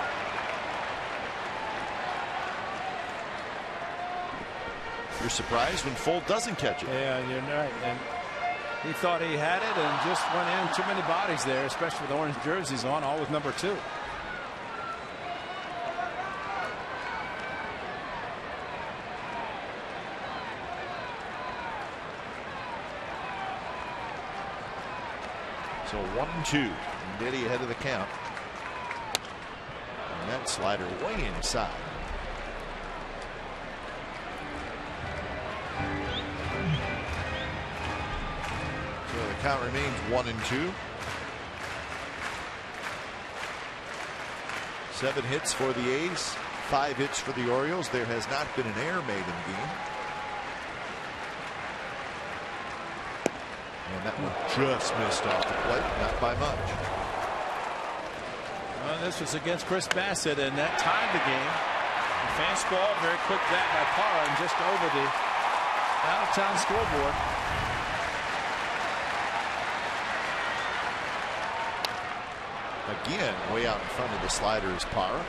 You're surprised when Fold doesn't catch it. Yeah, you're right. And he thought he had it and just went in too many bodies there, especially with the orange jerseys on, all with number 2. So 1-2. Diddy ahead of the count. And that slider way inside. So the count remains 1-2. 7 hits for the A's, 5 hits for the Orioles. There has not been an error made in the game. And that one just missed off the plate, not by much. Well, this was against Chris Bassitt, and that tied the game. A fastball, very quick bat by Parra, and just over the out-of-town scoreboard. Again, way out in front of the slider is Parra.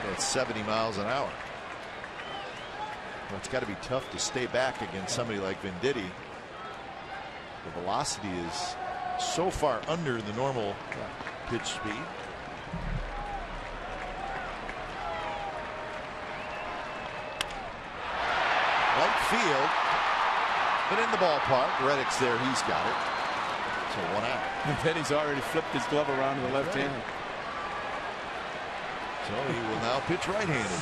That's 70 miles an hour. Well, it's got to be tough to stay back against somebody like Venditti. The velocity is so far under the normal pitch speed. Right field, but in the ballpark. Reddick's there. He's got it. So 1 out. And then he's already flipped his glove around to the left hand. So he will now pitch right-handed.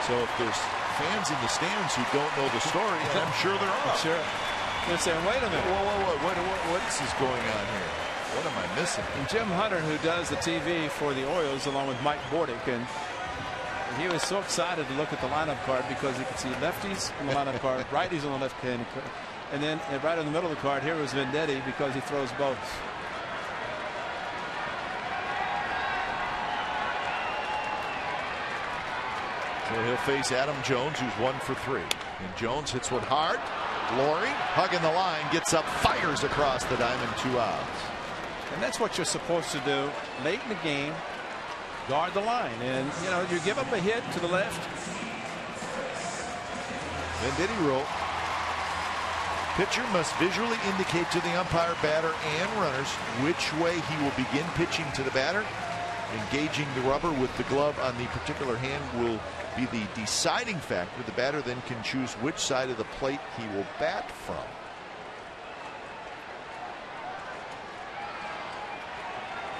So if there's fans in the stands who don't know the story, and I'm sure there are. Sure. They're saying, wait a minute. What is going on here? What am I missing? And Jim Hunter, who does the TV for the Orioles, along with Mike Bordick, and he was so excited to look at the lineup card because he could see lefties on the lineup card, righties on the left hand, and then right in the middle of the card here was Venditti because he throws both. So he'll face Adam Jones, who's 1 for 3. And Jones hits one hard. Laurie hugging the line, gets up, fires across the diamond, 2 outs. And that's what you're supposed to do late in the game. Guard the line, and you know, you give up a hit to the left. Venditti rule. Pitcher must visually indicate to the umpire, batter, and runners which way he will begin pitching to the batter. Engaging the rubber with the glove on the particular hand will be the deciding factor. The batter then can choose which side of the plate he will bat from.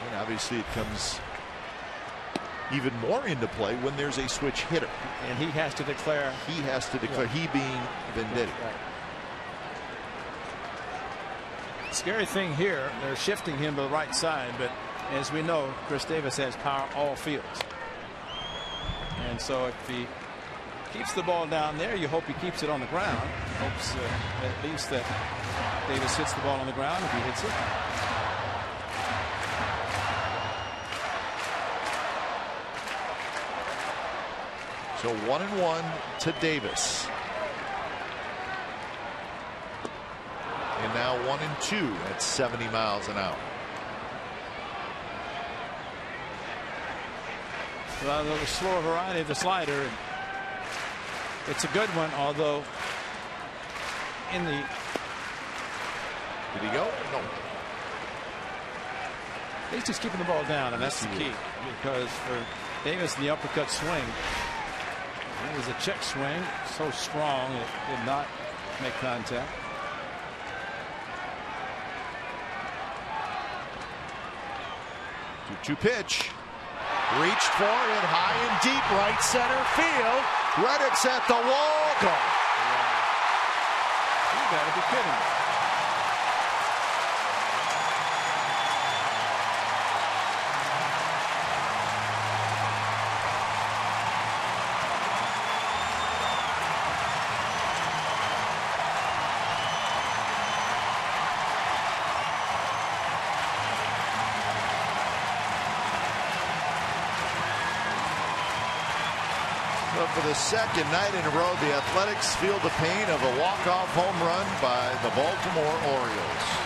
And obviously it comes even more into play when there's a switch hitter. And he has to declare. He has to declare, he being Venditti. Right. Scary thing here, they're shifting him to the right side, but as we know, Chris Davis has power all fields. And so if he keeps the ball down there, you hope he keeps it on the ground. Hopes at least that Davis hits the ball on the ground if he hits it. So 1-1 to Davis. and now 1-2 at 70 miles an hour. Well, the slower variety of the slider. It's a good one, although in the. Did he go? No. At least he's keeping the ball down, and that's the key. Because for Davis, the uppercut swing, it was a check swing, so strong it did not make contact. Two pitch. Reached for it high and deep right center field. Reddick's at the wall. Gone. You gotta be kidding me. For the second night in a row, the Athletics feel the pain of a walk-off home run by the Baltimore Orioles.